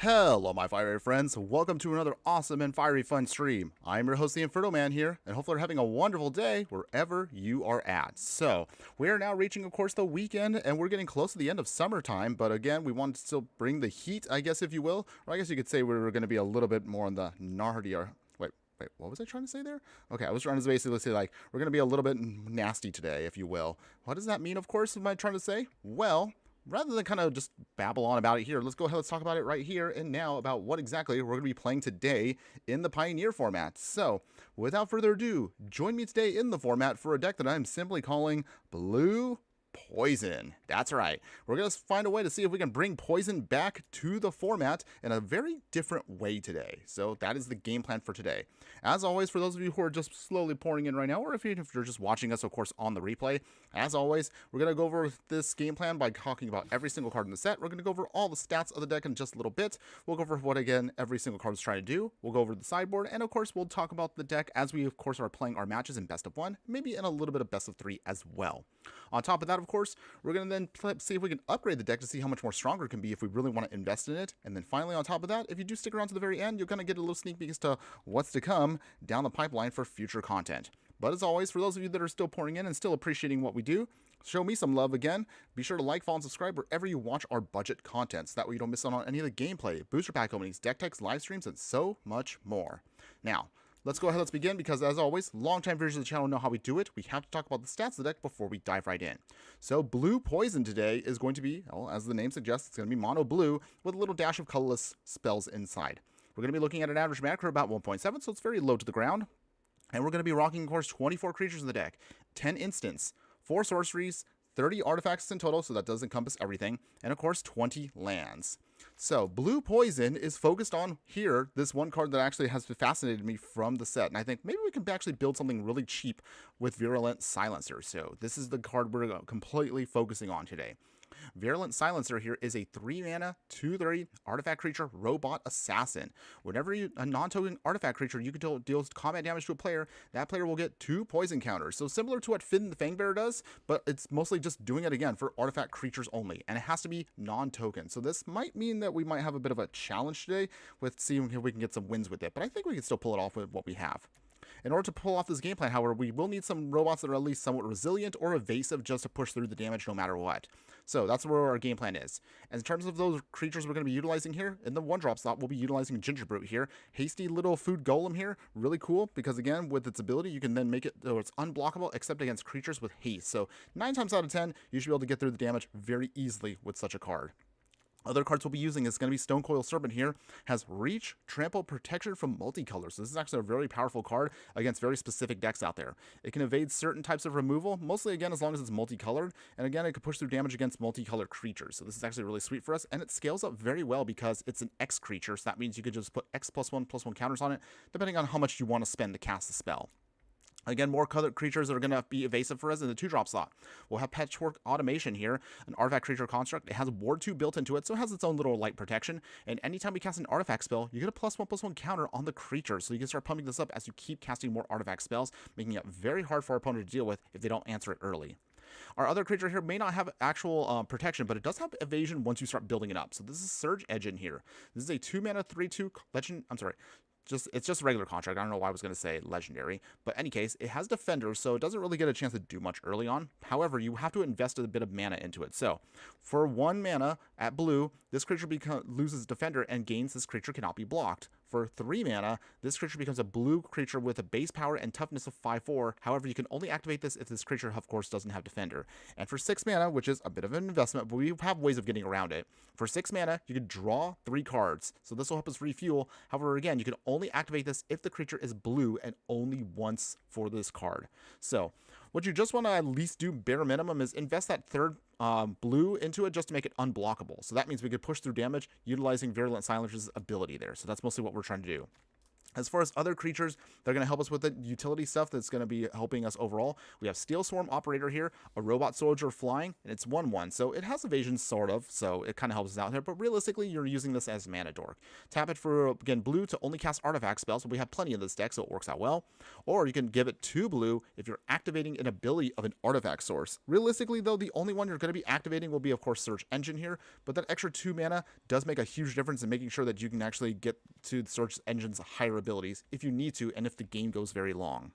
Hello, my fiery friends. Welcome to another awesome and fiery fun stream. I'm your host, the Infernoman here, and hopefully you're having a wonderful day wherever you are at. So, we are now reaching, of course, the weekend, and we're getting close to the end of summertime, but again, we want to still bring the heat, I guess, if you will. Or I guess you could say we're going to be a little bit more on the nardier. Wait, what was I trying to say there? Okay, I was trying to basically say, like, we're going to be a little bit nasty today, if you will. What does that mean, of course, am I trying to say? Well, rather than kind of just babble on about it here, let's go ahead, let's talk about it right here and now about what exactly we're going to be playing today in the Pioneer format. So, without further ado, join me today in the format for a deck that I'm simply calling Blue Poison. That's right. We're going to find a way to see if we can bring Poison back to the format in a very different way today. So that is the game plan for today. As always, for those of you who are just slowly pouring in right now, or if you're just watching us, of course, on the replay, as always, we're going to go over this game plan by talking about every single card in the set. We're going to go over all the stats of the deck in just a little bit. We'll go over what, again, every single card is trying to do. We'll go over the sideboard, and of course, we'll talk about the deck as we, of course, are playing our matches in best of one, maybe in a little bit of best of three as well. On top of that, of course, we're going to then see if we can upgrade the deck to see how much more stronger it can be if we really want to invest in it. And then finally, on top of that, if you do stick around to the very end, you're going to get a little sneak peek as to what's to come down the pipeline for future content. But as always, for those of you that are still pouring in and still appreciating what we do, show me some love again. Be sure to like, follow, and subscribe wherever you watch our budget content, so that way you don't miss out on any of the gameplay, booster pack openings, deck techs, live streams, and so much more. Now, let's go ahead, let's begin, because as always, long-time viewers of the channel know how we do it. We have to talk about the stats of the deck before we dive right in. So Blue Poison today is going to be, well, as the name suggests, it's going to be mono blue with a little dash of colorless spells inside. We're going to be looking at an average mana curve about 1.7, so it's very low to the ground. And we're going to be rocking, of course, 24 creatures in the deck, 10 instants, 4 sorceries, 30 artifacts in total, so that does encompass everything, and of course 20 lands. So, Blue Poison is focused on here, this one card that actually has fascinated me from the set. And I think maybe we can actually build something really cheap with Virulent Silencer. So, this is the card we're completely focusing on today. Virulent Silencer here is a 3-mana, 2/3 artifact creature robot assassin. Whenever a non-token artifact creature you can deal combat damage to a player, that player will get 2 poison counters. So similar to what Finn the Fangbearer does, but it's mostly just doing it again for artifact creatures only, and it has to be non-token. So this might mean that we might have a bit of a challenge today with seeing if we can get some wins with it, but I think we can still pull it off with what we have. In order to pull off this game plan, however, we will need some robots that are at least somewhat resilient or evasive just to push through the damage no matter what. So that's where our game plan is. And in terms of those creatures we're going to be utilizing here, in the 1-drop slot, we'll be utilizing Gingerbrute here. Hasty little food golem here, really cool, because again, with its ability, you can then make it so it's unblockable except against creatures with haste. So 9 times out of 10, you should be able to get through the damage very easily with such a card. Other cards we'll be using is going to be Stonecoil Serpent here. Has Reach, Trample, Protection from Multicolor. So this is actually a very powerful card against very specific decks out there. It can evade certain types of removal, mostly again as long as it's multicolored. And again, it can push through damage against multicolored creatures. So this is actually really sweet for us. And it scales up very well because it's an X creature. So that means you could just put X +1/+1 counters on it, depending on how much you want to spend to cast the spell. Again, more colored creatures that are going to be evasive for us in the 2-drop slot. We'll have Patchwork Automation here, an artifact creature construct. It has Ward 2 built into it, so it has its own little light protection. And anytime we cast an artifact spell, you get a +1/+1 counter on the creature. So you can start pumping this up as you keep casting more artifact spells, making it very hard for our opponent to deal with if they don't answer it early. Our other creature here may not have actual protection, but it does have evasion once you start building it up. So this is Surge Edge in here. This is a 2-mana, 3/2 legend. I'm sorry. It's just a regular contract. I don't know why I was going to say legendary. But in any case, it has Defender, so it doesn't really get a chance to do much early on. However, you have to invest a bit of mana into it. So, for 1 mana at blue, this creature loses Defender and gains this creature cannot be blocked. For 3 mana, this creature becomes a blue creature with a base power and toughness of 5/4. However, you can only activate this if this creature, of course, doesn't have Defender. And for 6 mana, which is a bit of an investment, but we have ways of getting around it. For 6 mana, you can draw 3 cards. So this will help us refuel. However, again, you can only activate this if the creature is blue and only once for this card. So, what you just want to at least do bare minimum is invest that 3rd blue into it just to make it unblockable. So that means we could push through damage utilizing Virulent Silencer's ability there. So that's mostly what we're trying to do. As far as other creatures, they're going to help us with the utility stuff that's going to be helping us overall. We have Steel Swarm Operator here, a Robot Soldier flying, and it's 1/1. So it has evasion, sort of, so it kind of helps us out here. But realistically, you're using this as Mana Dork. Tap it for, again, blue to only cast artifact spells, but we have plenty of this deck, so it works out well. Or you can give it 2 blue if you're activating an ability of an artifact source. Realistically, though, the only one you're going to be activating will be, of course, Search Engine here. But that extra 2 mana does make a huge difference in making sure that you can actually get to the Search Engine's higher abilities if you need to and if the game goes very long.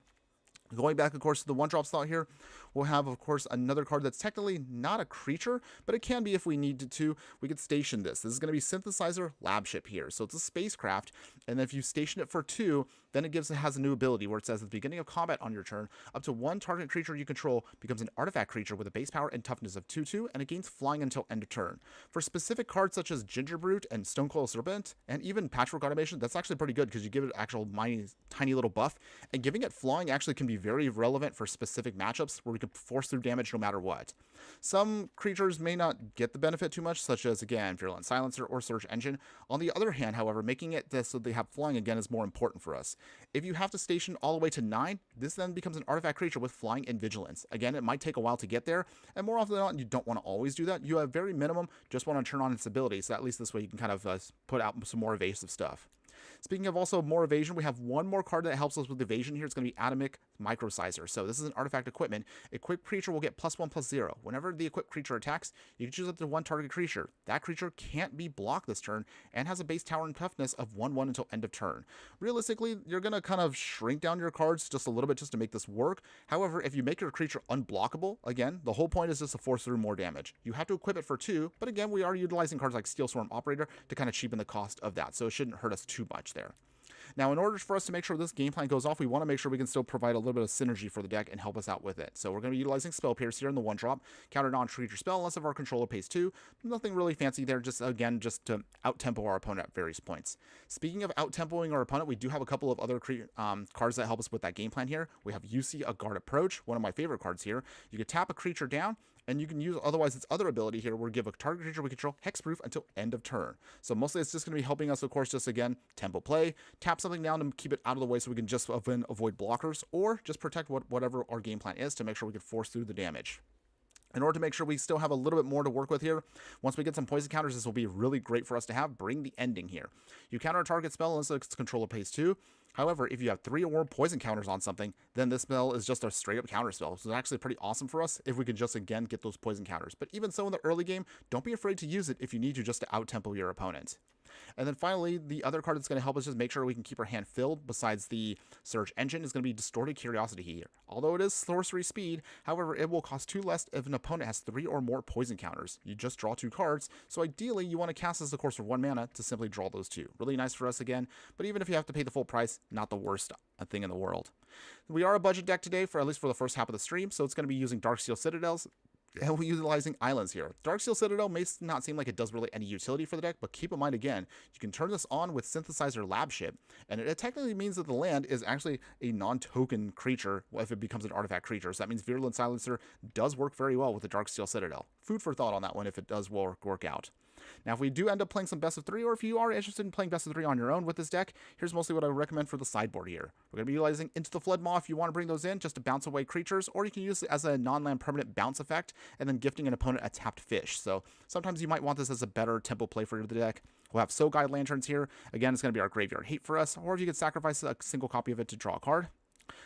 Going back, of course, to the 1-drop slot here, we'll have, of course, another card that's technically not a creature, but it can be if we needed to. We could station this. This is going to be Synthesizer Lab Ship here. So it's a spacecraft, and if you station it for 2, then it has a new ability where it says at the beginning of combat on your turn, up to 1 target creature you control becomes an artifact creature with a base power and toughness of 2/2, and it gains flying until end of turn. For specific cards such as Gingerbrute and Stonecoil Serpent, and even Patchwork Automation, that's actually pretty good because you give it an actual tiny little buff, and giving it flying actually can be very relevant for specific matchups where we can force through damage no matter what. Some creatures may not get the benefit too much, such as, again, Virulent Silencer or Search Engine. On the other hand, however, making it this so they have flying again is more important for us. If you have to station all the way to 9, this then becomes an artifact creature with flying and vigilance. Again, it might take a while to get there, and more often than not, you don't want to always do that. You have very minimum, just want to turn on its ability, so at least this way you can kind of put out some more evasive stuff. Speaking of also more evasion, we have one more card that helps us with evasion here. It's going to be Atomic Microsizer. So this is an artifact equipment. Equipped creature will get +1/+0. Whenever the equipped creature attacks, you can choose up to 1 target creature. That creature can't be blocked this turn and has a base tower and toughness of 1/1 until end of turn. Realistically, you're going to kind of shrink down your cards just a little bit just to make this work. However, if you make your creature unblockable, again, the whole point is just to force through more damage. You have to equip it for 2, but again, we are utilizing cards like Steel Swarm Operator to kind of cheapen the cost of that, so it shouldn't hurt us too much there. Now, in order for us to make sure this game plan goes off, we want to make sure we can still provide a little bit of synergy for the deck and help us out with it. So we're going to be utilizing Spell Pierce here in the 1-drop. Counter non-creature spell unless if our controller pays 2. Nothing really fancy there, just again, just to out-tempo our opponent at various points. Speaking of out-tempoing our opponent, we do have a couple of other cards that help us with that game plan here. We have UC, a Guard Approach, one of my favorite cards here. You can tap a creature down, and you can use otherwise its other ability here where give a target creature we control hexproof until end of turn. So mostly it's just going to be helping us, of course, just again, tempo play, tap something down to keep it out of the way so we can just avoid blockers, or just protect whatever our game plan is to make sure we can force through the damage. In order to make sure we still have a little bit more to work with here, once we get some poison counters, this will be really great for us to have. Bring the Ending here. You counter a target spell unless its controller pays 2. However, if you have 3 or more poison counters on something, then this spell is just a straight up counter spell. So it's actually pretty awesome for us if we could just, again, get those poison counters. But even so in the early game, don't be afraid to use it if you need to just to out-tempo your opponent. And then finally, the other card that's going to help us just make sure we can keep our hand filled, besides the Search Engine, is going to be Distorted Curiosity here. Although it is sorcery speed, however, it will cost 2 less if an opponent has 3 or more poison counters. You just draw 2 cards, so ideally you want to cast this, of course, for 1 mana to simply draw those 2. Really nice for us again, but even if you have to pay the full price, not the worst thing in the world. We are a budget deck today, for at least for the first half of the stream, so it's going to be using Darksteel Citadels, and we're utilizing islands here. Darksteel Citadel may not seem like it does really any utility for the deck, but keep in mind again, you can turn this on with Synthesizer Lab Ship, and it technically means that the land is actually a non-token creature if it becomes an artifact creature. So that means Virulent Silencer does work very well with the Darksteel Citadel. Food for thought on that one if it does work out. Now, if we do end up playing some best of 3, or if you are interested in playing best of 3 on your own with this deck, here's mostly what I recommend for the sideboard here. We're going to be utilizing Into the Flood Maw if you want to bring those in just to bounce away creatures, or you can use it as a non-land permanent bounce effect and then gifting an opponent a tapped fish. So sometimes you might want this as a better tempo play for the deck. We'll have Soul Guide Lanterns here. Again, it's going to be our graveyard hate for us, or if you could sacrifice a single copy of it to draw a card.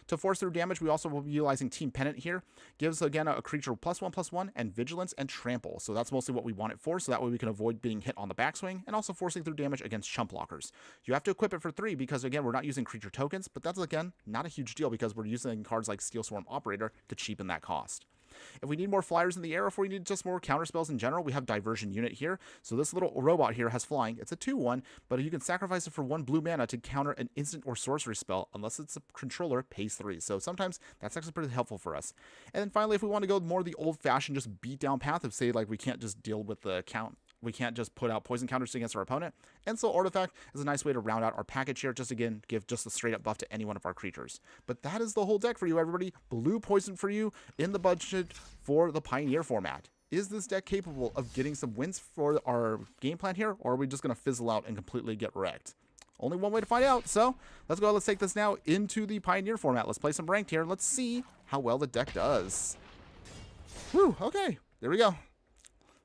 To force through damage, we also will be utilizing Team Pennant here. Gives, again, a creature +1/+1 and Vigilance and Trample. So that's mostly what we want it for, so that way we can avoid being hit on the backswing and also forcing through damage against chump blockers. You have to equip it for 3 because, again, we're not using creature tokens, but that's, again, not a huge deal because we're using cards like Steel Swarm Operator to cheapen that cost. If we need more flyers in the air, if we need just more counter spells in general, we have Diversion Unit here. So this little robot here has flying. It's a 2/1, but you can sacrifice it for 1 blue mana to counter an instant or sorcery spell unless its controller pays 3. So sometimes that's actually pretty helpful for us. And then finally, if we want to go more the old-fashioned just beat down path of, say, like we can't just deal with the count, we can't just put out poison counters against our opponent. And so Artifact is a nice way to round out our package here. Just again, give just a straight up buff to any one of our creatures. But that is the whole deck for you, everybody. Blue poison for you in the budget for the Pioneer format. Is this deck capable of getting some wins for our game plan here, or are we just going to fizzle out and completely get wrecked? Only one way to find out. So let's go. Let's take this now into the Pioneer format. Let's play some ranked here. Let's see how well the deck does. Whew, okay. There we go.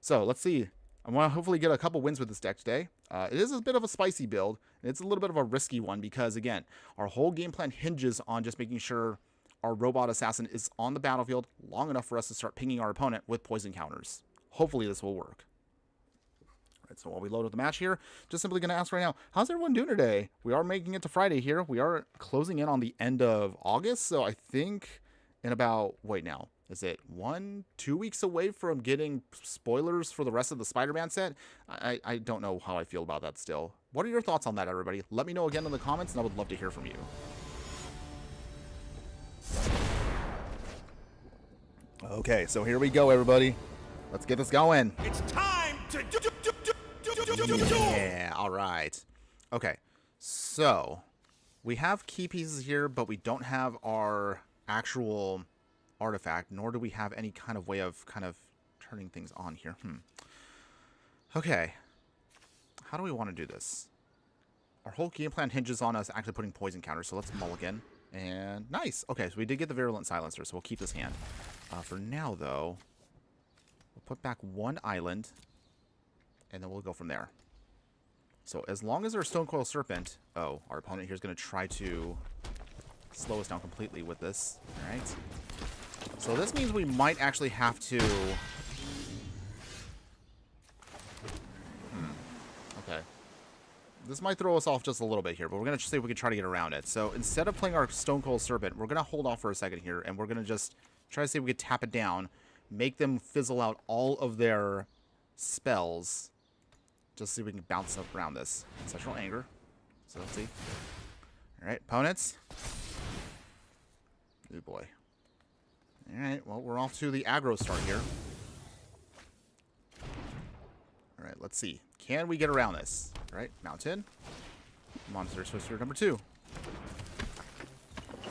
So let's see. I want to hopefully get a couple wins with this deck today. It is a bit of a spicy build. And it's a little bit of a risky one because, again, our whole game plan hinges on just making sure our robot assassin is on the battlefield long enough for us to start pinging our opponent with poison counters. Hopefully this will work. All right, so while we load up the match here, just simply going to ask right now, how's everyone doing today? We are making it to Friday here. We are closing in on the end of August, so I think in about, wait now, is it 1-2 weeks away from getting spoilers for the rest of the Spider-Man set? I don't know how I feel about that still. What are your thoughts on that, everybody? Let me know again in the comments, and I would love to hear from you. Okay, so here we go, everybody. Let's get this going. It's time to Yeah, all right. Okay, so we have key pieces here, but we don't have our actual artifact, nor do we have any kind of way of turning things on here. Okay, how do we want to do this? Our whole game plan hinges on us actually putting poison counters, so let's mulligan. And nice. Okay, so we did get the Virulent Silencer, so we'll keep this hand. For now, though, we'll put back one island, and then we'll go from there. So as long as our Stonecoil Serpent... Oh, our opponent here is going to try to slow us down completely with this. All right. So this means we might actually have to... Okay. This might throw us off just a little bit here, but we're going to see if we can try to get around it. So instead of playing our Stonecoil Serpent, we're going to hold off for a second here, and we're going to just try to see if we can tap it down, make them fizzle out all of their spells, just see if we can bounce up around this. Ancestral Anger. So let's see. All right, opponents. Oh boy. All right, well, we're off to the aggro start here. All right, let's see. Can we get around this? All right, Mountain. Monster Twister number 2.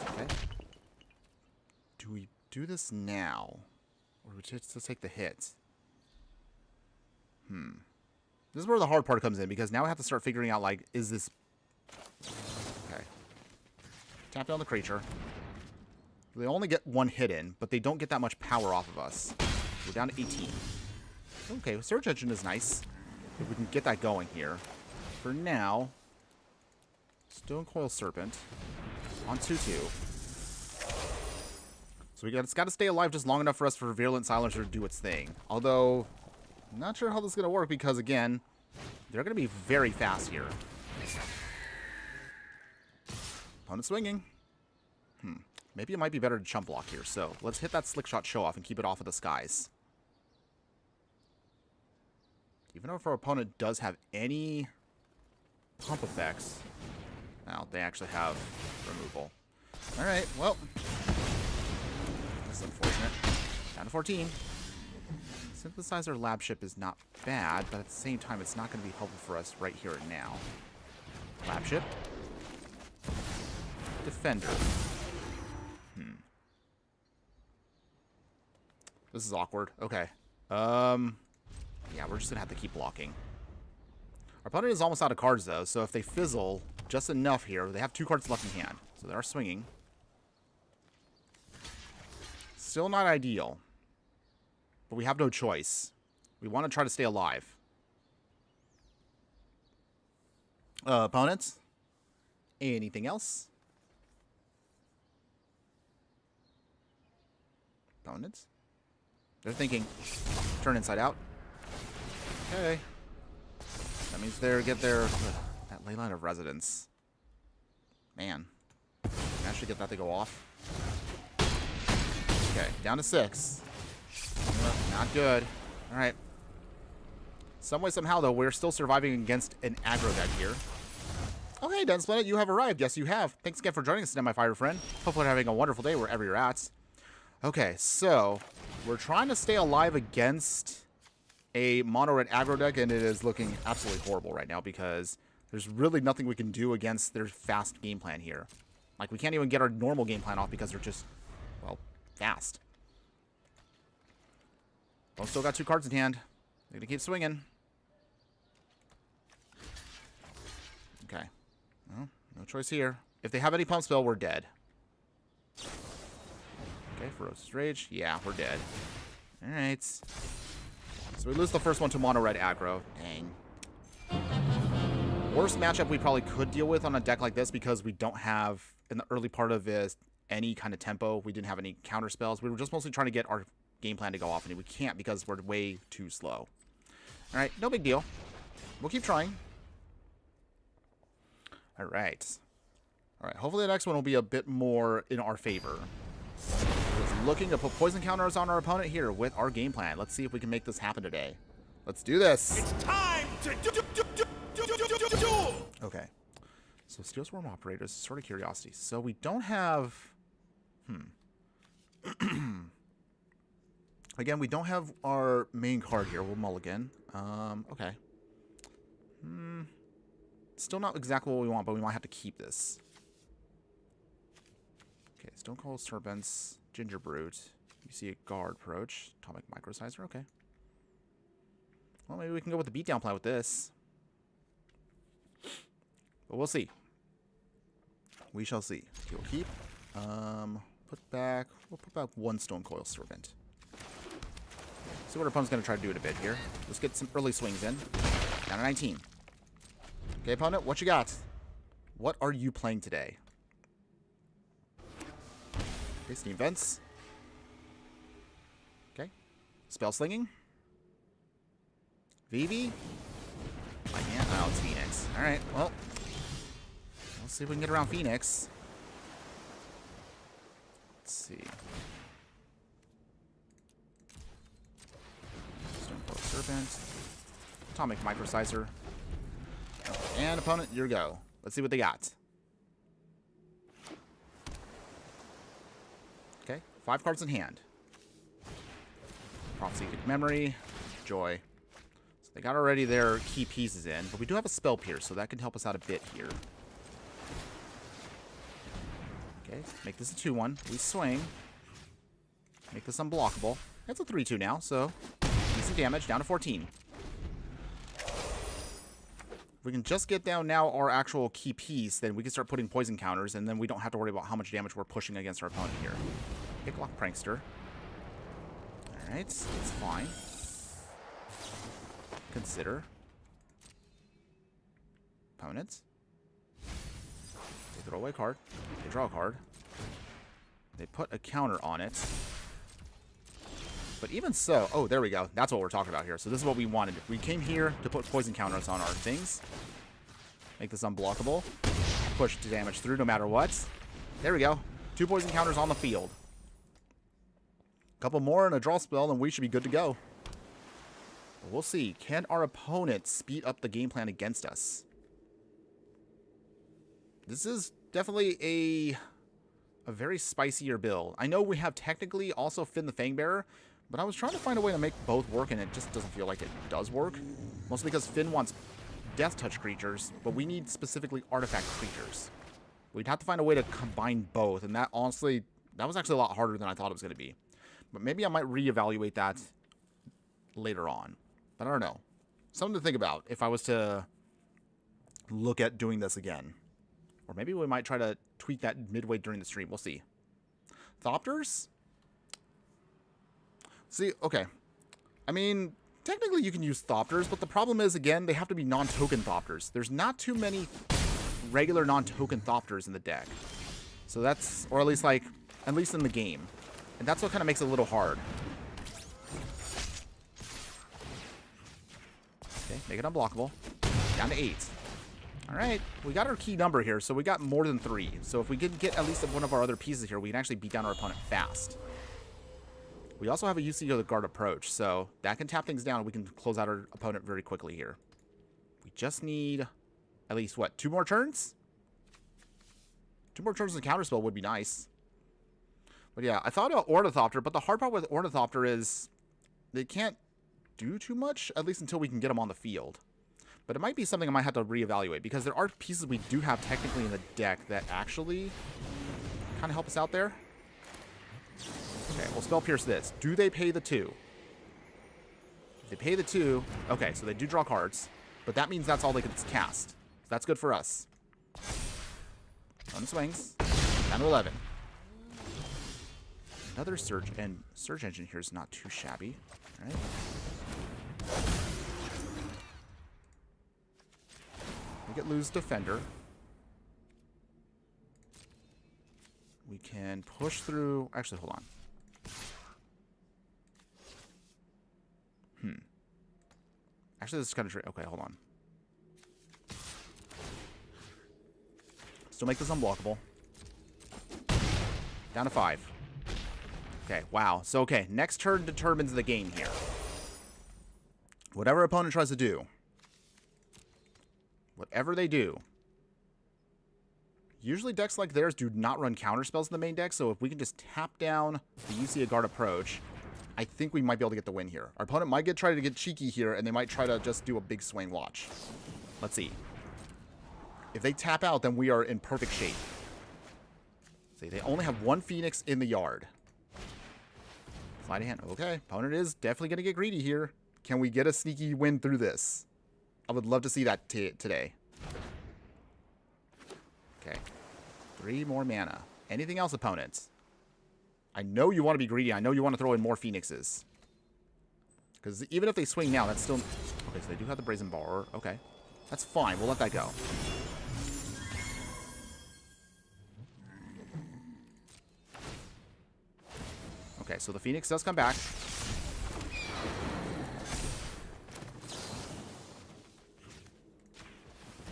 Okay. Do we do this now? Or do we just take the hit? This is where the hard part comes in, because now I have to start figuring out, like, is this... Okay. Tap down the creature. They only get one hit in, but they don't get that much power off of us. We're down to 18. Okay, Surge Engine is nice. If we can get that going here. For now, Stonecoil Serpent on 2/2. So it's got to stay alive just long enough for us for Virulent Silencer to do its thing. Although, I'm not sure how this is going to work because, again, they're going to be very fast here. Opponent swinging. Maybe it might be better to chump block here. So let's hit that Slick Shot Show Off and keep it off of the skies. Even though if our opponent does have any pump effects, now they actually have removal. All right, well, that's unfortunate. Down to 14. Synthesizer Lab Ship is not bad, but at the same time, it's not going to be helpful for us right here and now. Lab Ship. Defender. This is awkward. Okay. Yeah, we're just going to have to keep blocking. Our opponent is almost out of cards, though, so if they fizzle just enough here, they have 2 cards left in hand. So they are swinging. Still not ideal. But we have no choice. We want to try to stay alive. Opponents? Anything else? Opponents? They're thinking, turn inside out. Okay. That means they get their... that Leyline of Residence. Man. Can I actually get that to go off? Okay, down to 6. Not good. Alright. Some way, somehow, though, we're still surviving against an aggro deck here. Oh, hey, Densplanet, you have arrived. Yes, you have. Thanks again for joining us today, my fire friend. Hopefully you're having a wonderful day wherever you're at. Okay, so we're trying to stay alive against a mono-red aggro deck, and it is looking absolutely horrible right now because there's really nothing we can do against their fast game plan here. Like, we can't even get our normal game plan off because they're just, well, fast. Well, still got 2 cards in hand. They're gonna keep swinging. Okay. No choice here. If they have any pump spell, we're dead. Okay, Ferocious Rage. Yeah, we're dead. Alright. So we lose the first one to mono red aggro. Dang. Worst matchup we probably could deal with on a deck like this because we don't have, in the early part of it, any kind of tempo. We didn't have any counter spells. We were just mostly trying to get our game plan to go off, and we can't because we're way too slow. Alright, no big deal. We'll keep trying. Alright. Alright, hopefully the next one will be a bit more in our favor. We're looking to put poison counters on our opponent here with our game plan. Let's see if we can make this happen today. Let's do this. It's time to do. Okay. So Steel Swarm Operators, sort of curiosity. So we don't have... Again, we don't have our main card here. We'll mulligan. Okay. Still not exactly what we want, but we might have to keep this. Okay, Stone Cold Serpents, Ginger Brute. You see a Guard Approach. Atomic Microsizer, okay. Well, maybe we can go with the beatdown plan with this. But we'll see. We shall see. Okay, we'll keep. We'll put back one Stone Coil Serpent. See what our opponent's going to try to do in a bit here. Let's get some early swings in. Down to 19. Okay, opponent, what you got? What are you playing today? Okay, Steam Vents. Okay. Spell Slinging. Vivi. Oh, it's Phoenix. Alright, well. Let's see if we can get around Phoenix. Let's see. Stone Coil Serpent. Atomic Microsizer. And opponent, your go. Let's see what they got. Okay, 5 cards in hand. Prophecy, Memory, Joy. So they got already their key pieces in, but we do have a Spell Pierce, so that can help us out a bit here. Okay, make this a 2-1. We swing. Make this unblockable. That's a 3-2 now, so decent damage, down to 14. If we can just get down now our actual key piece, then we can start putting poison counters, and then we don't have to worry about how much damage we're pushing against our opponent here. Picklock Prankster. Alright, that's fine. Consider. Opponents. They throw away a card. They draw a card. They put a counter on it. But even so... Oh, there we go. That's what we're talking about here. So this is what we wanted. We came here to put poison counters on our things. Make this unblockable. Push the damage through no matter what. There we go. 2 poison counters on the field. A couple more and a draw spell, and we should be good to go. But we'll see. Can our opponent speed up the game plan against us? This is definitely a very spicier build. I know we have technically also Finn the Fangbearer, but I was trying to find a way to make both work, and it just doesn't feel like it does work. Mostly because Finn wants Death Touch creatures, but we need specifically artifact creatures. We'd have to find a way to combine both, and that honestly, that was actually a lot harder than I thought it was going to be. But maybe I might reevaluate that later on. But I don't know. Something to think about if I was to look at doing this again. Or maybe we might try to tweak that midway during the stream. We'll see. Thopters? See, okay. I mean, technically you can use Thopters, but the problem is, again, they have to be non-token Thopters. There's not too many regular non-token Thopters in the deck. So that's, or at least in the game. And that's what kind of makes it a little hard. Okay, make it unblockable. Down to 8. Alright, we got our key number here, so we got more than 3. So if we can get at least one of our other pieces here, we can actually beat down our opponent fast. We also have a UC to the Guard Approach, so that can tap things down and we can close out our opponent very quickly here. We just need at least, what, 2 more turns? 2 more turns in the counterspell would be nice. But yeah, I thought about Ornithopter, but the hard part with Ornithopter is they can't do too much, at least until we can get them on the field. But it might be something I might have to reevaluate, because there are pieces we do have technically in the deck that actually kind of help us out there. Okay, we'll Spell Pierce this. Do they pay the 2? If they pay the 2, okay, so they do draw cards, but that means that's all they can cast. So that's good for us. Opponent swings. Down to 11. Another Surge, and Surge Engine here is not too shabby. All right. We get lose Defender. We can push through. Actually, hold on. Actually, this is kind of tricky. Okay, hold on. Still make this unblockable. Down to 5. Okay, wow. So, okay, next turn determines the game here. Whatever opponent tries to do. Whatever they do. Usually decks like theirs do not run counter spells in the main deck, so if we can just tap down the UC Guard approach, I think we might be able to get the win here. Our opponent might try to get cheeky here, and they might try to just do a big swing. Watch. Let's see. If they tap out, then we are in perfect shape. See, they only have 1 Phoenix in the yard. Sleight of hand. Okay, opponent is definitely going to get greedy here. Can we get a sneaky win through this? I would love to see that today. Okay. 3 more mana. Anything else, opponents? I know you want to be greedy. I know you want to throw in more Phoenixes. Because even if they swing now, that's still... Okay, so they do have the Brazen Borrower. Okay. That's fine. We'll let that go. Okay, so the Phoenix does come back.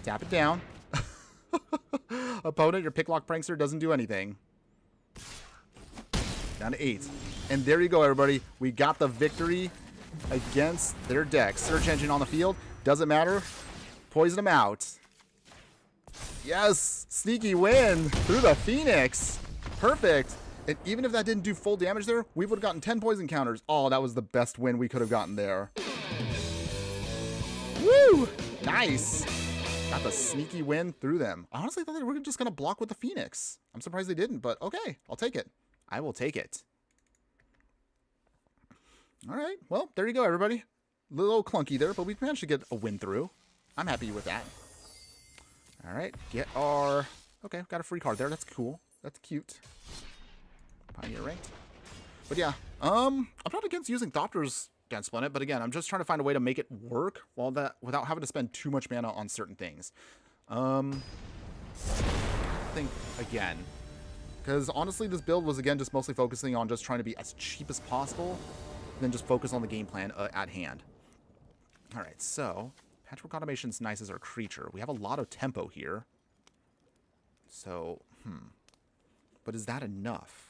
Tap it down. Opponent, your Picklock Prankster doesn't do anything. Down to 8. And there you go, everybody. We got the victory against their deck. Search Engine on the field. Doesn't matter. Poison them out. Yes! Sneaky win through the Phoenix. Perfect. And even if that didn't do full damage there, we would have gotten 10 poison counters. Oh, that was the best win we could have gotten there. Woo! Nice. Got the sneaky win through them. I honestly thought they were just going to block with the Phoenix. I'm surprised they didn't, but okay. I'll take it. I will take it. All right. Well, there you go, everybody. A little clunky there, but we managed to get a win through. I'm happy with that. All right. Get our... Okay, got a free card there. That's cool. That's cute. Pioneer ranked. But yeah, I'm not against using Thopter's against Planet, but again, I'm just trying to find a way to make it work without having to spend too much mana on certain things. I think, again... Because honestly, this build was, again, just mostly focusing on just trying to be as cheap as possible, and then just focus on the game plan at hand. All right, so Patchwork Automation's nice as our creature. We have a lot of tempo here. So, But is that enough?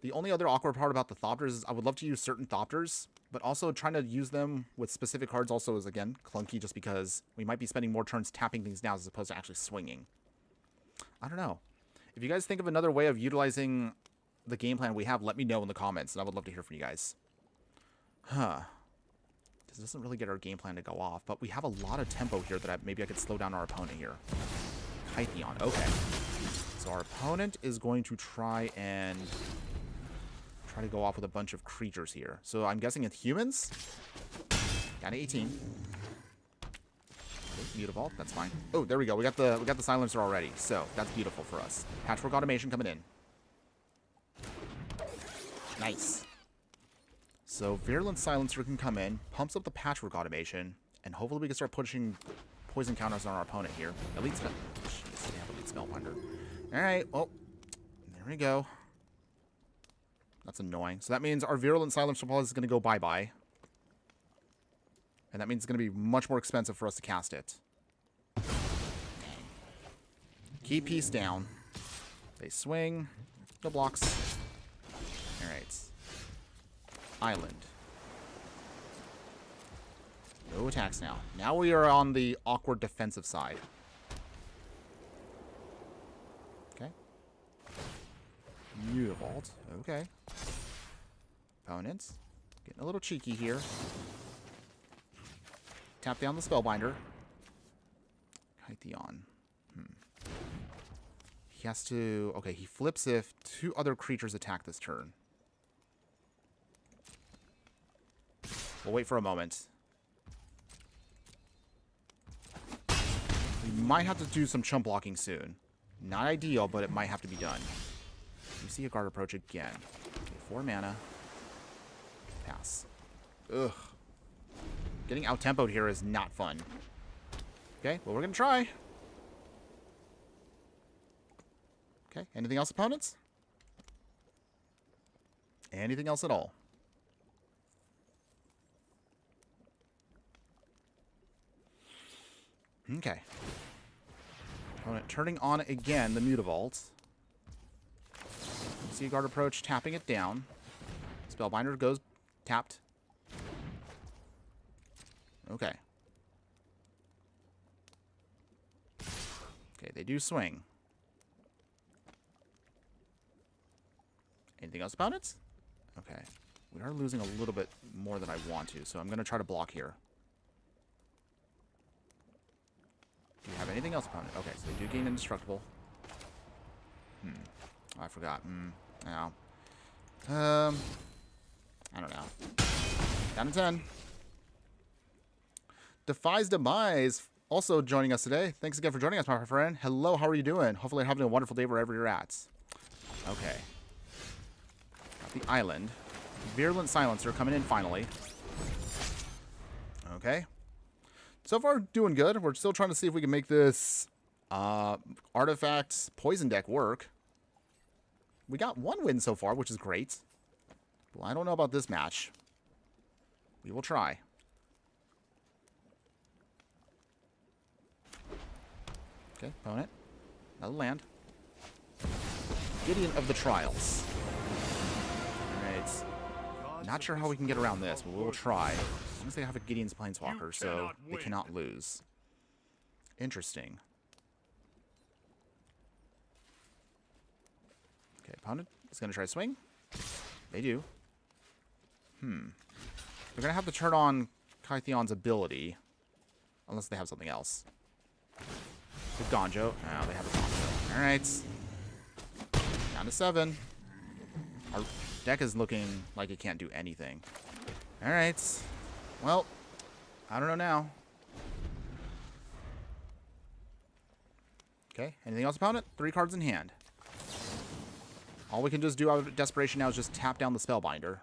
The only other awkward part about the Thopters is I would love to use certain Thopters, but also trying to use them with specific cards also is, again, clunky just because we might be spending more turns tapping things now as opposed to actually swinging. I don't know. If you guys think of another way of utilizing the game plan we have, let me know in the comments, and I would love to hear from you guys. This doesn't really get our game plan to go off, but we have a lot of tempo here that maybe I could slow down our opponent here. Pytheon, okay. So our opponent is going to try to go off with a bunch of creatures here. So I'm guessing it's humans. Down to 18. Mutavault, that's fine. Oh, there we go. We got the silencer already. So that's beautiful for us. Patchwork Automation coming in. Nice. So Virulent Silencer can come in, pumps up the Patchwork Automation, and hopefully we can start pushing poison counters on our opponent here. Elite Spell. Jeez, they have Elite Spellbinder. Alright, well, there we go. That's annoying. So that means our Virulent Silencer is going to go bye-bye. And that means it's going to be much more expensive for us to cast it. Keep peace down. They swing. No blocks. Alright. Island. No attacks now. Now we are on the awkward defensive side. Okay. Mutavault. Okay. Opponents. Getting a little cheeky here. Tap down the Spellbinder. Pytheon. He has to... Okay, he flips if 2 other creatures attack this turn. We'll wait for a moment. We might have to do some chump blocking soon. Not ideal, but it might have to be done. You see a guard approach again. Okay, 4 mana. Pass. Ugh. Getting out-tempoed here is not fun. Okay, well, we're going to try. Okay, anything else, opponents? Anything else at all? Okay. Opponent turning on again the Mutavault. See guard approach, tapping it down. Spellbinder goes tapped. Okay. Okay, they do swing. Anything else, opponents? Okay. We are losing a little bit more than I want to, so I'm going to try to block here. Do you have anything else, opponent? Okay, so they do gain indestructible. Oh, I forgot. No. I don't know. Down to 10. Defies Demise also joining us today. Thanks again for joining us, my friend. Hello, how are you doing? Hopefully you're having a wonderful day wherever you're at. Okay. Got the island. Virulent Silencer coming in finally. Okay. So far, doing good. We're still trying to see if we can make this artifact poison deck work. We got 1 win so far, which is great. Well, I don't know about this match. We will try. Okay, opponent. Another land. Gideon of the Trials. Alright. Not sure how we can get around this, but we'll try. As long as they have a Gideon's Planeswalker, so they cannot lose. Interesting. Okay, opponent is going to try to swing. They do. They're going to have to turn on Kytheon's ability. Unless they have something else. The Gonjo. No, they have a Gonjo. Alright. Down to 7. Our deck is looking like it can't do anything. Alright. Well, I don't know now. Okay, anything else, opponent? 3 cards in hand. All we can just do out of desperation now is just tap down the Spellbinder.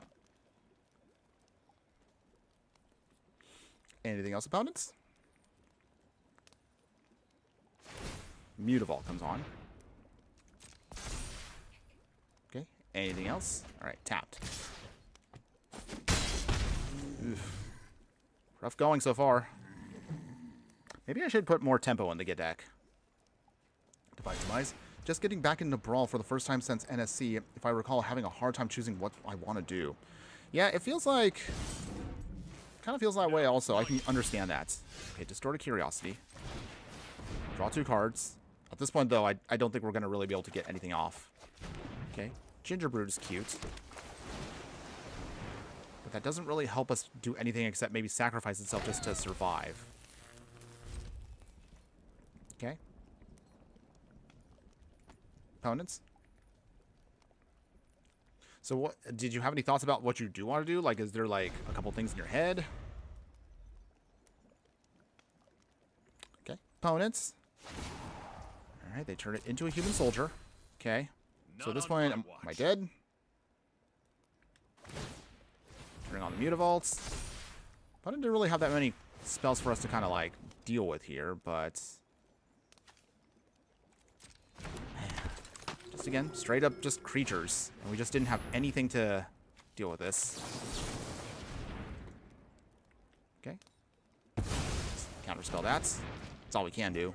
Anything else, opponents? Mutavault comes on. Okay, anything else? Alright, tapped. Oof. Rough going so far. Maybe I should put more tempo in the deck. Defies Demise. Just getting back into Brawl for the first time since NSC, if I recall, having a hard time choosing what I want to do. Yeah, it feels like... kind of feels that way also. I can understand that. Okay, Distorted Curiosity. Draw 2 cards. At this point, though, I don't think we're going to really be able to get anything off. Okay, Gingerbread is cute. But that doesn't really help us do anything except maybe sacrifice itself just to survive. Okay. Opponents. So what did you have any thoughts about what you do want to do? Like, is there like a couple things in your head? Okay. Opponents. All right, they turn it into a human soldier. Okay. So at this point, am I dead? Turning on the Mutavaults. Opponent didn't really have that many spells for us to kind of like deal with here, but just again, straight up just creatures. And we just didn't have anything to deal with this. Okay. Counterspell that. That's all we can do.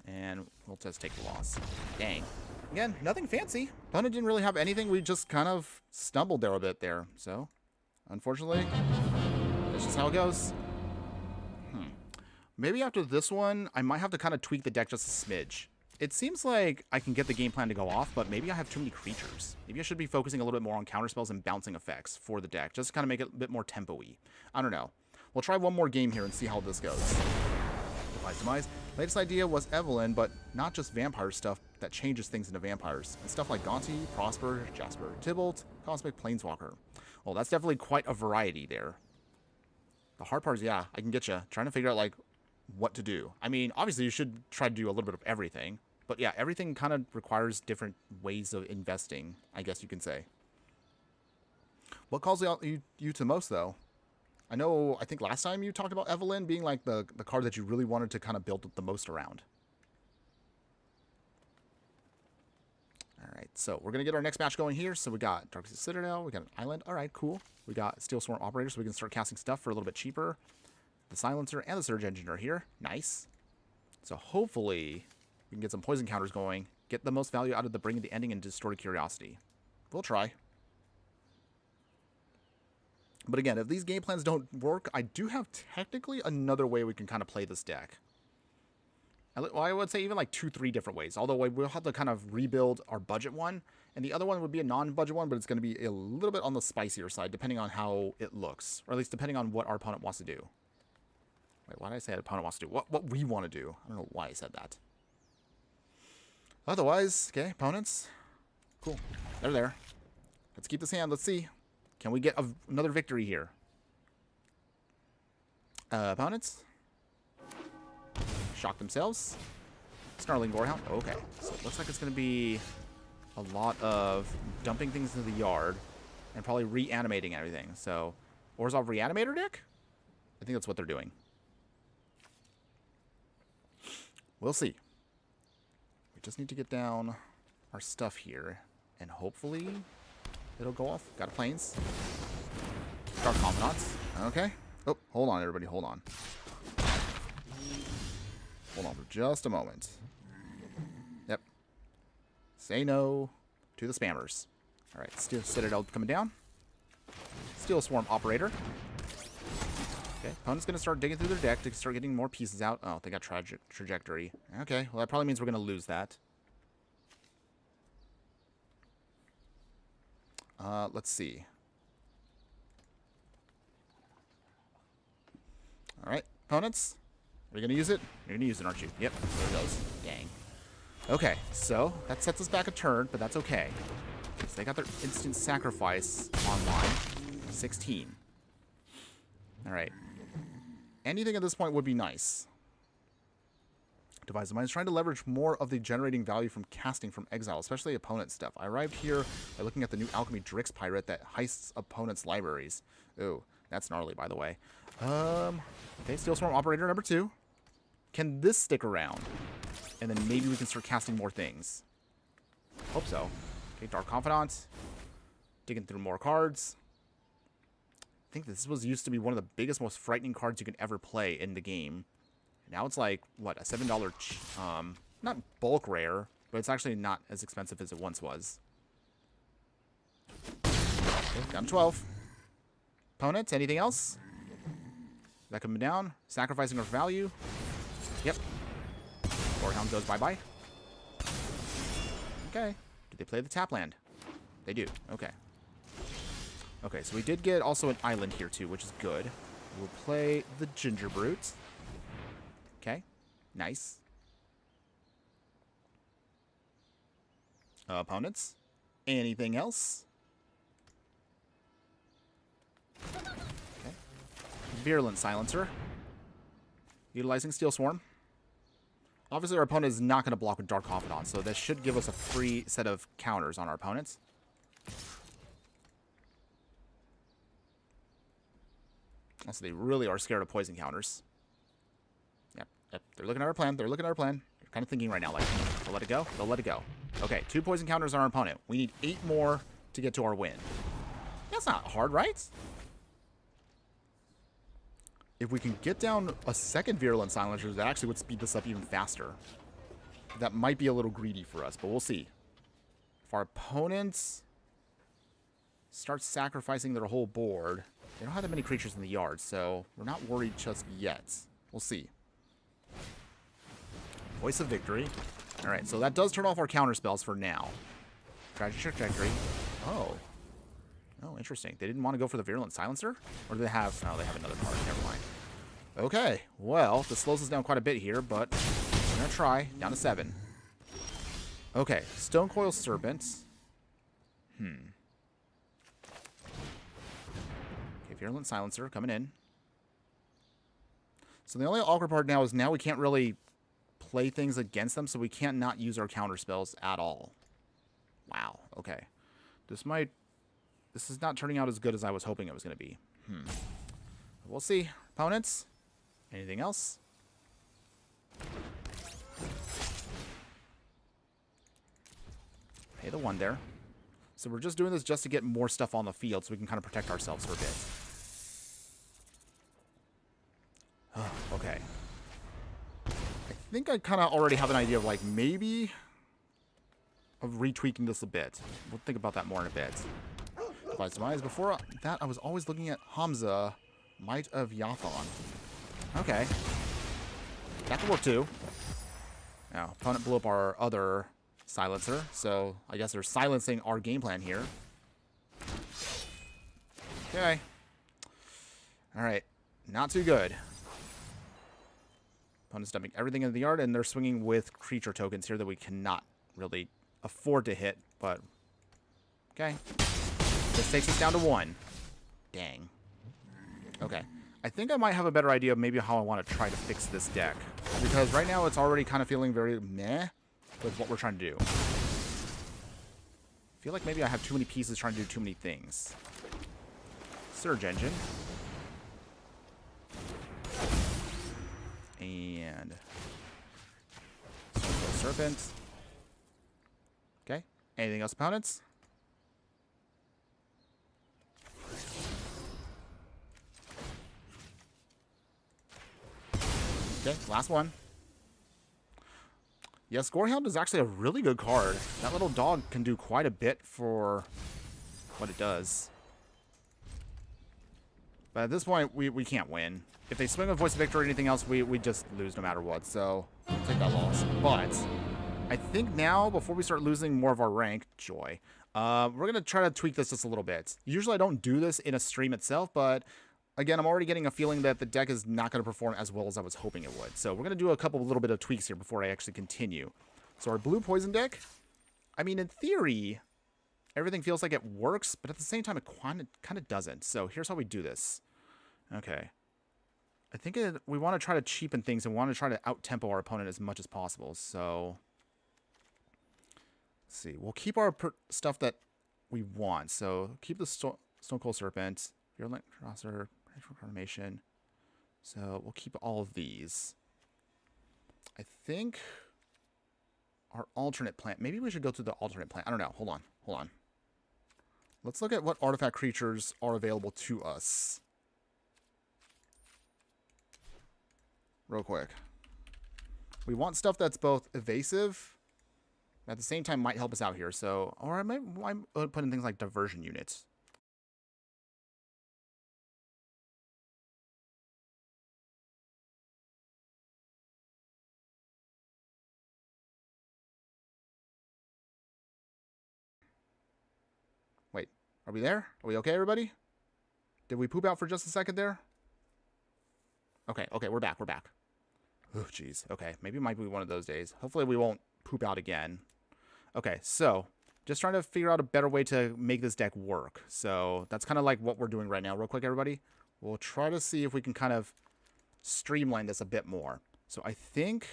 And we'll just take the loss. Dang. Again, nothing fancy. Opponent didn't really have anything. We just kind of stumbled there a bit there. So, unfortunately, that's just how it goes. Maybe after this one, I might have to kind of tweak the deck just a smidge. It seems like I can get the game plan to go off, but maybe I have too many creatures. Maybe I should be focusing a little bit more on counterspells and bouncing effects for the deck, just to kind of make it a bit more tempo-y. I don't know. We'll try one more game here and see how this goes. Demise. Latest idea was Evelyn, but not just vampire stuff that changes things into vampires. And stuff like Gonti, Prosper, Jasper, Tybalt, Cosmic Planeswalker. Well, that's definitely quite a variety there. The hard part is, yeah, I can get you. Trying to figure out, like, what to do. I mean, obviously you should try to do a little bit of everything. But yeah, everything kind of requires different ways of investing, I guess you can say. What calls you to most, though? I think last time you talked about Evelyn being like the card that you really wanted to kind of build the most around. All right, so we're going to get our next match going here. So we got Dark Citadel, we got an island. All right, cool. We got Steel Swarm Operator, so we can start casting stuff for a little bit cheaper. The Silencer and the Surge Engine are here. Nice. So hopefully we can get some poison counters going, get the most value out of the Bringing the Ending and Distorted Curiosity. We'll try. But again, if these game plans don't work, I do have technically another way we can kind of play this deck. Well, I would say even like 2-3 different ways. Although we'll have to kind of rebuild our budget one. And the other one would be a non-budget one, but it's going to be a little bit on the spicier side, depending on how it looks. Or at least depending on what our opponent wants to do. Wait, why did I say our opponent wants to do? What we want to do. I don't know why I said that. Otherwise, okay, opponents. Cool. They're there. Let's keep this hand. Let's see. Can we get another victory here? Opponents. Shock themselves. Snarling Gorehound. Okay. So it looks like it's going to be a lot of dumping things into the yard and probably reanimating everything. So, Orzhov Reanimator deck? I think that's what they're doing. We'll see. We just need to get down our stuff here and hopefully it'll go off. Got a Plains. Dark Confidants. Okay. Oh, hold on, everybody. Hold on. Hold on for just a moment. Yep. Say no to the spammers. All right. Steel Citadel coming down. Steel Swarm Operator. Okay. Opponent's going to start digging through their deck to start getting more pieces out. Oh, they got Trajectory. Okay. Well, that probably means we're going to lose that. Let's see. All right, opponents. Are you going to use it? You're going to use it, aren't you? Yep, there it goes. Dang. Okay, so that sets us back a turn, but that's okay. So they got their instant sacrifice online. 16. All right. Anything at this point would be nice. Devise of Mind is trying to leverage more of the generating value from casting from exile, especially opponent stuff. I arrived here by looking at the new Alchemy Drix Pirate that heists opponents' libraries. Ooh, that's gnarly, by the way. Okay, Steel Swarm Operator number 2. Can this stick around? And then maybe we can start casting more things. Hope so. Okay, Dark Confidant. Digging through more cards. I think this was used to be one of the biggest, most frightening cards you can ever play in the game. Now it's like, what, a $7, not bulk rare, but it's actually not as expensive as it once was. Okay, down to 12. Opponents, anything else? That coming down, sacrificing our value. Yep. Gorehound goes bye-bye. Okay. Did they play the tap land? They do. Okay. Okay, so we did get also an island here too, which is good. We'll play the Ginger Brute. Okay, nice. Opponents, anything else? Okay. Virulent Silencer. Utilizing Steel Swarm. Obviously, our opponent is not going to block with Dark Confidant, so this should give us a free set of counters on our opponents. Also, they really are scared of poison counters. Yep, they're looking at our plan. They're looking at our plan. They're kind of thinking right now, like, they'll let it go. They'll let it go. Okay, 2 poison counters on our opponent. We need 8 more to get to our win. That's not hard, right? If we can get down a second Virulent Silencer, that actually would speed this up even faster. That might be a little greedy for us, but we'll see. If our opponents start sacrificing their whole board, they don't have that many creatures in the yard, so we're not worried just yet. We'll see. Voice of Victory. Alright, so that does turn off our counter spells for now. Tragic Trajectory. Oh. Oh, interesting. They didn't want to go for the Virulent Silencer? Or do they have... Oh, they have another card. Never mind. Okay. Well, this slows us down quite a bit here, but we're going to try. Down to 7. Okay. Stonecoil Serpent. Okay, Virulent Silencer coming in. So the only awkward part now is now we can't really play things against them, so we can't not use our counter spells at all. Wow, okay. This is not turning out as good as I was hoping it was going to be. We'll see. Opponents? Anything else? Pay the 1 there. So we're just doing this just to get more stuff on the field so we can kind of protect ourselves for a bit. Okay. I think I kind of already have an idea of, like, maybe of retweaking this a bit. We'll think about that more in a bit. Device demise. Before that, I was always looking at Hamza, Might of Yathon. Okay. That could work too. Now, opponent blew up our other silencer, so I guess they're silencing our game plan here. Okay. Alright. Not too good. Opponent's dumping everything into the yard, and they're swinging with creature tokens here that we cannot really afford to hit, but... Okay. This takes us down to 1. Dang. Okay. I think I might have a better idea of maybe how I want to try to fix this deck. Because right now it's already kind of feeling very meh with what we're trying to do. I feel like maybe I have too many pieces trying to do too many things. Surge Engine. And... Serpent. Okay. Anything else, opponents? Okay, last one. Yeah, Scorehound is actually a really good card. That little dog can do quite a bit for what it does. But at this point, we can't win. If they swing with Voice of Victory or anything else, we just lose no matter what. So, we'll take that loss. But I think now, before we start losing more of our rank, joy, we're going to try to tweak this just a little bit. Usually I don't do this in a stream itself, but... Again, I'm already getting a feeling that the deck is not going to perform as well as I was hoping it would. So we're going to do a little bit of tweaks here before I actually continue. So our blue poison deck, I mean, in theory, everything feels like it works, but at the same time, it kind of doesn't. So here's how we do this. Okay. I think we want to try to cheapen things and want to try to out-tempo our opponent as much as possible. So let's see. We'll keep our stuff that we want. So keep the Stone Cold Serpent, Virulent Crosser, Animation. So we'll keep all of these. I think our alternate plan. Maybe we should go to the alternate plan. I don't know. Hold on. Let's look at what artifact creatures are available to us. Real quick. We want stuff that's both evasive, at the same time might help us out here. So, or I might put in things like diversion units. Wait, are we there? Are we okay, everybody? Did we poop out for just a second there? Okay, we're back. Oh, jeez. Okay, maybe it might be one of those days. Hopefully we won't poop out again. Okay, so just trying to figure out a better way to make this deck work. So that's kind of like what we're doing right now. Real quick, everybody. We'll try to see if we can kind of streamline this a bit more. So I think...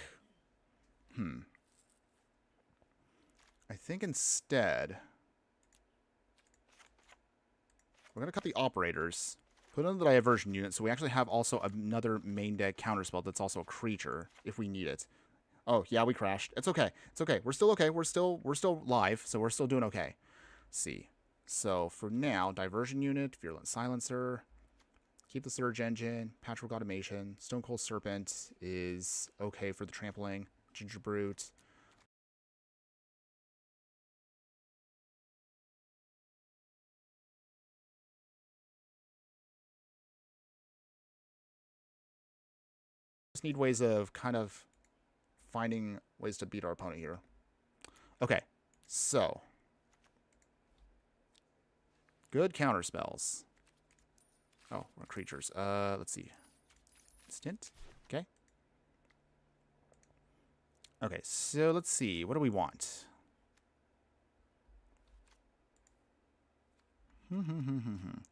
I think instead... We're going to cut the operators, put in the diversion unit, so we actually have also another main deck counterspell that's also a creature, if we need it. Oh, yeah, we crashed. It's okay. It's okay. We're still okay. We're still live, so we're still doing okay. Let's see. So, for now, diversion unit, Virulent Silencer, keep the Surge Engine, Patchwork Automation, Stone Cold Serpent is okay for the trampling, Ginger Brute. Need ways of kind of finding ways to beat our opponent here. Okay, so good counter spells. Oh, we're creatures. Let's see. Stint. Okay. Okay, so let's see. What do we want? Don't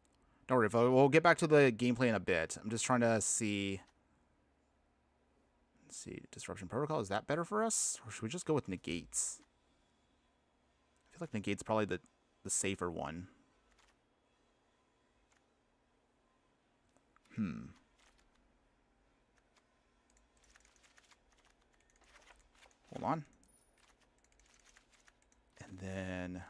worry, we'll get back to the gameplay in a bit. I'm just trying to see Let's see. Disruption Protocol. Is that better for us? Or should we just go with negates? I feel like negate's probably the safer one. Hold on. And then...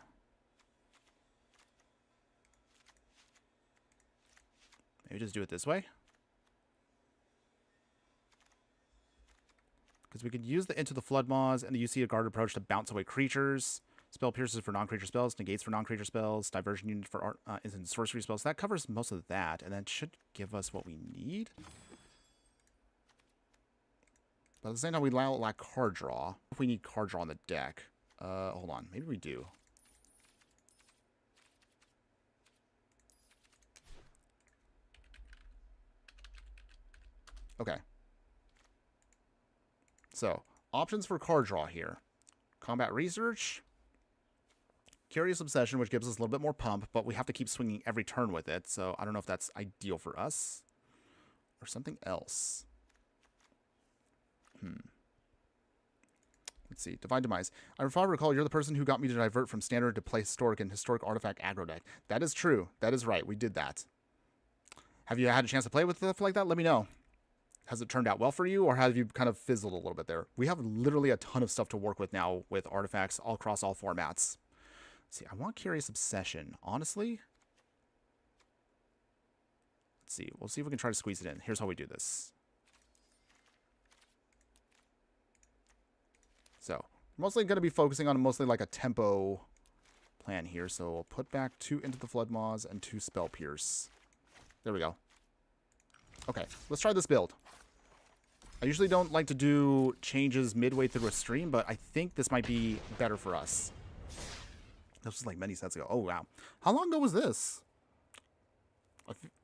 maybe just do it this way. Because we could use the Into the Flood Maws and the UC a Guard approach to bounce away creatures. Spell Pierces for non-creature spells, negates for non-creature spells, diversion unit for instant sorcery spells. That covers most of that, and that should give us what we need. But at the same time, we lack card draw. If we need card draw on the deck. Hold on. Maybe we do. Okay. So, options for card draw here. Combat Research. Curious Obsession, which gives us a little bit more pump, but we have to keep swinging every turn with it, so I don't know if that's ideal for us. Or something else. Let's see. Divine Demise. If I recall, you're the person who got me to divert from standard to play historic and historic artifact aggro deck. That is true. That is right. We did that. Have you had a chance to play with stuff like that? Let me know. Has it turned out well for you, or have you kind of fizzled a little bit there? We have literally a ton of stuff to work with now with artifacts all across all formats. Let's see, I want Curious Obsession. Honestly, let's see. We'll see if we can try to squeeze it in. Here's how we do this. So, mostly going to be focusing on mostly like a tempo plan here. So we'll put back 2 Into the Flood Maws and 2 Spell Pierce. There we go. Okay, let's try this build. I usually don't like to do changes midway through a stream, but I think this might be better for us. This was like many sets ago. Oh, wow. How long ago was this?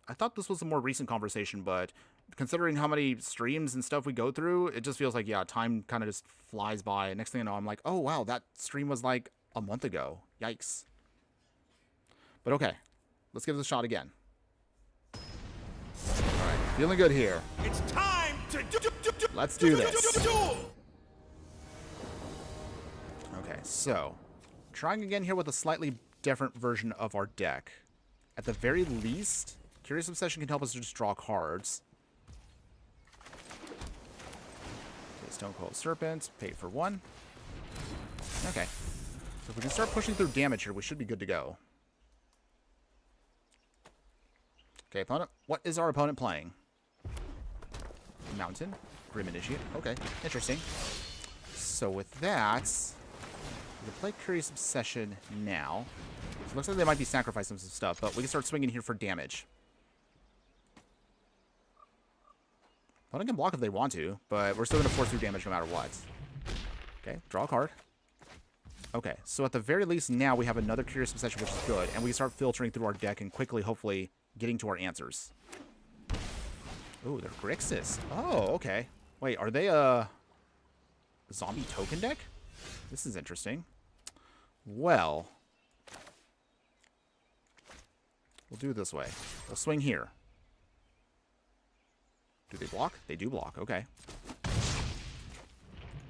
I thought this was a more recent conversation, but considering how many streams and stuff we go through, it just feels like, yeah, time kind of just flies by. Next thing I know, I'm like, oh, wow, that stream was like a month ago. Yikes. But okay, let's give this a shot again. All right, feeling good here. It's time to Let's do this. Okay, so trying again here with a slightly different version of our deck. At the very least, Curious Obsession can help us just draw cards. Okay, Stone Cold Serpent, pay for 1. Okay, so if we can start pushing through damage here, we should be good to go. Okay, opponent. What is our opponent playing? Mountain. Grim Initiate. Okay, interesting. So with that, we can play Curious Obsession now. So it looks like they might be sacrificing some stuff, but we can start swinging here for damage. Opponent can block if they want to, but we're still going to force through damage no matter what. Okay, draw a card. Okay, so at the very least now we have another Curious Obsession, which is good, and we can start filtering through our deck and quickly, hopefully, getting to our answers. Ooh, they're Grixis. Oh, okay. Wait, are they a zombie token deck? This is interesting. Well, we'll do it this way. We'll swing here. Do they block? They do block. Okay.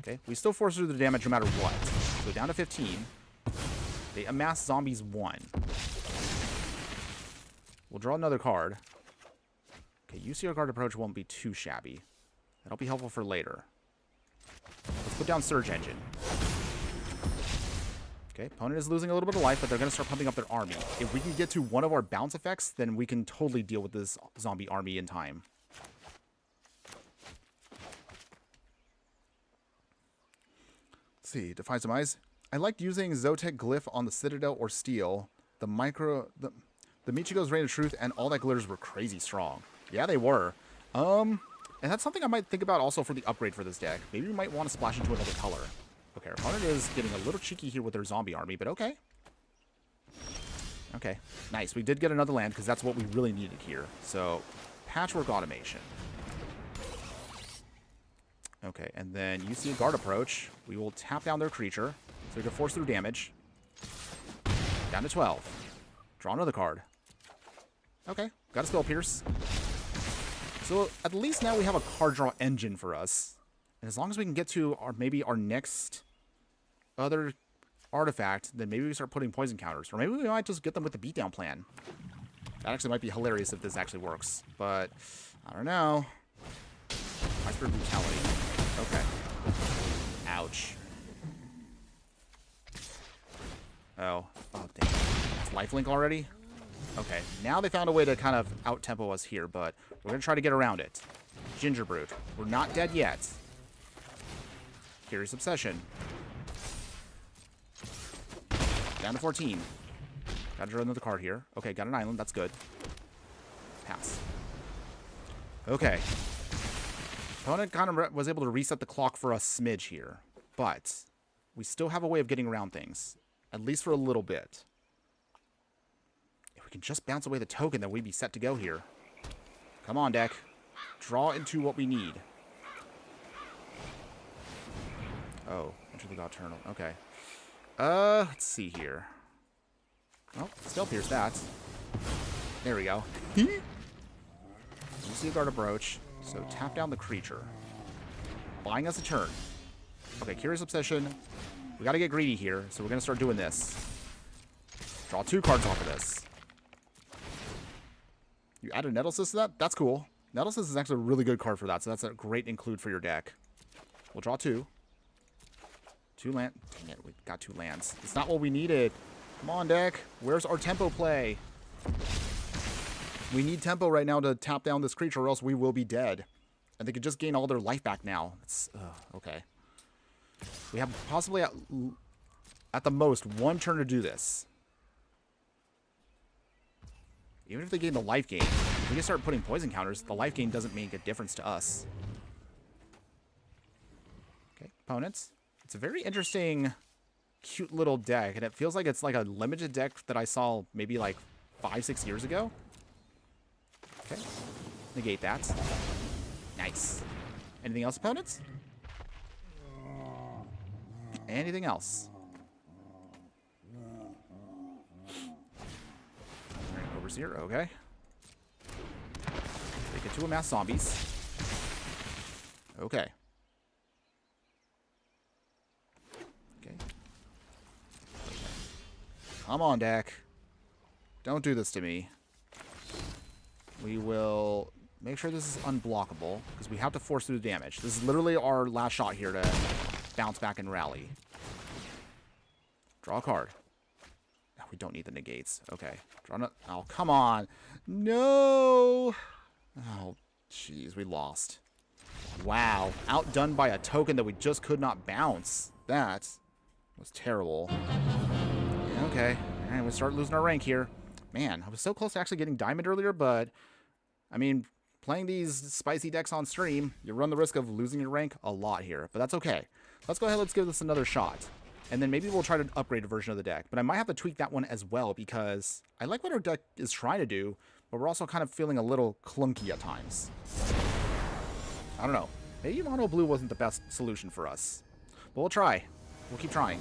Okay, we still force through the damage no matter what. So down to 15. They amass zombies 1. We'll draw another card. Okay, UCR Guard approach won't be too shabby. That'll be helpful for later. Let's put down Surge Engine. Okay, opponent is losing a little bit of life, but they're going to start pumping up their army. If we can get to one of our bounce effects, then we can totally deal with this zombie army in time. Let's see, Defies Demise. I liked using Zotek Glyph on the Citadel or Steel. The Michigo's Reign of Truth and all that glitters were crazy strong. Yeah, they were. And that's something I might think about also for the upgrade for this deck. Maybe we might want to splash into another color. Okay, our opponent is getting a little cheeky here with their zombie army, but okay. Okay, nice. We did get another land because that's what we really needed here. So, Patchwork Automation. Okay, and then you see a Guard approach. We will tap down their creature so we can force through damage. Down to 12. Draw another card. Okay, got a Spell Pierce. So at least now we have a card draw engine for us. And as long as we can get to maybe our next other artifact, then maybe we start putting poison counters. Or maybe we might just get them with the beatdown plan. That actually might be hilarious if this actually works. But, I don't know. Iceberg Brutality. Okay. Ouch. Oh, dang. That's lifelink already? Okay, now they found a way to kind of out-tempo us here, but we're going to try to get around it. Gingerbrute. We're not dead yet. Curious Obsession. Down to 14. Got to draw another card here. Okay, got an island. That's good. Pass. Okay. Opponent kind of was able to reset the clock for a smidge here, but we still have a way of getting around things, at least for a little bit. If we can just bounce away the token, then we'd be set to go here. Come on, deck. Draw into what we need. Oh, Enter the God Eternal. Okay. Let's see here. Oh, still pierce that. There we go. You see a Guard Approach. So tap down the creature. Buying us a turn. Okay, Curious Obsession. We gotta get greedy here, so we're gonna start doing this. Draw 2 cards off of this. You add a Nettlesis to that? That's cool. Nettlesis is actually a really good card for that, so that's a great include for your deck. We'll draw 2. 2 land. Dang it, we got 2 lands. It's not what we needed. Come on, deck. Where's our tempo play? We need tempo right now to tap down this creature, or else we will be dead. And they could just gain all their life back now. It's okay. We have possibly at the most 1 turn to do this. Even if they gain the life gain, if we can start putting poison counters, the life gain doesn't make a difference to us. Okay, opponents. It's a very interesting, cute little deck, and it feels like it's like a limited deck that I saw maybe like 5-6 years ago. Okay, negate that. Nice. Anything else, opponents? Anything else? Alright, Overseer, okay. Take it to amass zombies. Okay. Okay. Come on, deck. Don't do this to me. We will make sure this is unblockable, because we have to force through the damage. This is literally our last shot here to bounce back and rally. Draw a card. No, we don't need the negates. Okay. Oh, come on. No. Oh, jeez. We lost. Wow. Outdone by a token that we just could not bounce. That was terrible. Okay. All right, we start losing our rank here. Man, I was so close to actually getting diamond earlier, but I mean, playing these spicy decks on stream, you run the risk of losing your rank a lot here, but that's okay. Let's go ahead, let's give this another shot. And then maybe we'll try to upgrade a version of the deck, but I might have to tweak that one as well, because I like what our deck is trying to do, but we're also kind of feeling a little clunky at times. I don't know. Maybe mono blue wasn't the best solution for us, but we'll try. We'll keep trying.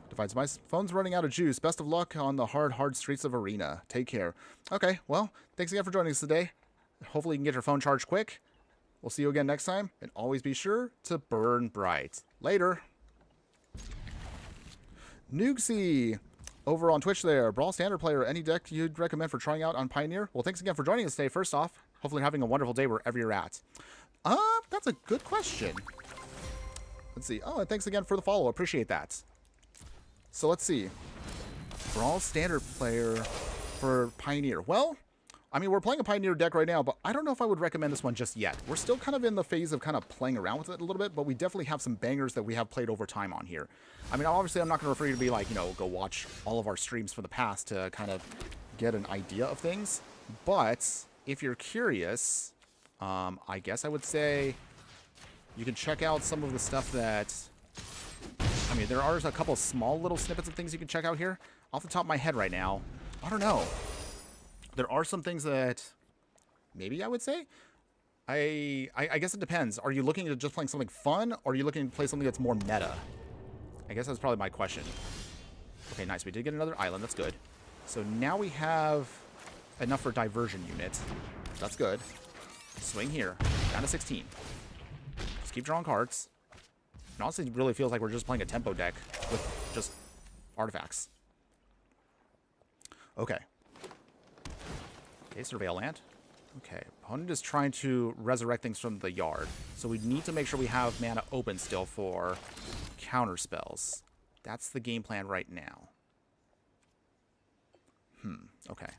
Divides, my phone's running out of juice. Best of luck on the hard streets of Arena. Take care. Okay, well, thanks again for joining us today. Hopefully you can get your phone charged quick. We'll see you again next time, and always be sure to burn bright. Later. Noogsy over on Twitch there. Brawl Standard player, any deck you'd recommend for trying out on Pioneer? Well, thanks again for joining us today, first off. Hopefully you're having a wonderful day wherever you're at. That's a good question. Let's see. Oh, and thanks again for the follow. Appreciate that. So let's see. Brawl Standard player for Pioneer. Well, I mean, we're playing a Pioneer deck right now, but I don't know if I would recommend this one just yet. We're still kind of in the phase of kind of playing around with it a little bit, but we definitely have some bangers that we have played over time on here. I mean, obviously, I'm not going to refer you to be like, you know, go watch all of our streams from the past to kind of get an idea of things. But if you're curious, I guess I would say you can check out some of the stuff that... I mean, there are a couple of small little snippets of things you can check out here. Off the top of my head right now, I don't know. There are some things that maybe I would say. I guess it depends. Are you looking at just playing something fun, or are you looking to play something that's more meta? I guess that's probably my question. Okay, nice. We did get another island. That's good. So now we have enough for diversion unit. That's good. Swing here. Down to 16. Just keep drawing cards. And honestly, it really feels like we're just playing a tempo deck with just artifacts. Okay. Okay, Surveil Land. Okay, opponent is trying to resurrect things from the yard. So we need to make sure we have mana open still for counter spells. That's the game plan right now. Okay.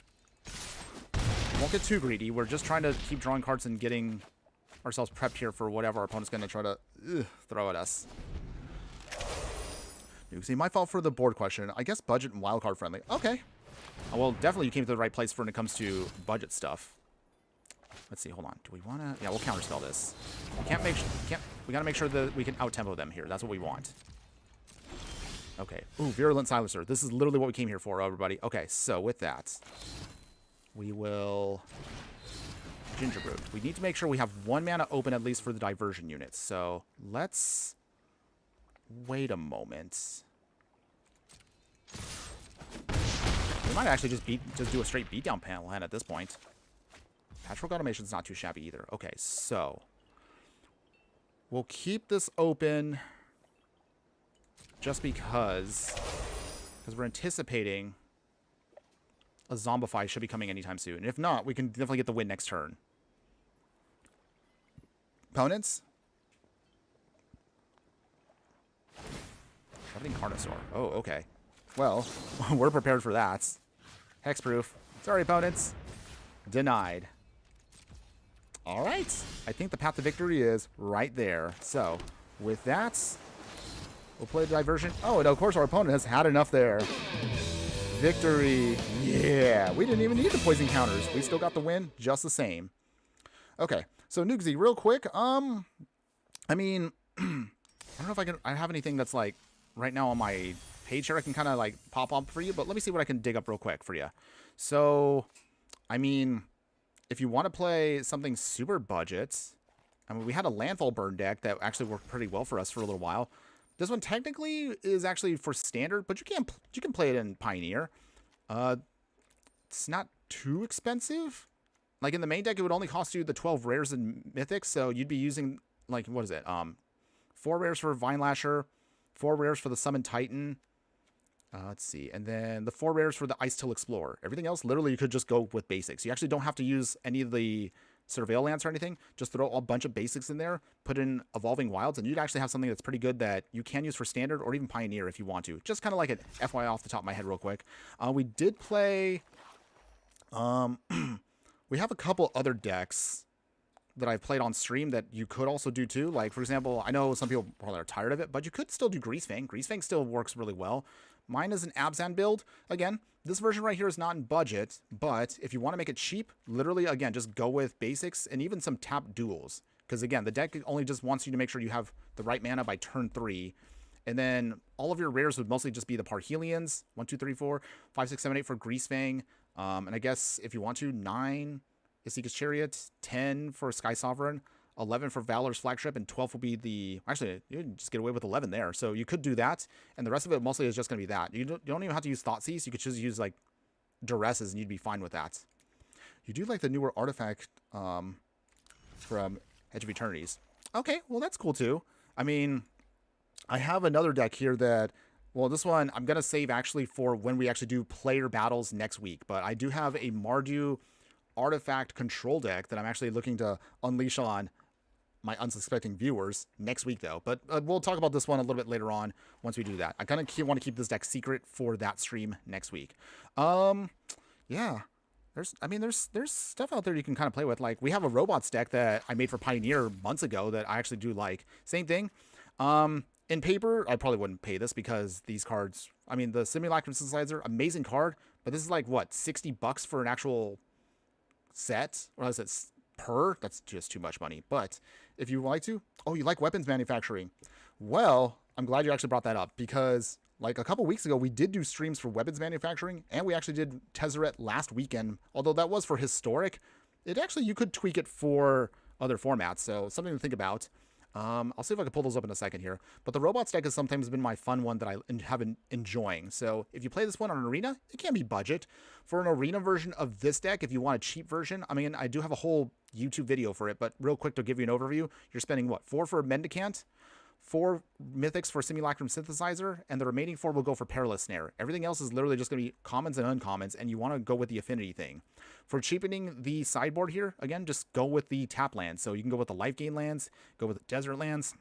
Won't get too greedy. We're just trying to keep drawing cards and getting ourselves prepped here for whatever our opponent's going to try to throw at us. See, my fault for the board question. I guess budget and wildcard friendly. Okay. Well, definitely you came to the right place when it comes to budget stuff. Let's see, hold on. Do we want to... Yeah, we'll counterspell this. We got to make sure that we can out-tempo them here. That's what we want. Okay. Ooh, Virulent Silencer. This is literally what we came here for, everybody. Okay, so with that, we will... Gingerbrew. We need to make sure we have 1 mana open at least for the diversion units. So let's... Wait a moment. We might actually just do a straight beatdown panel hand at this point. Patchwork Automation's not too shabby either. Okay, so we'll keep this open just because we're anticipating a Zombify should be coming anytime soon. And if not, we can definitely get the win next turn. Opponents? Shoving Carnosaur. Oh, okay. Well, we're prepared for that. Hexproof. Sorry, opponents. Denied. All right. I think the path to victory is right there. So, with that, we'll play the diversion. Oh, and of course our opponent has had enough there. Victory. Yeah. We didn't even need the poison counters. We still got the win just the same. Okay. So, Nugsy, real quick. I mean, I don't know if I have anything that's like right now on my page here I can kind of like pop up for you, but let me see what I can dig up real quick for you. So, I mean, if you want to play something super budget, I mean, we had a Landfall Burn deck that actually worked pretty well for us for a little while. This one technically is actually for standard, but you can play it in Pioneer. It's not too expensive. Like in the main deck, it would only cost you the 12 rares and mythics, so you'd be using like what is it? 4 rares for Vine Lasher, 4 rares for the Summon Titan. Let's see. And then the 4 rares for the Ice Till Explorer. Everything else, literally, you could just go with basics. You actually don't have to use any of the Surveil lands or anything. Just throw a bunch of basics in there, put in Evolving Wilds, and you'd actually have something that's pretty good that you can use for Standard or even Pioneer if you want to. Just kind of like an FYI off the top of my head real quick. We did play... we have a couple other decks that I've played on stream that you could also do too. Like, for example, I know some people probably are tired of it, but you could still do Greasefang. Greasefang still works really well. Mine is an Abzan build. Again, this version right here is not in budget, but if you want to make it cheap, literally, again, just go with basics and even some tap duels. Because, again, the deck only just wants you to make sure you have the right mana by turn 3. And then all of your rares would mostly just be the Parhelions. 1, 2, 3, 4, 5, 6, 7, 8 for Greasefang. And I guess if you want to, 9 is Seeker's Chariot, 10 for Sky Sovereign, 11 for Valor's Flagship, and 12 will be the... Actually, you can just get away with 11 there. So you could do that, and the rest of it mostly is just going to be that. You don't even have to use Thoughtseize. You could just use, like, Duresses, and you'd be fine with that. You do like the newer artifact from Edge of Eternities. Okay, well, that's cool, too. I mean, I have another deck here that... Well, this one I'm going to save, actually, for when we actually do player battles next week. But I do have a Mardu artifact control deck that I'm actually looking to unleash on my unsuspecting viewers next week, though. But we'll talk about this one a little bit later on once we do that. I kind of want to keep this deck secret for that stream next week. Yeah. There's stuff out there you can kind of play with. Like, we have a robots deck that I made for Pioneer months ago that I actually do like. Same thing. In paper, I probably wouldn't pay this because these cards... I mean, the Simulacrum Synthesizer, amazing card, but this is like, what, $60 for an actual set? Or is it per? That's just too much money. But if you like to... Oh, you like weapons manufacturing. Well, I'm glad you actually brought that up because, like, a couple weeks ago, we did do streams for weapons manufacturing, and we actually did Tezzeret last weekend. Although that was for historic, it actually, you could tweak it for other formats, so something to think about. I'll see if I can pull those up in a second here. But the robots deck has sometimes been my fun one that I have been enjoying. So if you play this one on Arena, it can be budget. For an Arena version of this deck, if you want a cheap version, I mean, I do have a whole YouTube video for it, but real quick to give you an overview, you're spending what? 4 for Mendicant, 4 Mythics for Simulacrum Synthesizer, and the remaining 4 will go for Perilous Snare. Everything else is literally just going to be commons and uncommons, and you want to go with the affinity thing. For cheapening the sideboard here, again, just go with the tap lands. So you can go with the life gain lands, go with the desert lands,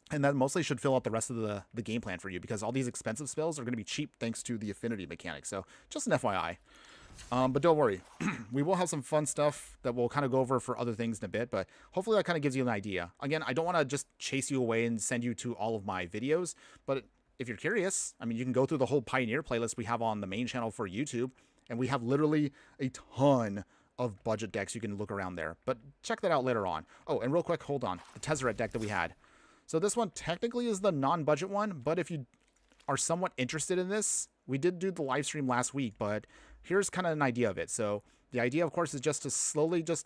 and that mostly should fill out the rest of the game plan for you, because all these expensive spells are going to be cheap thanks to the affinity mechanic. So just an FYI. But don't worry, we will have some fun stuff that we'll kind of go over for other things in a bit, but hopefully that kind of gives you an idea. Again, I don't want to just chase you away and send you to all of my videos, but if you're curious, I mean, you can go through the whole Pioneer playlist we have on the main channel for YouTube, and we have literally a ton of budget decks you can look around there, but check that out later on. Oh, and real quick, hold on, the Tezzeret deck that we had. So this one technically is the non-budget one, but if you are somewhat interested in this, we did do the live stream last week, but here's kind of an idea of it. So the idea, of course, is just to slowly just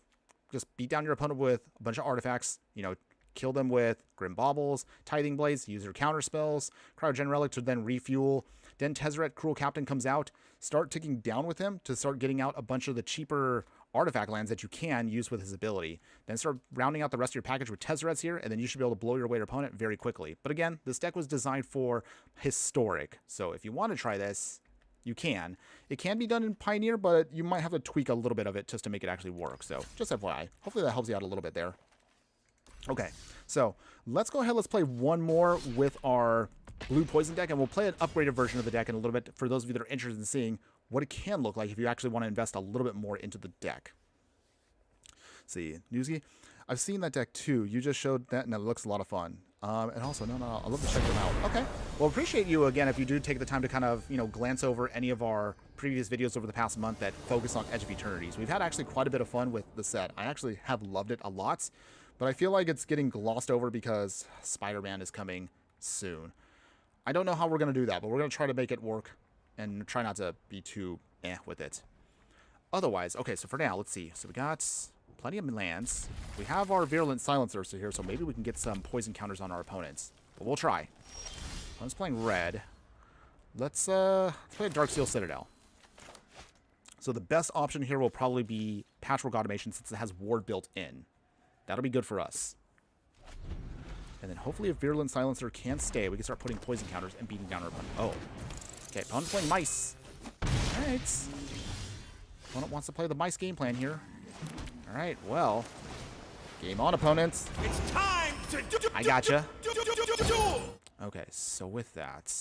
beat down your opponent with a bunch of artifacts, you know, kill them with Grim Baubles, Tithing Blades, use your counter spells, Cryogen Relic to then refuel. Then Tezzeret, Cruel Captain comes out, start ticking down with him to start getting out a bunch of the cheaper artifact lands that you can use with his ability. Then start rounding out the rest of your package with Tezzerets here, and then you should be able to blow your way to opponent very quickly. But again, this deck was designed for Historic, so if you want to try this, you can. It can be done in Pioneer, but you might have to tweak a little bit of it just to make it actually work. So just FYI. Hopefully that helps you out a little bit there. Okay, so let's go ahead. Let's play one more with our blue poison deck, and we'll play an upgraded version of the deck in a little bit for those of you that are interested in seeing what it can look like if you actually want to invest a little bit more into the deck. Let's see, Newsky, I've seen that deck too. You just showed that, and it looks a lot of fun. And also, no, I'd love to check them out. Okay, well, appreciate you again if you do take the time to kind of, you know, glance over any of our previous videos over the past month that focus on Edge of Eternities. We've had actually quite a bit of fun with the set. I actually have loved it a lot, but I feel like it's getting glossed over because Spider-Man is coming soon. I don't know how we're going to do that, but we're going to try to make it work and try not to be too with it. Otherwise, okay, so for now, let's see. So we got plenty of lands. We have our Virulent Silencer here, so maybe we can get some poison counters on our opponents. But we'll try. Opponent's playing red. Let's play a Darksteel Citadel. So the best option here will probably be Patchwork Automation since it has Ward built in. That'll be good for us. And then hopefully if Virulent Silencer can stay, we can start putting poison counters and beating down our opponent. Oh. Okay, opponent's playing mice. Alright. Opponent wants to play the mice game plan here. Alright, well. Game on, opponents. It's time to I gotcha. Okay, so with that,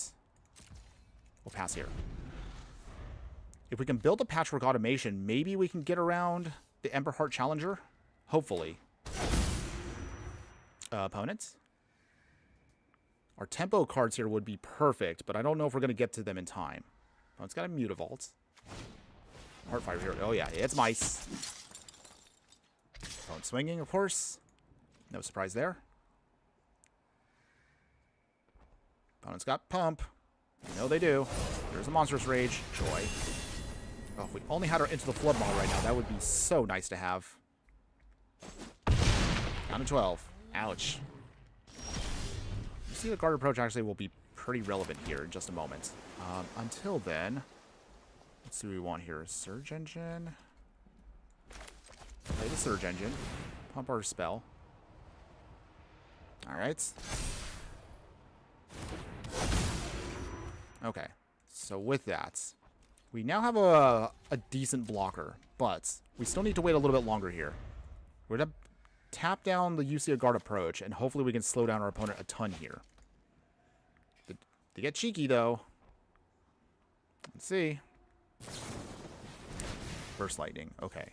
we'll pass here. If we can build a Patchwork Automation, maybe we can get around the Emberheart Challenger. Hopefully. Opponents. Our tempo cards here would be perfect, but I don't know if we're going to get to them in time. Oh, it's got a Mutavault. Heartfire here. Oh, yeah, it's mice. Opponent swinging, of course. No surprise there. Opponent's got Pump. You know they do. There's a Monstrous Rage. Joy. Oh, if we only had our Into the Flood model right now, that would be so nice to have. Down to 12. Ouch. You see the guard approach actually will be pretty relevant here in just a moment. Until then, let's see what we want here. Surge Engine. Play the Surge Engine. Pump our spell. Alright. Okay. So with that, we now have a decent blocker, but we still need to wait a little bit longer here. We're going to tap down the UC Guard approach, and hopefully we can slow down our opponent a ton here. They get cheeky, though. Let's see. Burst Lightning. Okay.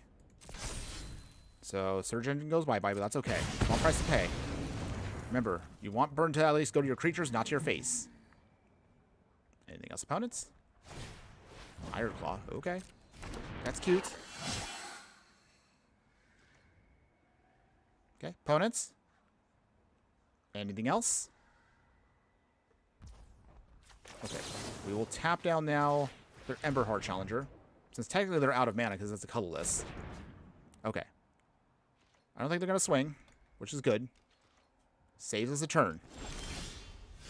So, Surge Engine goes bye-bye, but that's okay. Small price to pay. Remember, you want burn to at least go to your creatures, not to your face. Anything else, opponents? Iron Claw. Okay. That's cute. Okay, opponents. Anything else? Okay, we will tap down now their Emberheart Challenger, since technically they're out of mana because it's a colorless. Okay. I don't think they're going to swing, which is good. Saves us a turn.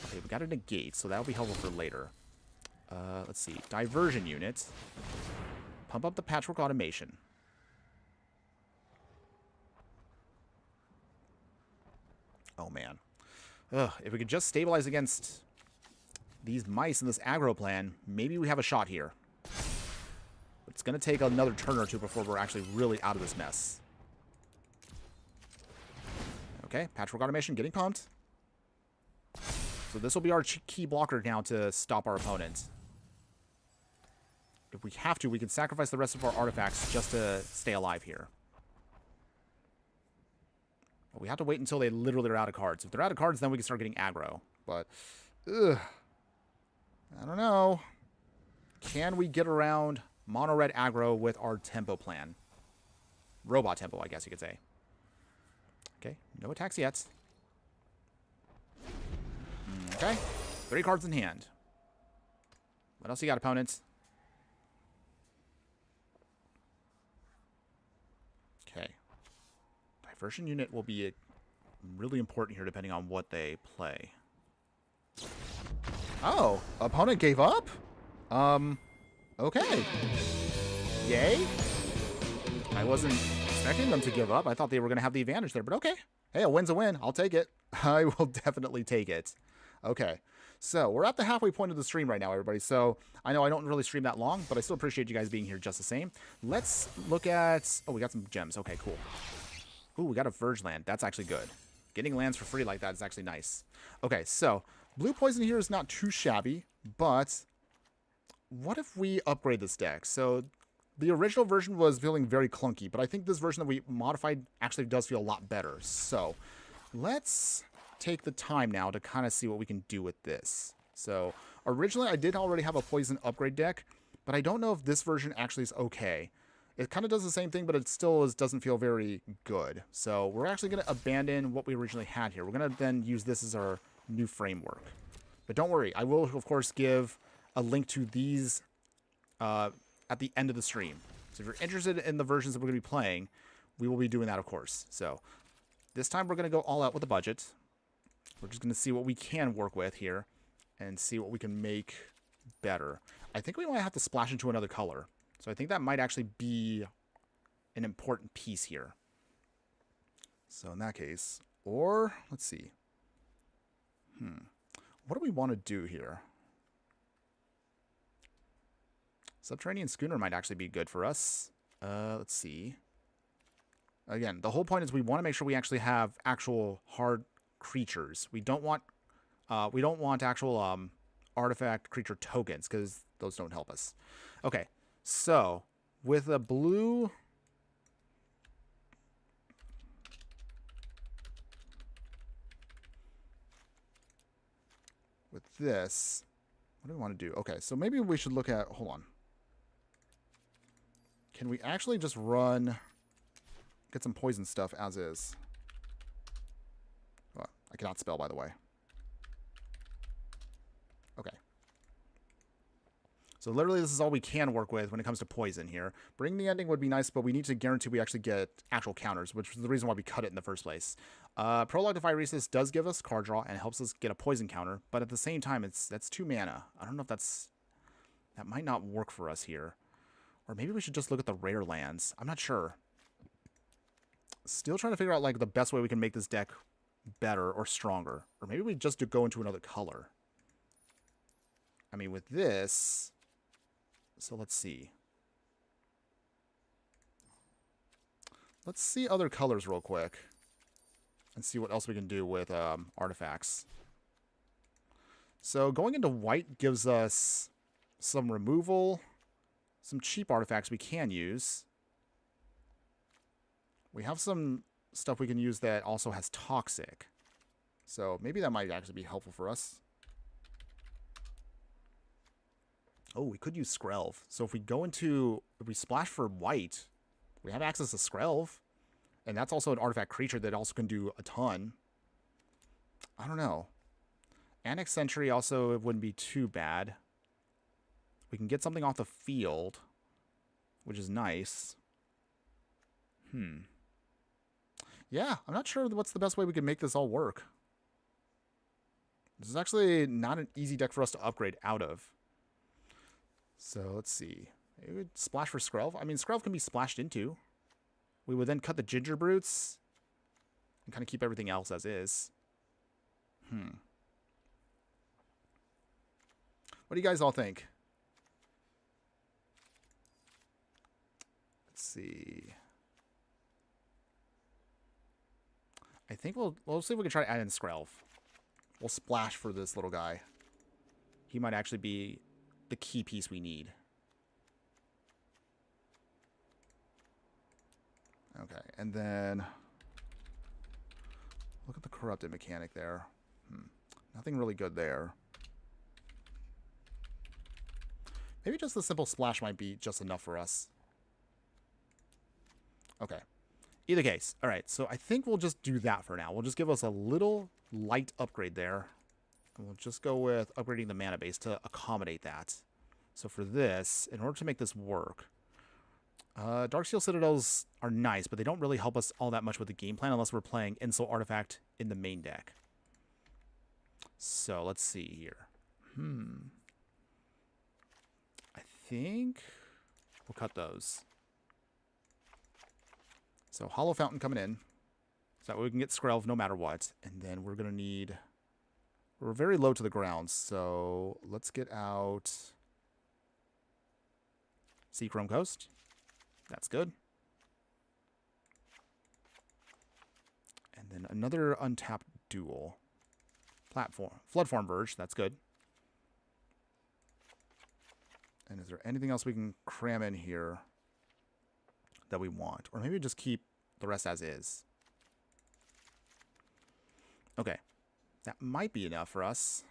Okay, we got a negate, so that'll be helpful for later. Let's see. Diversion unit. Pump up the Patchwork Automation. Oh, man. Ugh, if we could just stabilize against these mice in this aggro plan, maybe we have a shot here. But it's going to take another turn or two before we're actually really out of this mess. Okay, Patchwork Automation getting pumped. So this will be our key blocker now to stop our opponent. If we have to, we can sacrifice the rest of our artifacts just to stay alive here. But we have to wait until they literally are out of cards. If they're out of cards, then we can start getting aggro. But, ugh. I don't know. Can we get around mono red aggro with our tempo plan? Robot tempo, I guess you could say. Okay, no attacks yet. Okay, 3 cards in hand. What else you got, opponents? Okay. Diversion unit will be really important here depending on what they play. Oh, opponent gave up? Okay. Yay. I wasn't expecting them to give up. I thought they were going to have the advantage there, but okay. Hey, a win's a win. I'll take it. I will definitely take it. Okay. So, we're at the halfway point of the stream right now, everybody. So, I know I don't really stream that long, but I still appreciate you guys being here just the same. Let's look at... Oh, we got some gems. Okay, cool. Ooh, we got a Verge land. That's actually good. Getting lands for free like that is actually nice. Okay, so... Blue Poison here is not too shabby, but what if we upgrade this deck? So the original version was feeling very clunky, but I think this version that we modified actually does feel a lot better. So let's take the time now to kind of see what we can do with this. So originally I did already have a Poison upgrade deck, but I don't know if this version actually is okay. It kind of does the same thing, but it still doesn't feel very good. So we're actually going to abandon what we originally had here. We're going to then use this as our new framework. But don't worry, I will of course give a link to these at the end of the stream. So if you're interested in the versions that we're going to be playing, we will be doing that, of course. So this time we're going to go all out with the budget. We're just going to see what we can work with here and see what we can make better. I think we might have to splash into another color. So I think that might actually be an important piece here. So in that case, or let's see. What do we want to do here? Subterranean Schooner might actually be good for us. Let's see. Again, the whole point is we want to make sure we actually have actual hard creatures. We don't want actual artifact creature tokens because those don't help us. Okay, so with a blue. With this, what do we want to do? Okay, so maybe we should look at... Hold on. Can we actually just run... Get some poison stuff as is? Oh, I cannot spell, by the way. Okay. So literally this is all we can work with when it comes to poison here. Bring the Ending would be nice, but we need to guarantee we actually get actual counters, which is the reason why we cut it in the first place. Prologue to Phyresis does give us card draw and helps us get a poison counter, but at the same time, that's 2 mana. I don't know if that might not work for us here. Or maybe we should just look at the rare lands. I'm not sure. Still trying to figure out like the best way we can make this deck better or stronger. Or maybe we just go into another color. I mean, with this... So let's see. Let's see other colors real quick. And see what else we can do with artifacts. So going into white gives us some removal. Some cheap artifacts we can use. We have some stuff we can use that also has toxic. So maybe that might actually be helpful for us. Oh, we could use Skrelv. So if we splash for white, we have access to Skrelv. And that's also an artifact creature that also can do a ton. I don't know. Annex Sentry also wouldn't be too bad. We can get something off the field, which is nice. Yeah, I'm not sure what's the best way we can make this all work. This is actually not an easy deck for us to upgrade out of. So let's see. Maybe we'd splash for Skrelv. I mean, Skrelv can be splashed into. We would then cut the Ginger Brutes and kind of keep everything else as is. What do you guys all think? Let's see. I think we'll see if we can try to add in Skrelv. We'll splash for this little guy. He might actually be the key piece we need. Okay, and then look at the corrupted mechanic there. Nothing really good there. Maybe just the simple splash might be just enough for us. Okay. Either case. All right, so I think we'll just do that for now. We'll just give us a little light upgrade there. And we'll just go with upgrading the mana base to accommodate that. So for this, in order to make this work, Darksteel Citadels are nice, but they don't really help us all that much with the game plan unless we're playing Insult Artifact in the main deck. So let's see here. I think we'll cut those. So Hollow Fountain coming in. So that way we can get Skrelv no matter what. And then we're going to need... We're very low to the ground, so let's get out Seachrome Coast. That's good. And then another untapped duel. Floodform Verge, that's good. And is there anything else we can cram in here that we want? Or maybe just keep the rest as is. Okay. That might be enough for us.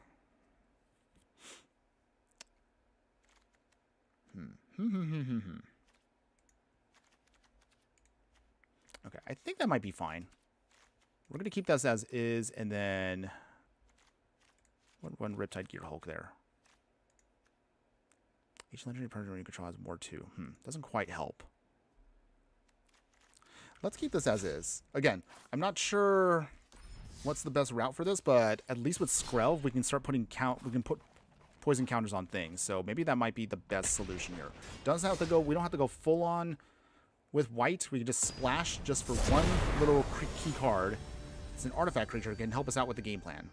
Okay, I think that might be fine. We're going to keep this as is, and then... One Riptide Gear Hulk there. Each legendary partner you control has more too. Doesn't quite help. Let's keep this as is. Again, I'm not sure what's the best route for this, but at least with Skrelv, we can start putting we can put poison counters on things. So maybe that might be the best solution here. Doesn't have to go. We don't have to go full on with white. We can just splash just for one little key card. It's an artifact creature. It can help us out with the game plan.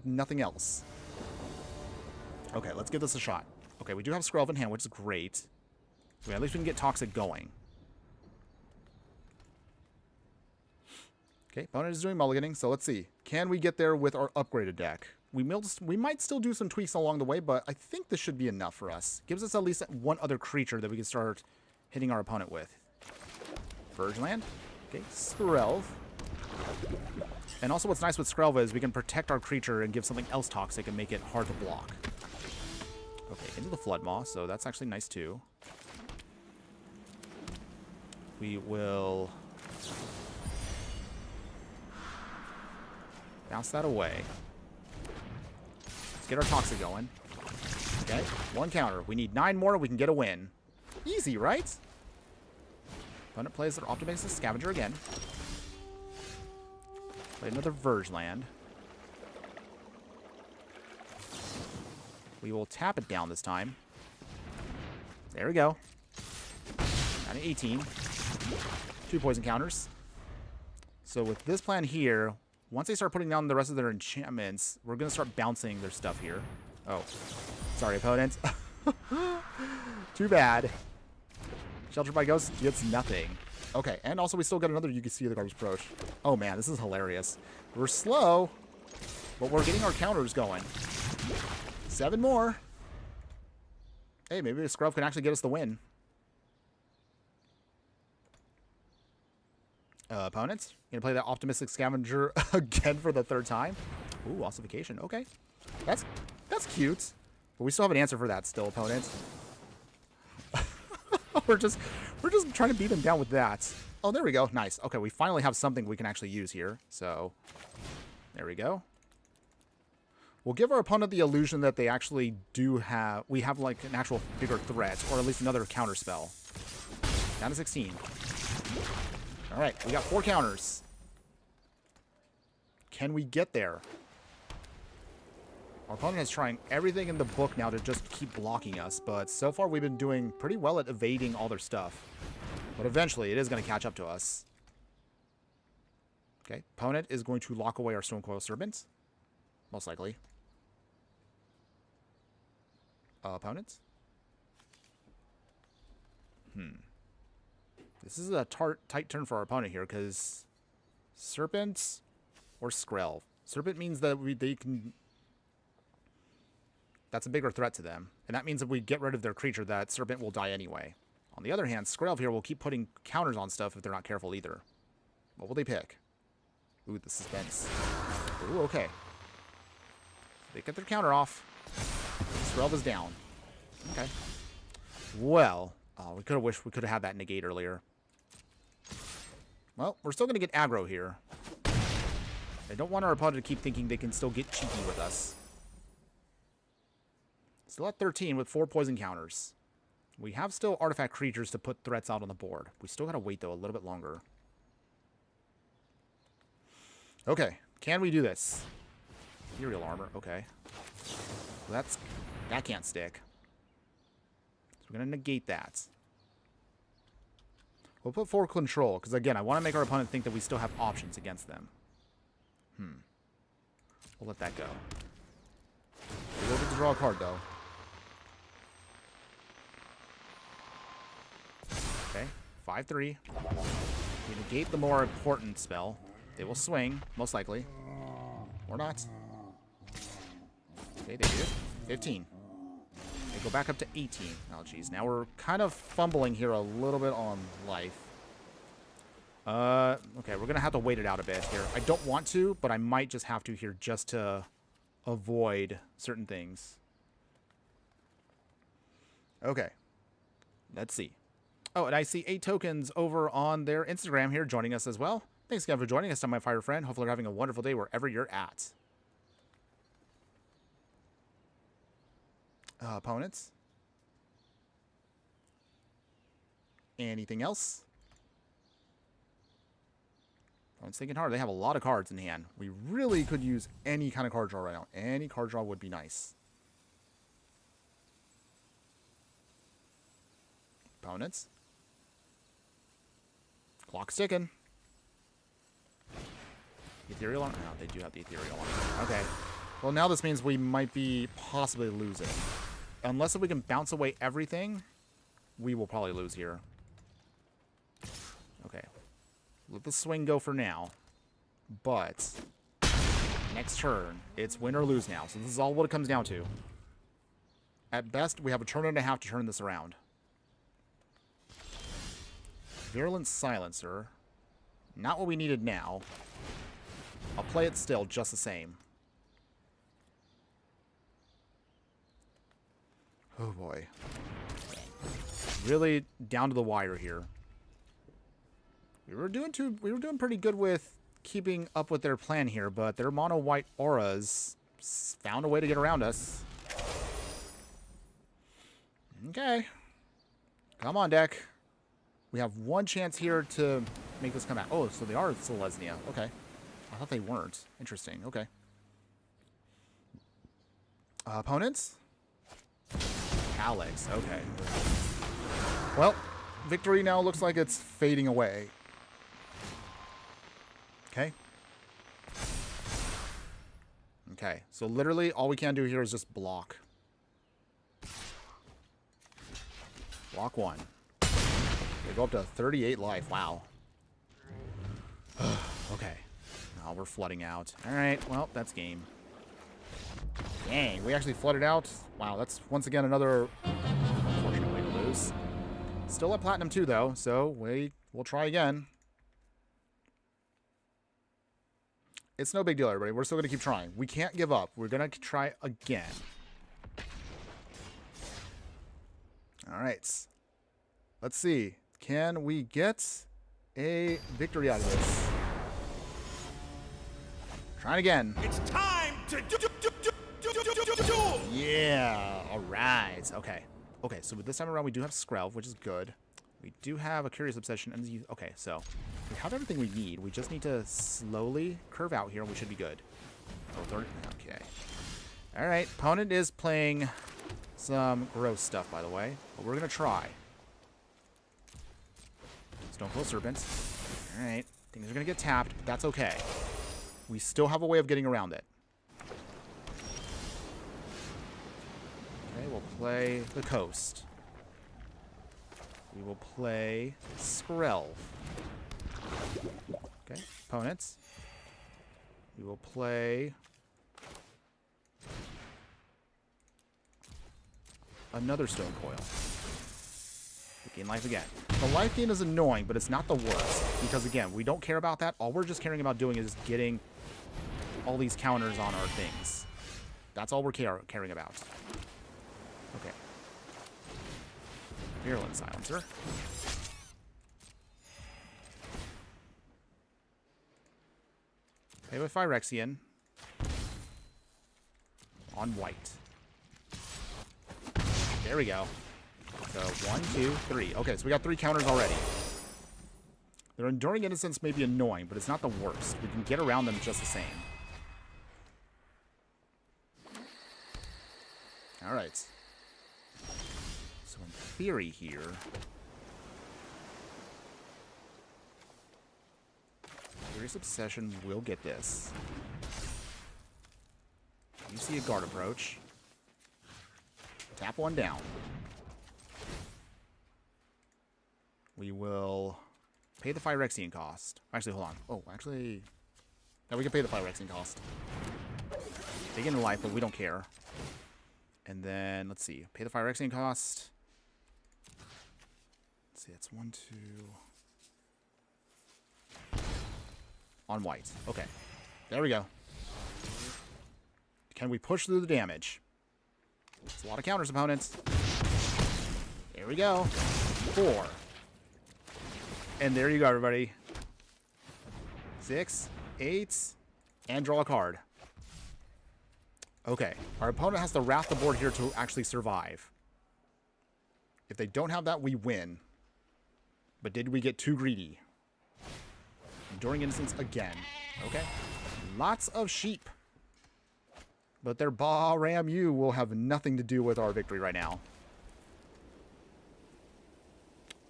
Nothing else. Okay, let's give this a shot. Okay, we do have Skrelv in hand, which is great. So at least we can get Toxic going. Okay, opponent is doing mulliganing, so let's see. Can we get there with our upgraded deck? We might still do some tweaks along the way, but I think this should be enough for us. Gives us at least one other creature that we can start hitting our opponent with. Verge Land. Okay, Skrelv. And also what's nice with Skrelv is we can protect our creature and give something else toxic and make it hard to block. Okay, into the Flood Maw, so that's actually nice too. We will bounce that away. Let's get our toxic going. Okay, one counter. We need 9 more, we can get a win. Easy, right? Opponent plays their Optimistic Scavenger again. Play another Verge Land. We will tap it down this time. There we go. Down to 18. 2 poison counters. So with this plan here, once they start putting down the rest of their enchantments, we're going to start bouncing their stuff here. Oh. Sorry, opponent. Too bad. Shelter by Ghost gets nothing. Okay, and also we still got another You Can See the Garbage Approach. Oh man, this is hilarious. We're slow, but we're getting our counters going. 7 more. Hey, maybe Skrelv can actually get us the win. Opponents, gonna play that Optimistic Scavenger again for the 3rd time. Ooh, ossification. Okay, that's cute. But we still have an answer for that still, opponent. We're just trying to beat them down with that. Oh, there we go. Nice. Okay, we finally have something we can actually use here. So, there we go. We'll give our opponent the illusion that they actually do have... We have, like, an actual bigger threat, or at least another counter spell. Down to 16. Alright, we got 4 counters. Can we get there? Our opponent is trying everything in the book now to just keep blocking us, but so far we've been doing pretty well at evading all their stuff. But eventually it is going to catch up to us. Okay, opponent is going to lock away our Stonecoil Serpents. Most likely. Opponents? This is a tight turn for our opponent here, because Serpents or Skrelv. Serpent means that they can... That's a bigger threat to them. And that means if we get rid of their creature, that Serpent will die anyway. On the other hand, Skrelv here will keep putting counters on stuff if they're not careful either. What will they pick? Ooh, the suspense. Ooh, okay. They get their counter off. Skrelv is down. Okay. Well, we could have wished we could have had that negate earlier. Well, we're still going to get aggro here. I don't want our opponent to keep thinking they can still get cheeky with us. Still at 13 with 4 poison counters. We have still artifact creatures to put threats out on the board. We still got to wait, though, a little bit longer. Okay. Can we do this? Ethereal armor. Okay. Well, that can't stick. So we're going to negate that. We'll put 4 control, because, again, I want to make our opponent think that we still have options against them. We'll let that go. We will get to draw a card, though. Okay, 5-3. We negate the more important spell. They will swing, most likely. Or not. Okay, they do. 15. They go back up to 18. Oh, geez. Now we're kind of fumbling here a little bit on life. Okay, we're going to have to wait it out a bit here. I don't want to, but I might just have to here just to avoid certain things. Okay. Let's see. Oh, and I see 8 tokens over on their Instagram here joining us as well. Thanks again for joining us, my fire friend. Hopefully you're having a wonderful day wherever you're at. Opponents? Anything else? Opponents thinking hard. They have a lot of cards in hand. We really could use any kind of card draw right now. Any card draw would be nice. Opponents? Clock's ticking. Ethereal armor? No, they do have the ethereal armor. Okay. Well, now this means we might be possibly losing. Unless if we can bounce away everything, we will probably lose here. Okay. Let the swing go for now. But next turn, it's win or lose now. So this is all what it comes down to. At best, we have a turn and a half to turn this around. Virulent Silencer. Not what we needed now. I'll play it still, just the same. Oh boy. Really down to the wire here. We were doing pretty good with keeping up with their plan here, but their mono white auras found a way to get around us. Okay. Come on, deck. We have one chance here to make this come out. Oh, so they are Selesnya. Okay. I thought they weren't. Interesting. Okay. Opponents? Alex. Okay. Well, victory now looks like it's fading away. Okay. Okay. So literally all we can do here is just block. Block 1. They go up to 38 life. Wow. Okay. Oh, we're flooding out. Alright, well, that's game. Dang, we actually flooded out. Wow, that's once again another unfortunate way to lose. Still at Platinum 2, though, so we'll try again. It's no big deal, everybody. We're still going to keep trying. We can't give up. We're going to try again. Alright. Let's see. Can we get a victory out of this? Trying again. It's time to do. Yeah. All right. Okay. Okay. So with this time around, we do have Skrelv, which is good. We do have a Curious Obsession. And okay. So we have everything we need. We just need to slowly curve out here, and we should be good. Oh, 30. Okay. All right, opponent is playing some gross stuff, by the way, but we're going to try. Stonecoil Serpents. All right, things are going to get tapped, but that's okay. We still have a way of getting around it. Okay, we'll play the Coast. We will play Skrelv. Okay, opponents. We will play another Stonecoil. Gain life again. The life gain is annoying, but it's not the worst. Because again, we don't care about that. All we're just caring about doing is getting all these counters on our things. That's all we're caring about. Okay. Virulent Silencer. Okay, with Phyrexian. On white. There we go. So, 1, 2, 3. Okay, so we got 3 counters already. Their Enduring Innocence may be annoying, but it's not the worst. We can get around them just the same. Alright. So, in theory here... Furious Obsession will get this. You see a guard approach. Tap one down. We will pay the Phyrexian cost. Actually, hold on. Oh, actually... No, we can pay the Phyrexian cost. Take into life, but we don't care. And then, let's see. Pay the Phyrexian cost. Let's see, it's 1, 2... On white. Okay. There we go. Can we push through the damage? It's a lot of counters, opponents. There we go. 4. And there you go, everybody. 6, 8, and draw a card. Okay. Our opponent has to wrath the board here to actually survive. If they don't have that, we win. But did we get too greedy? Enduring Innocence again. Okay. Lots of sheep. But their Ba-Ram-U will have nothing to do with our victory right now.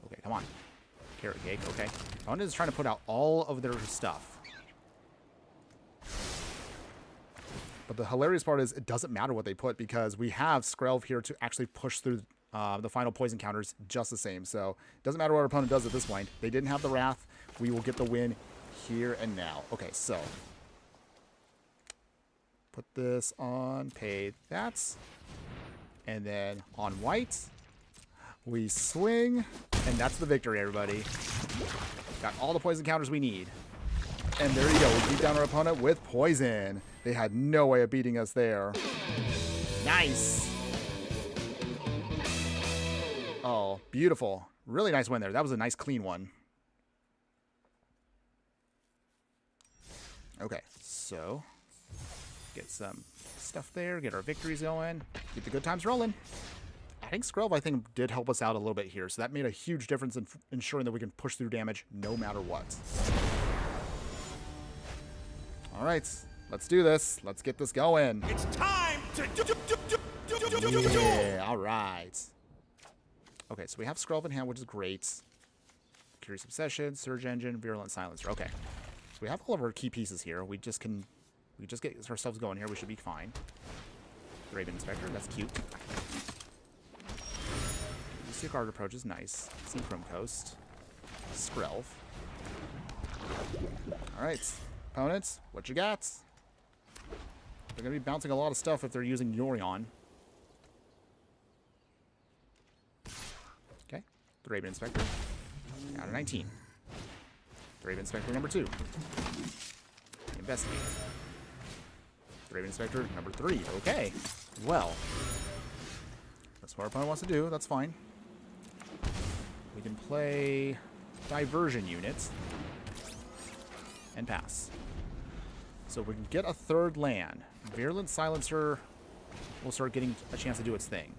Okay, come on. Carrot Cake, okay. Opponent is trying to put out all of their stuff. But the hilarious part is it doesn't matter what they put because we have Skrelv here to actually push through the final poison counters just the same. So it doesn't matter what our opponent does at this point. They didn't have the Wrath. We will get the win here and now. Okay, so put this on, pay that, and then on white, we swing, and that's the victory, everybody. Got all the poison counters we need. And there you go, we beat down our opponent with poison. They had no way of beating us there. Nice! Oh, beautiful. Really nice win there. That was a nice, clean one. Okay, so get some stuff there, get our victories going, get the good times rolling. Adding Skrelv, I think, did help us out a little bit here, so that made a huge difference in ensuring that we can push through damage no matter what. All right, let's do this. Let's get this going. It's time to Yeah, all right. Okay, so we have Skrelv in hand, which is great. Curious Obsession, Surge Engine, Virulent Silencer. Okay. We have all of our key pieces here. We just get ourselves going here. We should be fine. Raven Inspector, that's cute. Sea Guard approach is nice. Synchrom Coast. Skrelv. Alright. Opponents, what you got? They're going to be bouncing a lot of stuff if they're using Yorion. Okay. The Raven Inspector. Out of 19. The Raven Inspector number 2. Investigate. The Raven Inspector number 3. Okay. Well. That's what our opponent wants to do. That's fine. We can play Diversion units. And pass. So we can get a third land. Virulent Silencer will start getting a chance to do its thing.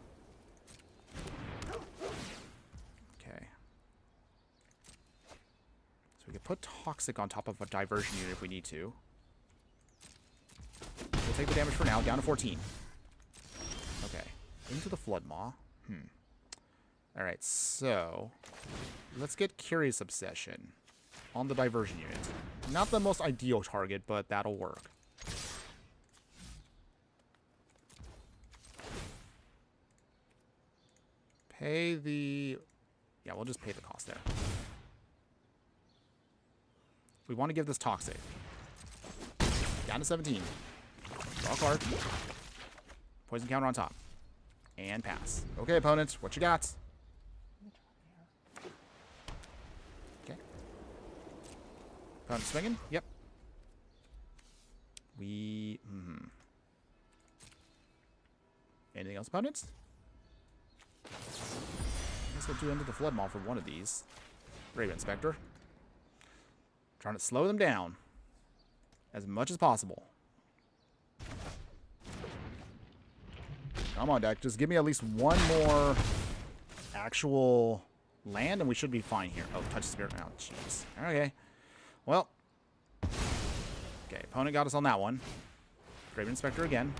We could put Toxic on top of a Diversion unit if we need to. We'll take the damage for now, down to 14. into the Flood Maw. Alright, so let's get Curious Obsession on the Diversion unit. Not the most ideal target, but that'll work. Pay the... Yeah, we'll just pay the cost there. We want to give this Toxic. Down to 17. Draw a card. Poison counter on top. And pass. Okay, opponent, what you got? Okay. Opponent swinging? Yep. Anything else, opponents? I guess we'll do into the Flood Maw for one of these. Brave Inspector. Trying to slow them down as much as possible. Come on, deck. Just give me at least one more actual land, and we should be fine here. Oh, touch spirit. Oh, jeez. Okay. Well. Okay, opponent got us on that one. Brave Inspector again.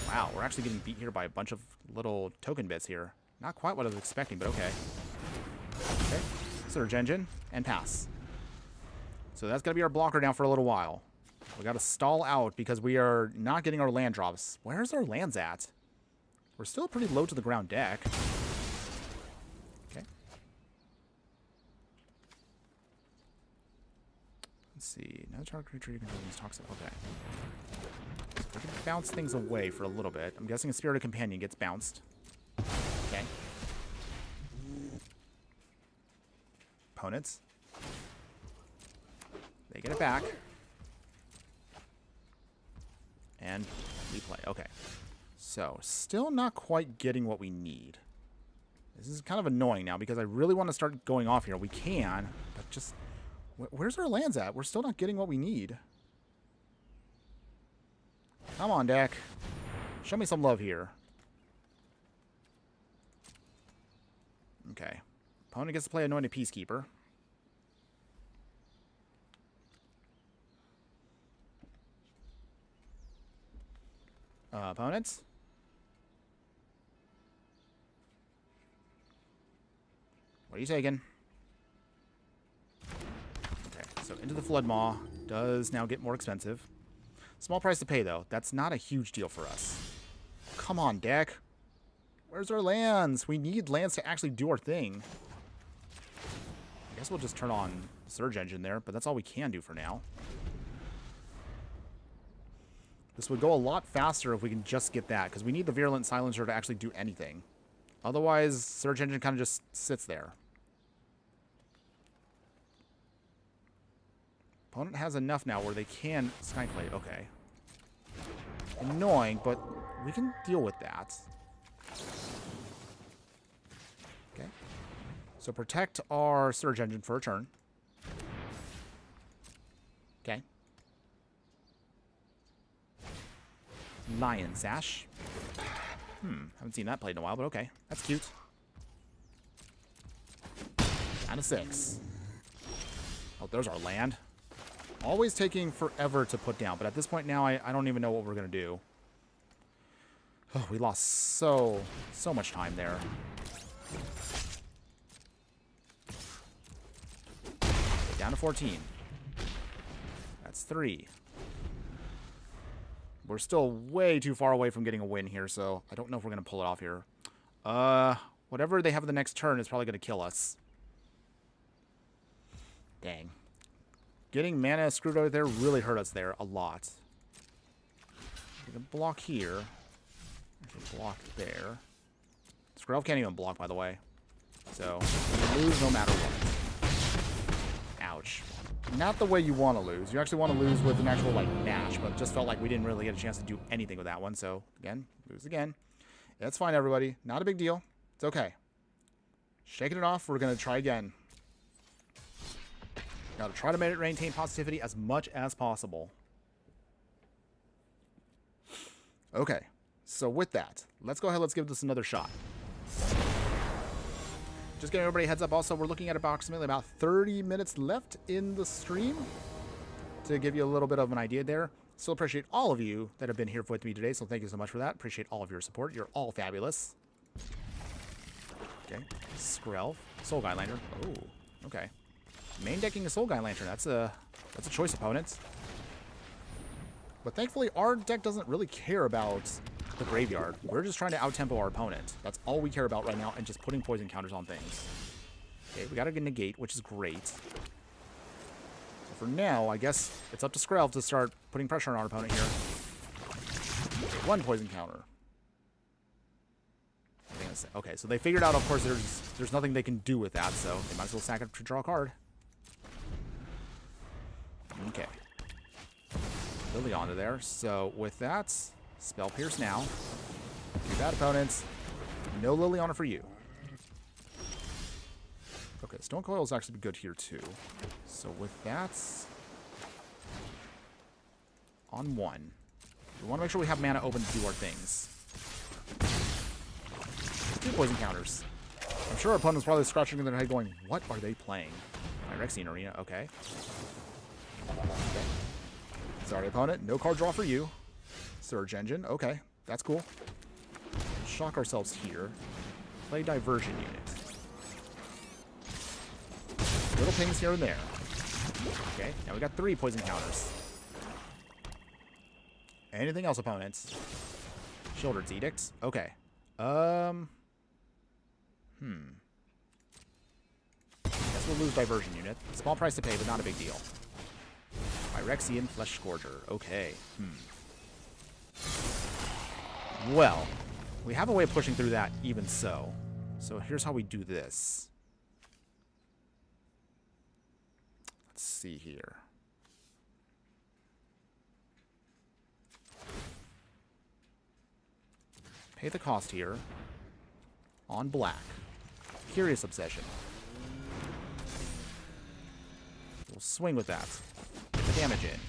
Wow, we're actually getting beat here by a bunch of little token bits here. Not quite what I was expecting, but okay. Okay. Surge Engine, and pass. So that's going to be our blocker now for a little while. We got to stall out because we are not getting our land drops. Where's our lands at? We're still pretty low to the ground deck. Okay. Let's see. Another target creature you can use toxic. Okay. So we can bounce things away for a little bit. I'm guessing a Spirited Companion gets bounced. Okay. Opponents. They get it back. And replay. Okay. So, still not quite getting what we need. This is kind of annoying now because I really want to start going off here. We can, but just... Where's our lands at? We're still not getting what we need. Come on, deck. Show me some love here. Okay. Opponent gets to play Anointed Peacekeeper. Opponents? What are you taking? Okay, so into the Flood Maw does now get more expensive. Small price to pay, though. That's not a huge deal for us. Come on, deck. Where's our lands? We need lands to actually do our thing. I guess we'll just turn on Surge Engine there, but that's all we can do for now. This would go a lot faster if we can just get that, because we need the Virulent Silencer to actually do anything. Otherwise, Surge Engine kind of just sits there. Opponent has enough now where they can Skyblade. Okay. Annoying, but we can deal with that. Okay. So protect our Surge Engine for a turn. Okay. Lion Sash. Haven't seen that played in a while, but okay. That's cute. Down to 6. Oh, there's our land. Always taking forever to put down, but at this point now, I don't even know what we're going to do. Oh, we lost so much time there. Down to 14. That's 3. We're still way too far away from getting a win here, so I don't know if we're going to pull it off here. Whatever they have the next turn is probably going to kill us. Dang. Getting mana screwed over there really hurt us there a lot. We can block here. Actually, block there. Skrelv can't even block, by the way. So, we lose no matter what. Ouch. Not the way you want to lose. You actually want to lose with an actual, like, Nash, but just felt like we didn't really get a chance to do anything with that one. So, again, lose again. That's fine, everybody. Not a big deal. It's okay. Shaking it off. We're going to try again. Got to try to maintain positivity as much as possible. Okay. So, with that, let's go ahead. Let's give this another shot. Just giving everybody a heads up also, we're looking at approximately about 30 minutes left in the stream. To give you a little bit of an idea there. Still appreciate all of you that have been here with me today, so thank you so much for that. Appreciate all of your support. You're all fabulous. Okay, Skrelv, Soul Guy Lantern. Oh, okay. Main decking a Soul Guy Lantern. That's a choice opponent. But thankfully, our deck doesn't really care about the graveyard. We're just trying to out-tempo our opponent. That's all we care about right now, and just putting poison counters on things. Okay, we got a negate, which is great. So for now, I guess it's up to Skrelv to start putting pressure on our opponent here. Okay, 1 poison counter. Okay, so they figured out, of course, there's nothing they can do with that, so they might as well sack it to draw a card. Okay. Lily onto there. So with that, Spell Pierce now. Too bad, opponents. No Liliana for you. Okay, Stone Coil is actually good here too. So with that, on 1. We want to make sure we have mana open to do our things. 2 poison counters. I'm sure our opponent's probably scratching their head going, what are they playing? Phyrexian Arena, okay. Sorry, opponent. No card draw for you. Surge Engine, okay. That's cool. Shock ourselves here. Play Diversion Unit. Little pings here and there. Okay, now we got 3 poison counters. Anything else, opponents? Sheoldred's Edict. Okay. Guess we'll lose Diversion Unit. Small price to pay, but not a big deal. Phyrexian Flesh Scourger. Okay. Well, we have a way of pushing through that even so. So here's how we do this. Let's see here. Pay the cost here. On black. Curious Obsession. We'll swing with that. Get the damage in.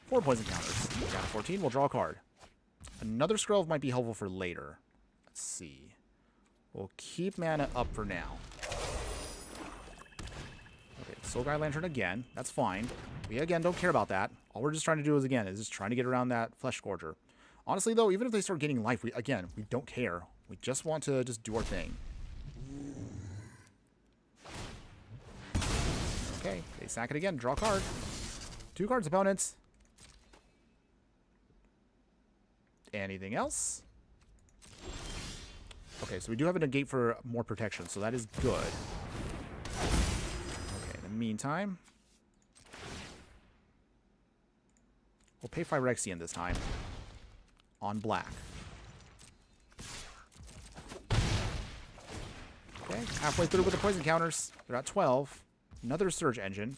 4 poison counters. Down to 14, we'll draw a card. Another Skrelv might be helpful for later. Let's see. We'll keep mana up for now. Okay, Soul Guy Lantern again. That's fine. We, again, don't care about that. All we're just trying to do is, again, is just trying to get around that Flesh Scourger. Honestly, though, even if they start getting life, we don't care. We just want to just do our thing. Okay, they sack it again. Draw a card. 2 cards, opponents. Anything else? Okay, so we do have a negate for more protection, so that is good. Okay, in the meantime, we'll pay Phyrexian this time. On black. Okay, halfway through with the poison counters. They're at 12. Another Surge Engine.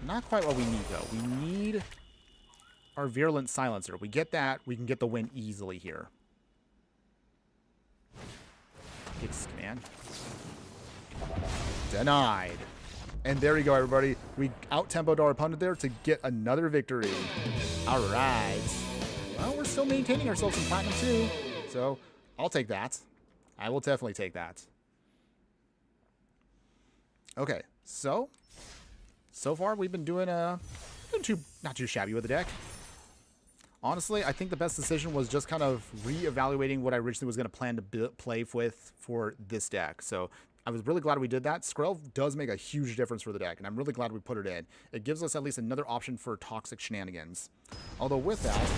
Not quite what we need, though. We need our Virulent Silencer. We get that, we can get the win easily here. Gives command. Denied. And there we go, everybody. We out-tempoed our opponent there to get another victory. All right. Well, we're still maintaining ourselves in Platinum 2, so I'll take that. I will definitely take that. Okay, so far we've been doing not too shabby with the deck. Honestly, I think the best decision was just kind of re-evaluating what I originally was going to plan to play with for this deck. So I was really glad we did that. Skrelv does make a huge difference for the deck, and I'm really glad we put it in. It gives us at least another option for toxic shenanigans. Although with that,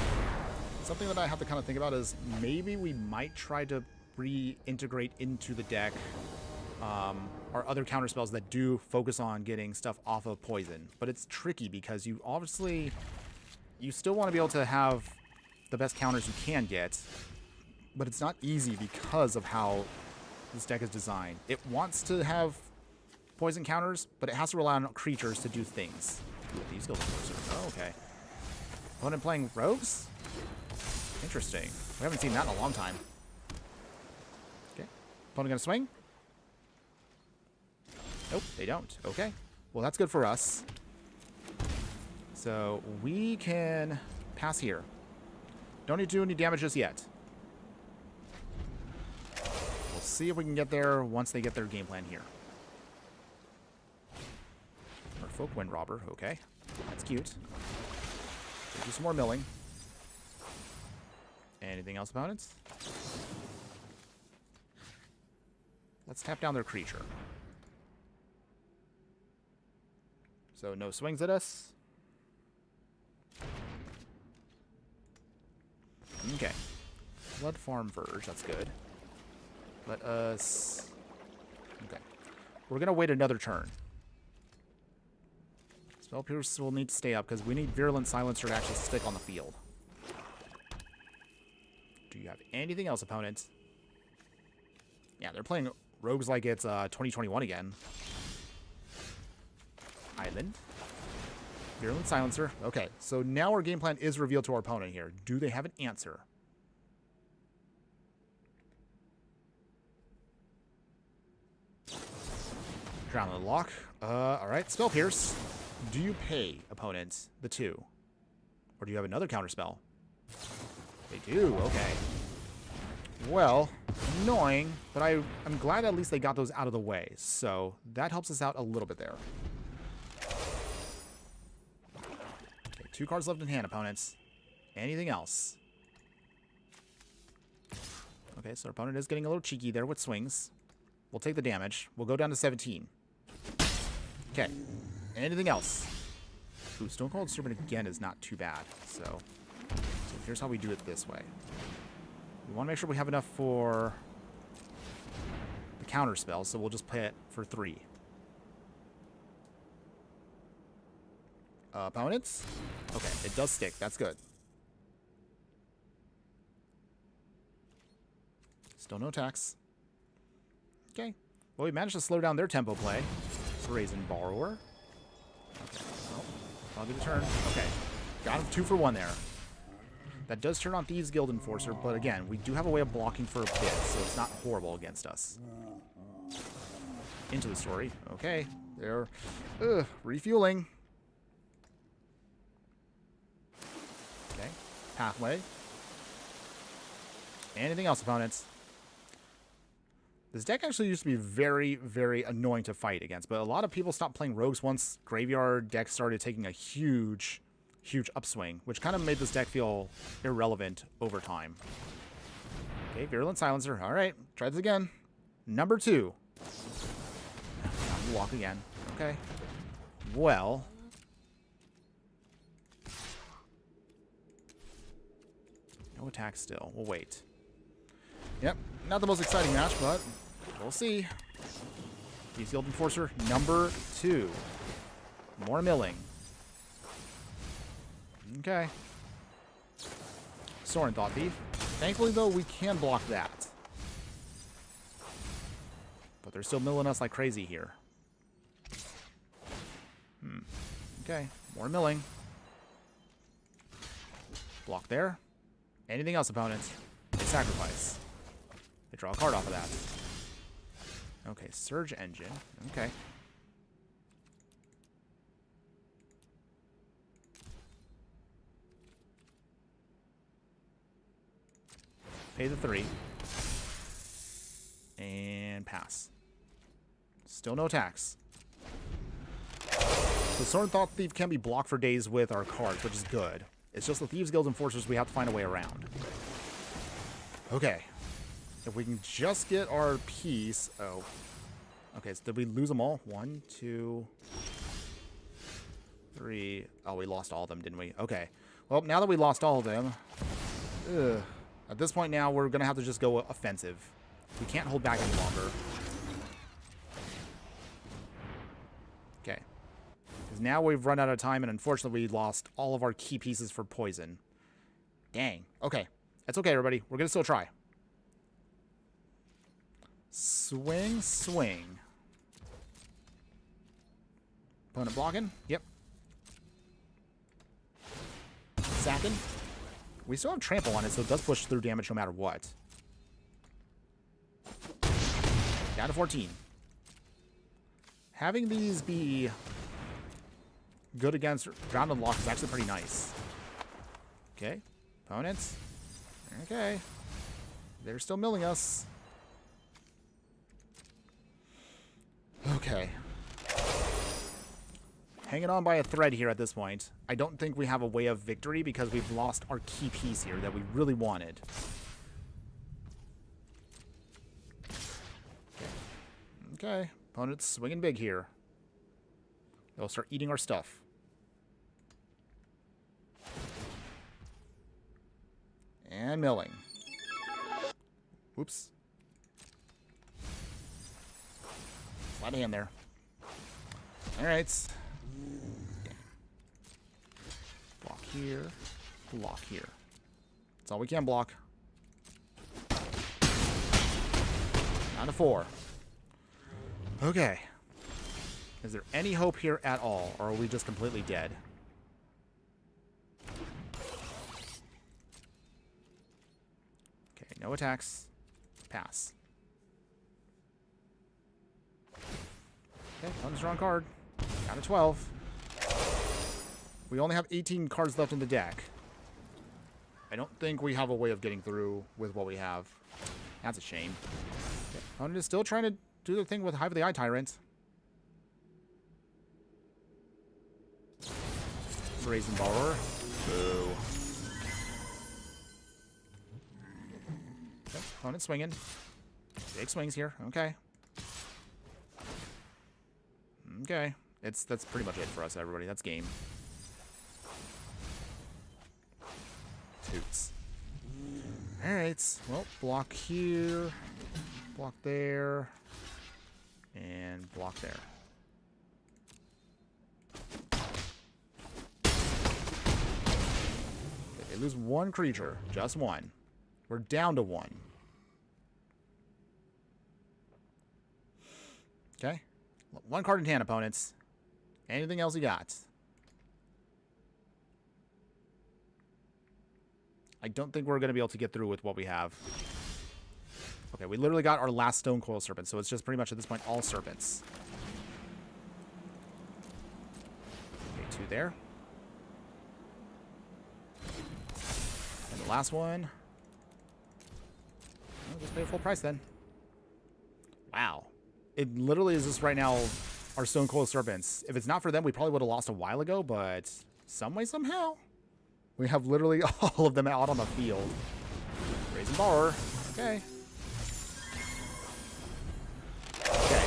something that I have to kind of think about is maybe we might try to reintegrate into the deck our other counterspells that do focus on getting stuff off of poison. But it's tricky because you still want to be able to have the best counters you can get, but it's not easy because of how this deck is designed. It wants to have poison counters, but it has to rely on creatures to do things. These skills are closer. Oh, okay. Opponent playing rogues? Interesting. We haven't seen that in a long time. Okay. Opponent gonna swing? Nope, they don't. Okay. Well, that's good for us. So we can pass here. Don't need to do any damage just yet. We'll see if we can get there once they get their game plan here. Merfolk Wind Robber. Okay. That's cute. Do some more milling. Anything else, opponents? Let's tap down their creature. So no swings at us. Okay. Blood Farm Verge, that's good. Let us... Okay. We're going to wait another turn. Spell Pierce will need to stay up because we need Virulent Silencer to actually stick on the field. Do you have anything else, opponents? Yeah, they're playing rogues like it's 2021 again. Island. Virulent Silencer. Okay, so now our game plan is revealed to our opponent here. Do they have an answer? Drown the Lock. Alright, Spell Pierce. Do you pay, opponents, the 2? Or do you have another counterspell? They do, okay. Well, annoying, but I'm glad at least they got those out of the way. So that helps us out a little bit there. Okay, 2 cards left in hand, opponents. Anything else? Okay, so our opponent is getting a little cheeky there with swings. We'll take the damage. We'll go down to 17. Okay. Anything else? Ooh, Stone Cold Serpent again is not too bad. So here's how we do it this way. We want to make sure we have enough for the counter spell, so we'll just play it for 3. Opponents? Okay, it does stick. That's good. Still no attacks. Okay. Well, we managed to slow down their tempo play. Brazen Borrower. Okay. Well, I'll do the turn. Okay. Got him 2 for 1 there. That does turn on Thieves Guild Enforcer, but again, we do have a way of blocking for a bit, so it's not horrible against us. Into the story. Okay. They're refueling. Okay. Pathway. Anything else, opponents? This deck actually used to be very, very annoying to fight against, but a lot of people stopped playing rogues once Graveyard decks started taking a huge upswing, which kind of made this deck feel irrelevant over time. Okay, Virulent Silencer. All right, try this again. Number 2. Walk again. Okay. Well. No attack still. We'll wait. Yep, not the most exciting match, but we'll see. Thieves Guild Enforcer, number 2. More milling. Okay. Sorin Thought Thief. Thankfully, though, we can block that. But they're still milling us like crazy here. Okay, more milling. Block there. Anything else, opponents? They sacrifice. They draw a card off of that. Okay, Surge Engine. Okay. Pay the 3. And pass. Still no attacks. So Sorin Thought Thief can be blocked for days with our cards, which is good. It's just the Thieves Guild Enforcers we have to find a way around. Okay. If we can just get our piece... Oh. Okay, so did we lose them all? 1, 2, 3... Oh, we lost all of them, didn't we? Okay. Well, now that we lost all of them... At this point now, we're going to have to just go offensive. We can't hold back any longer. Okay. Because now we've run out of time, and unfortunately we lost all of our key pieces for poison. Dang. Okay. That's okay, everybody. We're going to still try. Swing, swing. Opponent blocking. Yep. Sacking. We still have trample on it, so it does push through damage no matter what. Down to 14. Having these be good against Drowned and Lock is actually pretty nice. Okay. Opponents. Okay. They're still milling us. Okay. hanging on by a thread here at this point. I don't think we have a way of victory because we've lost our key piece here that we really wanted. Okay, opponent's swinging big here. They'll start eating our stuff. And milling. Oops. Slide a hand there. Alright. Block here. Block here. That's all we can block. Down to 4. Okay. Is there any hope here at all, or are we just completely dead? Okay, no attacks. Pass. Okay, one strong card. Down to 12. We only have 18 cards left in the deck. I don't think we have a way of getting through with what we have. That's a shame. Okay, opponent is still trying to do the thing with Hive of the Eye Tyrant. Brazen Borrower. Boo. Okay, opponent swinging. Big swings here. Okay. Okay. That's pretty much it for us, everybody. That's game. Toots. Alright. Well, block here. Block there. And block there. Okay, they lose one creature. Just one. We're down to 1. Okay. 1 card in hand, opponents. Anything else you got? I don't think we're going to be able to get through with what we have. Okay, we literally got our last Stone Coil Serpent, so it's just pretty much at this point all serpents. Okay, 2 there. And the last one. I'll just pay full price then. Wow. It literally is just right now our Stone Coil Serpents. If it's not for them, we probably would have lost a while ago, but some way, somehow, we have literally all of them out on the field. Brazen Borrower. Okay. Okay.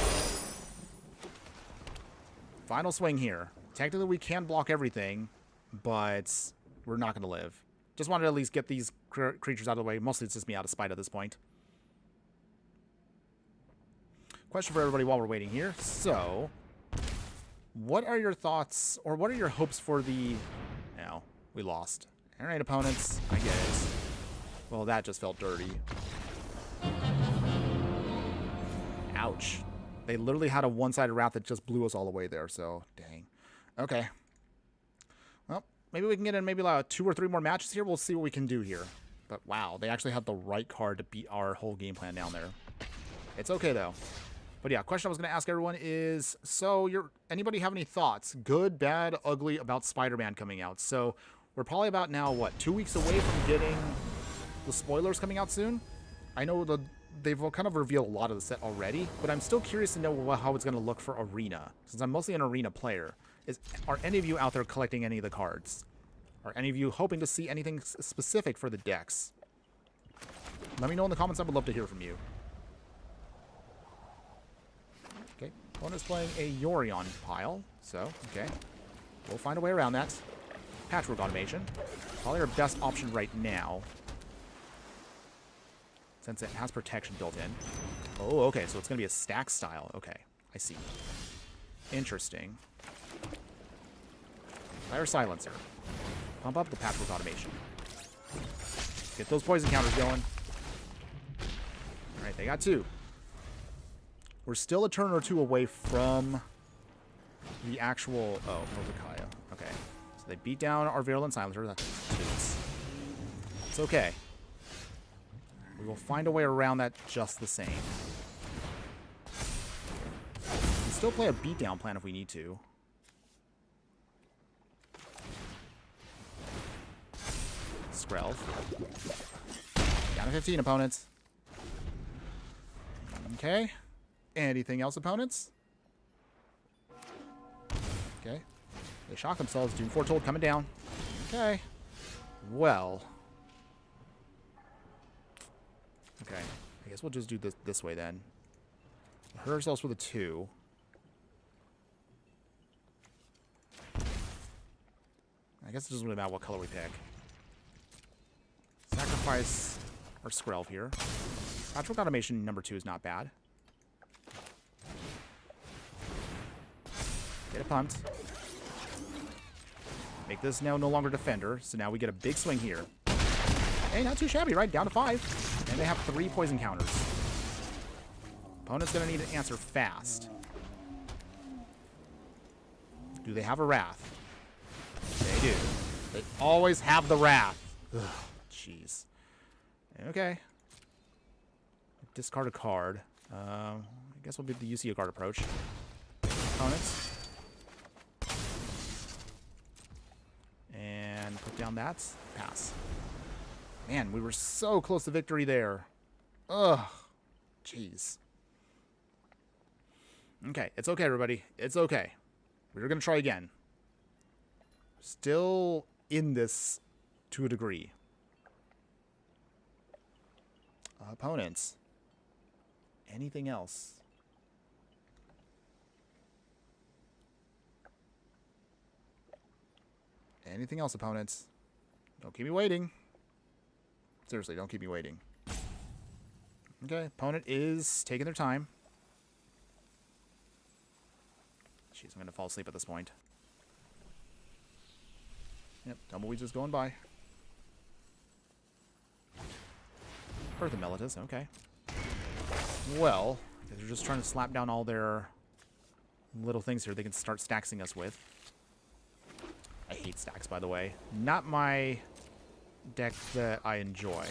Final swing here. Technically, we can block everything, but we're not going to live. Just wanted to at least get these creatures out of the way. Mostly it's just me out of spite at this point. Question for everybody while we're waiting here. So, what are your thoughts, or what are your hopes for the... No, we lost. All right, opponents. I get it. Well, that just felt dirty. Ouch. They literally had a one-sided wrath that just blew us all away there, so dang. Okay. Well, maybe we can get in maybe like 2 or 3 more matches here. We'll see what we can do here. But wow, they actually had the right card to beat our whole game plan down there. It's okay, though. But yeah, question I was going to ask everyone is, so anybody have any thoughts, good, bad, ugly, about Spider-Man coming out? So we're probably about now, what, 2 weeks away from getting the spoilers coming out soon? I know they've kind of revealed a lot of the set already, but I'm still curious to know how it's going to look for Arena, since I'm mostly an Arena player. Are any of you out there collecting any of the cards? Are any of you hoping to see anything specific for the decks? Let me know in the comments. I would love to hear from you. Okay, opponent's playing a Yorion pile, so, okay. We'll find a way around that. Patchwork Automation. Probably our best option right now, since it has protection built in. Oh, okay, so it's going to be a stack style. Okay, I see. Interesting. Fire Silencer. Pump up the Patchwork Automation. Get those poison counters going. Alright, they got 2. We're still a turn or 2 away from the actual... Oh, Mordecai. Okay. So they beat down our Virulent Silencer. It's okay. We will find a way around that just the same. We can still play a beatdown plan if we need to. Skrelv. Down to 15 opponents. Okay. Anything else, opponents? Okay. They shock themselves. Doom Foretold coming down. Okay. Well. Okay. I guess we'll just do this way then. Hurt ourselves with a 2. I guess it doesn't really matter what color we pick. Sacrifice our Skrelv here. Patchwork Automation number 2 is not bad. Get it pumped. Make this now no longer Defender, so now we get a big swing here. Hey, not too shabby, right? Down to 5. And they have 3 poison counters. Opponent's going to need to answer fast. Do they have a Wrath? They do. They always have the Wrath. Ugh, jeez. Okay. Discard a card. I guess we'll do the UC a card approach. Opponents. And put down that. Pass. Man, we were so close to victory there. Ugh. Jeez. Okay, it's okay, everybody. It's okay. We're going to try again. Still in this to a degree. Opponents. Anything else? Anything else, opponents? Don't keep me waiting. Seriously, don't keep me waiting. Okay, opponent is taking their time. Jeez, I'm going to fall asleep at this point. Yep, Tumbleweed's just going by. Birth of Melitus, okay. Well, they're just trying to slap down all their little things here they can start staxing us with. I hate stacks, by the way. Not my deck that I enjoy. Alright,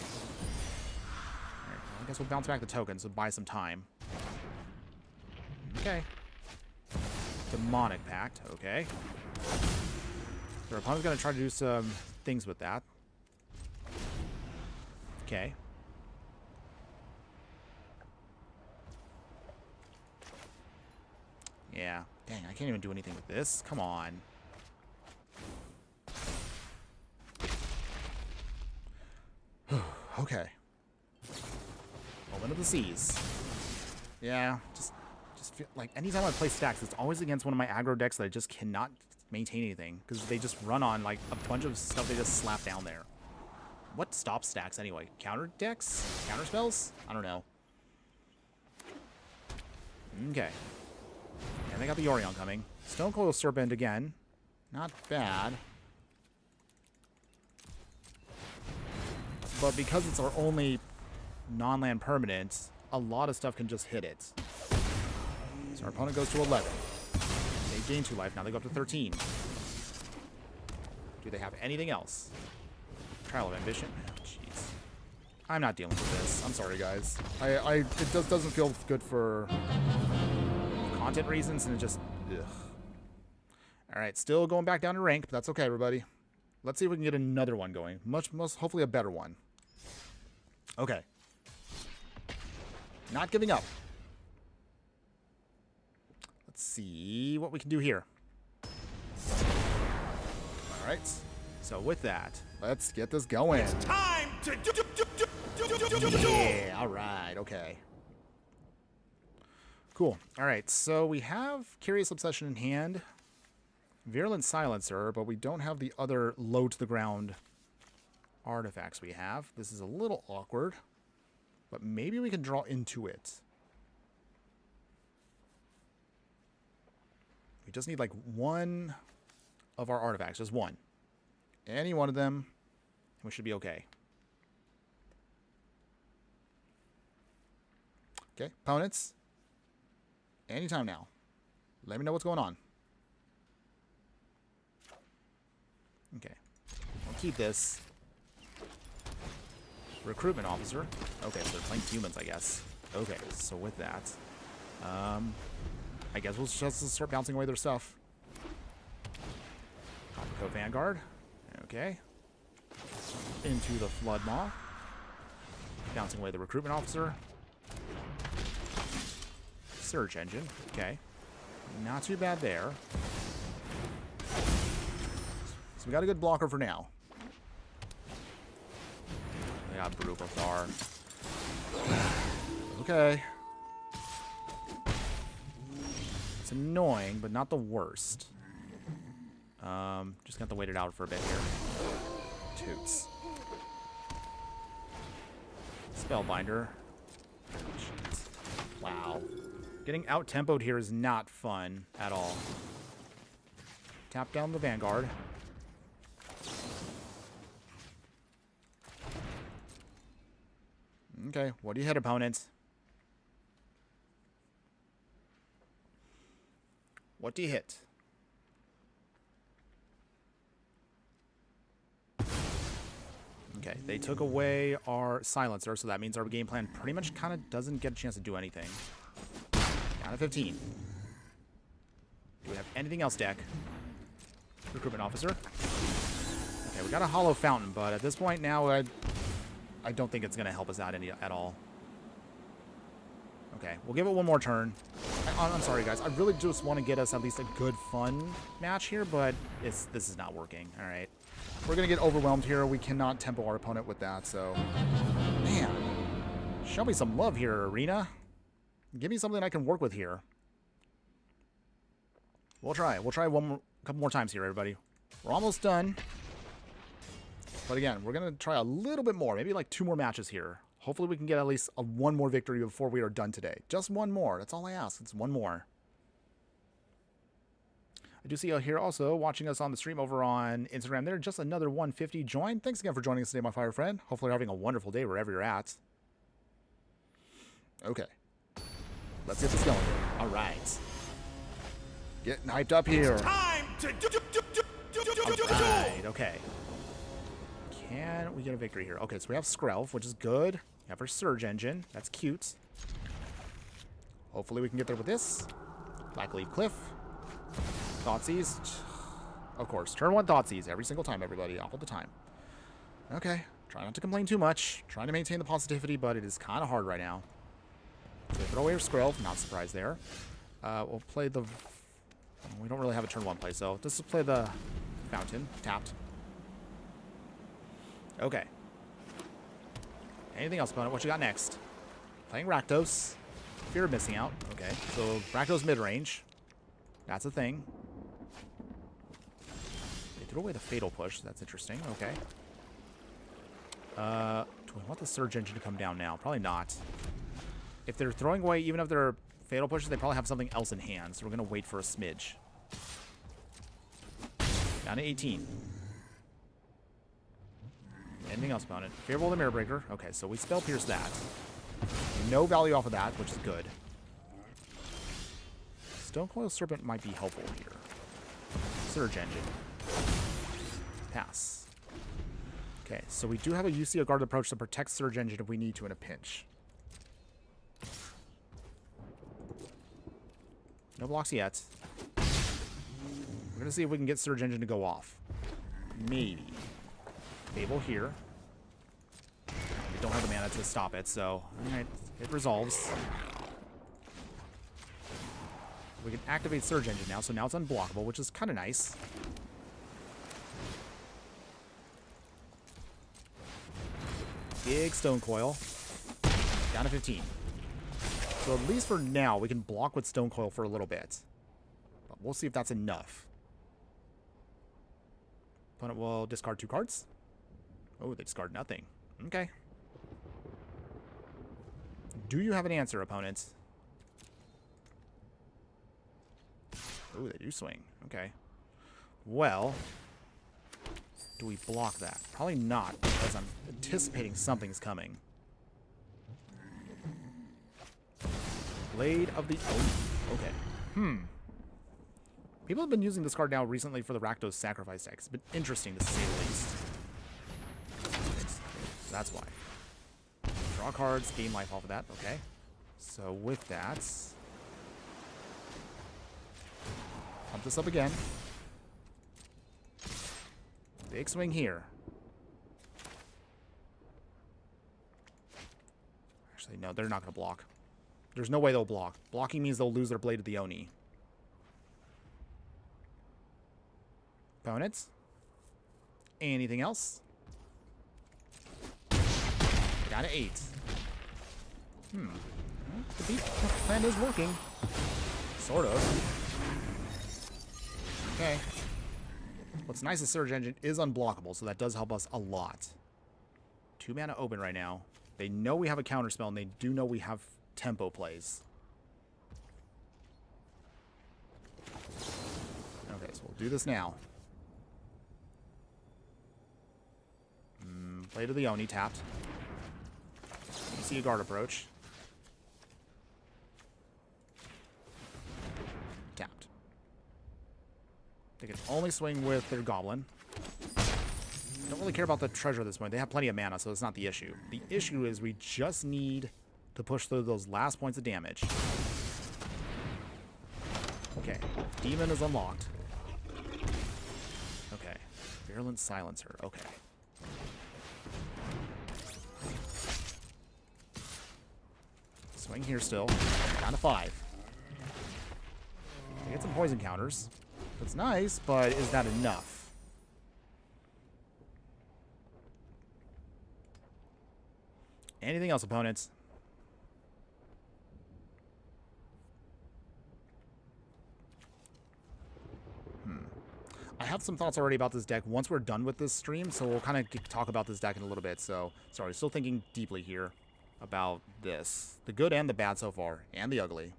well, I guess we'll bounce back the tokens, so buy some time. Okay. Demonic Pact, okay. Their opponent's going to try to do some things with that. Okay. Yeah. Dang, I can't even do anything with this. Come on. Okay. Moment of the Seas. Yeah, just feel like anytime I play stacks, it's always against one of my aggro decks that I just cannot maintain anything because they just run on like a bunch of stuff they just slap down there. What stops stacks anyway? Counter decks? Counter spells? I don't know. Okay. And they got the Orion coming. Stonecoil Serpent again. Not bad. But because it's our only non-land permanent, a lot of stuff can just hit it. So our opponent goes to 11. They gain 2 life. Now they go up to 13. Do they have anything else? Trial of Ambition? Oh, jeez. I'm not dealing with this. I'm sorry, guys. It just doesn't feel good for content reasons, and it just... Ugh. Alright, still going back down to rank, but that's okay, everybody. Let's see if we can get another one going. Hopefully a better one. Okay. Not giving up. Let's see what we can do here. Alright. So with that, let's get this going. It's time to Yeah, alright, okay. Cool. Alright, so we have Curious Obsession in hand. Virulent Silencer, but we don't have the other low to the ground artifacts we have. This is a little awkward, but maybe we can draw into it. We just need like one of our artifacts, just one. Any one of them, and we should be okay. Okay, opponents. Anytime now. Let me know what's going on. Okay. We'll keep this. Recruitment Officer. Okay, so they're playing humans, I guess. Okay, so with that, I guess we'll just start bouncing away their stuff. Coppercoat Vanguard. Okay. Into the Flood Maw. Bouncing away the Recruitment Officer. Search Engine. Okay. Not too bad there. So we got a good blocker for now. They got Brubathar. Okay. It's annoying, but not the worst. Just gonna have to wait it out for a bit here. Toots. Spellbinder. Jeez. Wow. Getting out-tempoed here is not fun at all. Tap down the Vanguard. Okay, what do you hit, opponent? What do you hit? Okay, they took away our silencer, so that means our game plan pretty much kind of doesn't get a chance to do anything. Down to 15. Do we have anything else, deck? Recruitment officer. Okay, we got a hollow fountain, but at this point now, I don't think it's going to help us out at all. Okay, we'll give it one more turn. I'm sorry, guys. I really just want to get us at least a good, fun match here, but this is not working. All right. We're going to get overwhelmed here. We cannot tempo our opponent with that, so... Man. Show me some love here, Arena. Give me something I can work with here. We'll try. We'll try a couple more times here, everybody. We're almost done. But again, we're going to try a little bit more. Maybe like 2 more matches here. Hopefully we can get at least one more victory before we are done today. Just one more. That's all I ask. It's one more. I do see you here also watching us on the stream over on Instagram. There, just another 150 join. Thanks again for joining us today, my fire friend. Hopefully you're having a wonderful day wherever you're at. Okay. Let's get this going. All right. Getting hyped up here. Time to All right. Okay. Can we get a victory here? Okay, so we have Skrelv, which is good. We have our Surge Engine. That's cute. Hopefully we can get there with this. Blackleaf Cliff. Thoughtseize. Of course. Turn 1 Thoughtseize every single time, everybody. All the time. Okay. Try not to complain too much. Trying to maintain the positivity, but it is kind of hard right now. So throw away our Skrelv. Not surprised there. We'll play the... We don't really have a turn 1 play, so just play the Fountain. Tapped. Okay. Anything else, opponent? What you got next? Playing Rakdos. Fear of missing out. Okay. So Rakdos mid-range. That's a thing. They threw away the Fatal Push. That's interesting. Okay. Do we want the Surge Engine to come down now? Probably not. If they're throwing away, even if they're Fatal Pushes, they probably have something else in hand. So we're going to wait for a smidge. Down to 18. Anything else, opponent? Favorable to Mirror Breaker. Okay, so we Spell Pierce that. No value off of that, which is good. Stonecoil Serpent might be helpful here. Surge Engine. Pass. Okay, so we do have a UC Guard approach to protect Surge Engine if we need to in a pinch. No blocks yet. We're going to see if we can get Surge Engine to go off. Maybe. Fable here. We don't have the mana to stop it, so... Alright, it resolves. We can activate Surge Engine now, so now it's unblockable, which is kind of nice. Big Stone Coil. Down to 15. So at least for now, we can block with Stone Coil for a little bit. But we'll see if that's enough. Opponent will discard 2 cards. Oh, they discard nothing. Okay. Do you have an answer, opponents? Oh, they do swing. Okay. Well, do we block that? Probably not, because I'm anticipating something's coming. Blade of the... Oh, okay. People have been using this card now recently for the Rakdos Sacrifice deck. It's been interesting to say the least. That's why. Draw cards, gain life off of that. Okay. So with that... Pump this up again. Big swing here. Actually, no, they're not going to block. There's no way they'll block. Blocking means they'll lose their Blade of the Oni. Opponents? Anything else? Got an 8. Well, the beat plan is working. Sort of. Okay. What's nice is Surge Engine is unblockable, so that does help us a lot. 2 mana open right now. They know we have a counterspell, and they do know we have tempo plays. Okay, so we'll do this now. Play to the Oni, tapped. You see a guard approach. Tapped. They can only swing with their Goblin. Don't really care about the treasure at this point. They have plenty of mana, so it's not the issue. The issue is we just need to push through those last points of damage. Okay. Demon is unlocked. Okay. Virulent Silencer. Okay. Swing here still. Down to 5. I get some poison counters. That's nice, but is that enough? Anything else, opponents? I have some thoughts already about this deck once we're done with this stream, so we'll kind of talk about this deck in a little bit. So, sorry, still thinking deeply here about this. The good and the bad so far, and the ugly.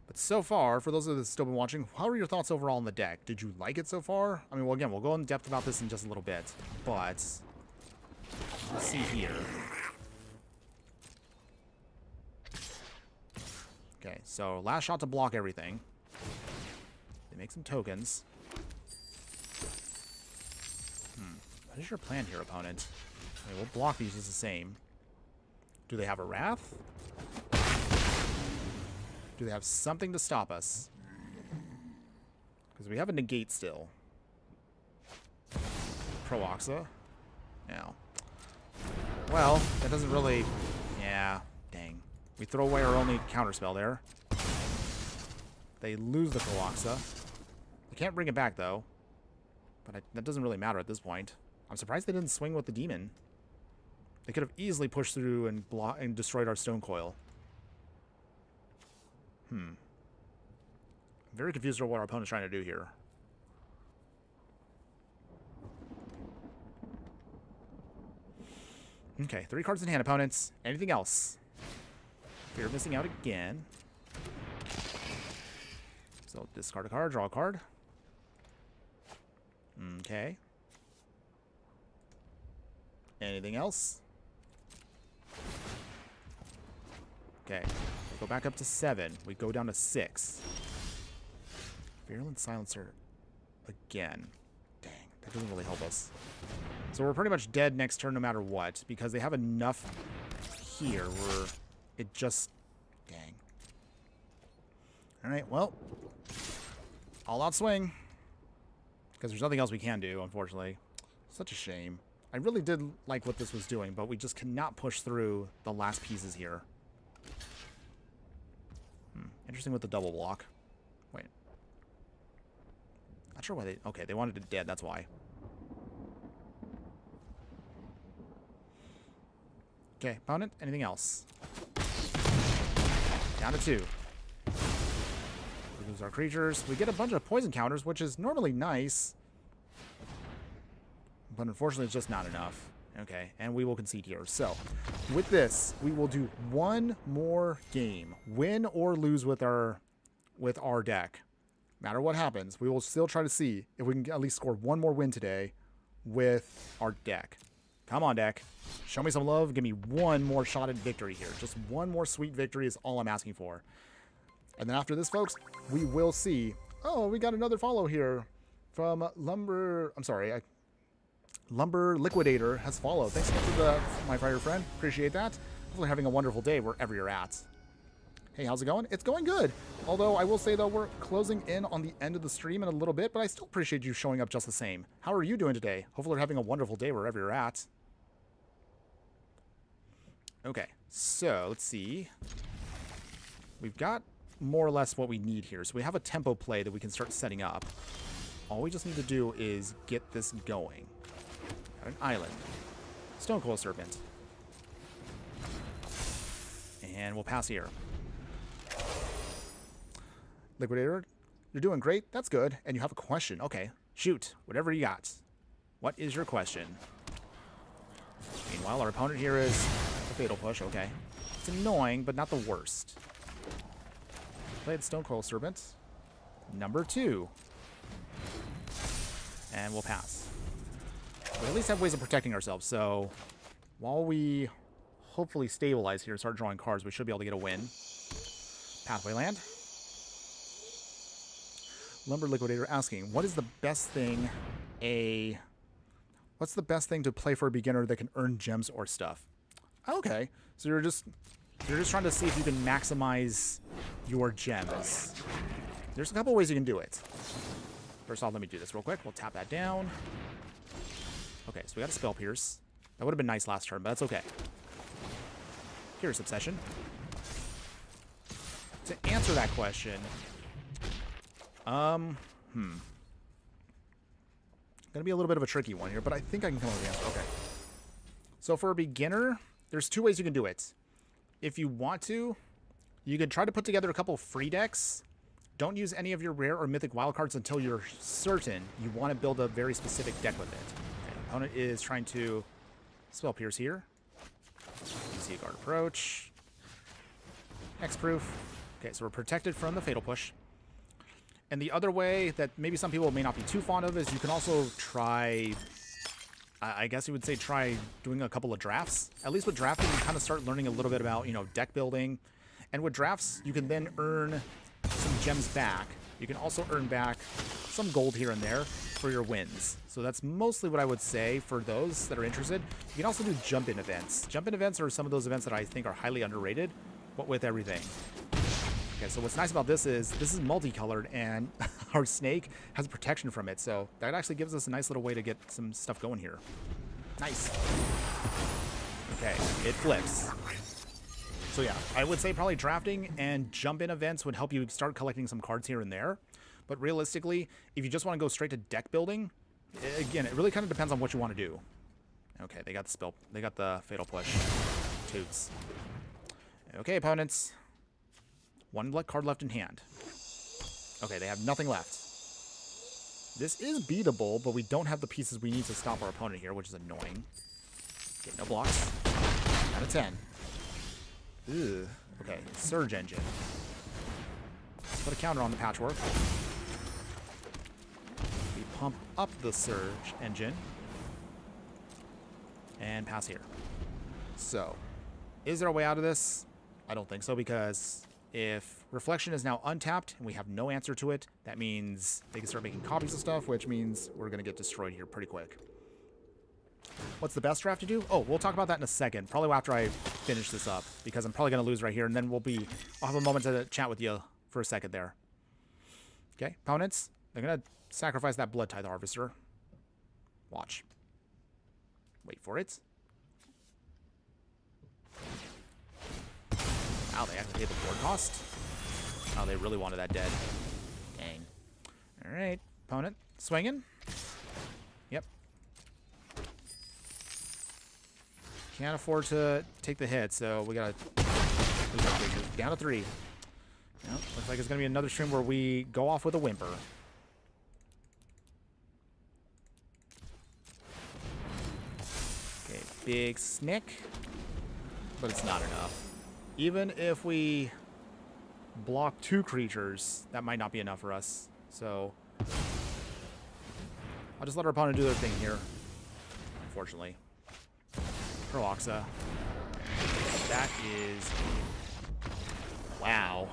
But so far, for those of you that have still been watching, how are your thoughts overall on the deck? Did you like it so far? I mean, well, again, we'll go in depth about this in just a little bit, but let's see here. Okay, so last shot to block everything. They make some tokens. What is your plan here, opponent? Okay, we'll block these as the same. Do they have a Wrath? Do they have something to stop us? Because we have a negate still. Proaxa. Now. Well, that doesn't really... Yeah, dang. We throw away our only counterspell there. They lose the Proaxa. They can't bring it back, though. But that doesn't really matter at this point. I'm surprised they didn't swing with the demon. They could have easily pushed through and destroyed our Stone Coil. I'm very confused about what our opponent's trying to do here. Okay, 3 cards in hand, opponents. Anything else? Fear of missing out again. So discard a card, draw a card. Okay. Anything else? Okay. We go back up to 7. We go down to 6. Virulent Silencer again. Dang, that doesn't really help us. So we're pretty much dead next turn no matter what, because they have enough here where it just... Dang. Alright, well. All out swing. Because there's nothing else we can do, unfortunately. Such a shame. I really did like what this was doing, but we just cannot push through the last pieces here. Interesting with the double block. Wait. Not sure why they... Okay, they wanted it dead, that's why. Okay, opponent, anything else? Down to 2. We lose our creatures. We get a bunch of poison counters, which is normally nice. But unfortunately, it's just not enough. Okay, and we will concede here. So, with this, we will do one more game. Win or lose with our deck. No matter what happens, we will still try to see if we can at least score one more win today with our deck. Come on, deck. Show me some love. Give me one more shot at victory here. Just one more sweet victory is all I'm asking for. And then after this, folks, we will see... Oh, we got another follow here from Lumber... I'm sorry, Lumber Liquidator has followed. Thanks so much for my fire friend. Appreciate that. Hopefully having a wonderful day wherever you're at. Hey, how's it going? It's going good. Although I will say, though, we're closing in on the end of the stream in a little bit, but I still appreciate you showing up just the same. How are you doing today? Hopefully you're having a wonderful day wherever you're at. Okay, so let's see. We've got more or less what we need here. So we have a tempo play that we can start setting up. all we just need to do is get this going. Got an island. Stone Cold Serpent. And we'll pass here. Liquidator, you're doing great. That's good. And you have a question. Okay, shoot. Whatever you got. What is your question? Meanwhile, our opponent here is a Fatal Push. Okay. It's annoying, but not the worst. Played Stone Cold Serpent. Number 2. And we'll pass. We at least have ways of protecting ourselves, so while we hopefully stabilize here and start drawing cards, we should be able to get a win. Pathway Land. Lumber Liquidator asking, what is the best thing what's the best thing to play for a beginner that can earn gems or stuff? Okay, so you're just trying to see if you can maximize your gems. There's a couple ways you can do it. First off, let me do this real quick. We'll tap that down. Okay, so we got a Spell Pierce. That would have been nice last turn, but that's okay. Here's Obsession. To answer that question, gonna be a little bit of a tricky one here, but I think I can come up with the answer. Okay. So for a beginner, there's 2 ways you can do it. If you want to, you could try to put together a couple free decks. Don't use any of your rare or mythic wildcards until you're certain you want to build a very specific deck with it. Okay, the opponent is trying to Spell Pierce here. Easy Guard Approach. Hexproof. Okay, so we're protected from the Fatal Push. And the other way that maybe some people may not be too fond of is you can also try, I guess you would say try doing a couple of drafts. At least with drafting, you kind of start learning a little bit about, deck building. And with drafts, you can then earn some gems back. You can also earn back some gold here and there for your wins. So that's mostly what I would say for those that are interested. You can also do jump-in events. Jump-in events are some of those events that I think are highly underrated, but with everything. Okay, so what's nice about this is multicolored, and our snake has protection from it, so that actually gives us a nice little way to get some stuff going here. Nice. Okay, it flips. So yeah, I would say probably drafting and jump-in events would help you start collecting some cards here and there. But realistically, if you just want to go straight to deck building, again, it really kind of depends on what you want to do. Okay, they got the Fatal Push. Toots. Okay, opponents. 1 card left in hand. Okay, they have nothing left. This is beatable, but we don't have the pieces we need to stop our opponent here, which is annoying. Okay, no blocks. Out of 10. Ugh. Okay, Surge Engine. Put a counter on the Patchwork. We pump up the Surge Engine. And pass here. So, is there a way out of this? I don't think so, because if Reflection is now untapped and we have no answer to it, that means they can start making copies of stuff, which means we're going to get destroyed here pretty quick. What's the best draft to do? Oh, we'll talk about that in a second, probably after I finish this up, because I'm probably going to lose right here, and then I'll have a moment to chat with you for a second there. Okay, opponents, they're going to sacrifice that Blood Tithe Harvester. Watch. Wait for it. Wow, they actually paid the board cost. Oh, they really wanted that dead. Dang. All right, opponent swinging. Yep. Can't afford to take the hit, so we gotta down to 3. Yep, looks like it's gonna be another stream where we go off with a whimper. Okay, big snick, but it's not enough. Even if we block 2 creatures, that might not be enough for us. So I'll just let our opponent do their thing here, unfortunately. Proaxa. That is... wow.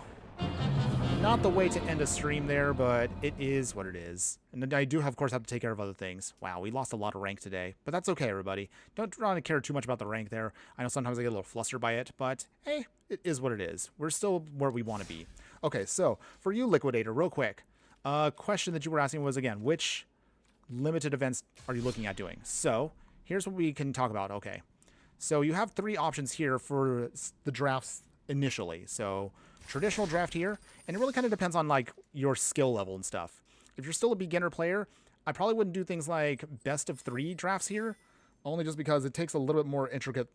Not the way to end a stream there, but it is what it is. And I do, of course, have to take care of other things. Wow, we lost a lot of rank today. But that's okay, everybody. Don't try to care too much about the rank there. I know sometimes I get a little flustered by it, but hey, it is what it is. We're still where we want to be. Okay, so for you, Liquidator, real quick. Question that you were asking was, again, which limited events are you looking at doing? So here's what we can talk about. Okay, so you have 3 options here for the drafts initially. So traditional draft here, and it really kind of depends on like your skill level and stuff. If you're still a beginner player, I probably wouldn't do things like best of 3 drafts here, only just because it takes a little bit more intricate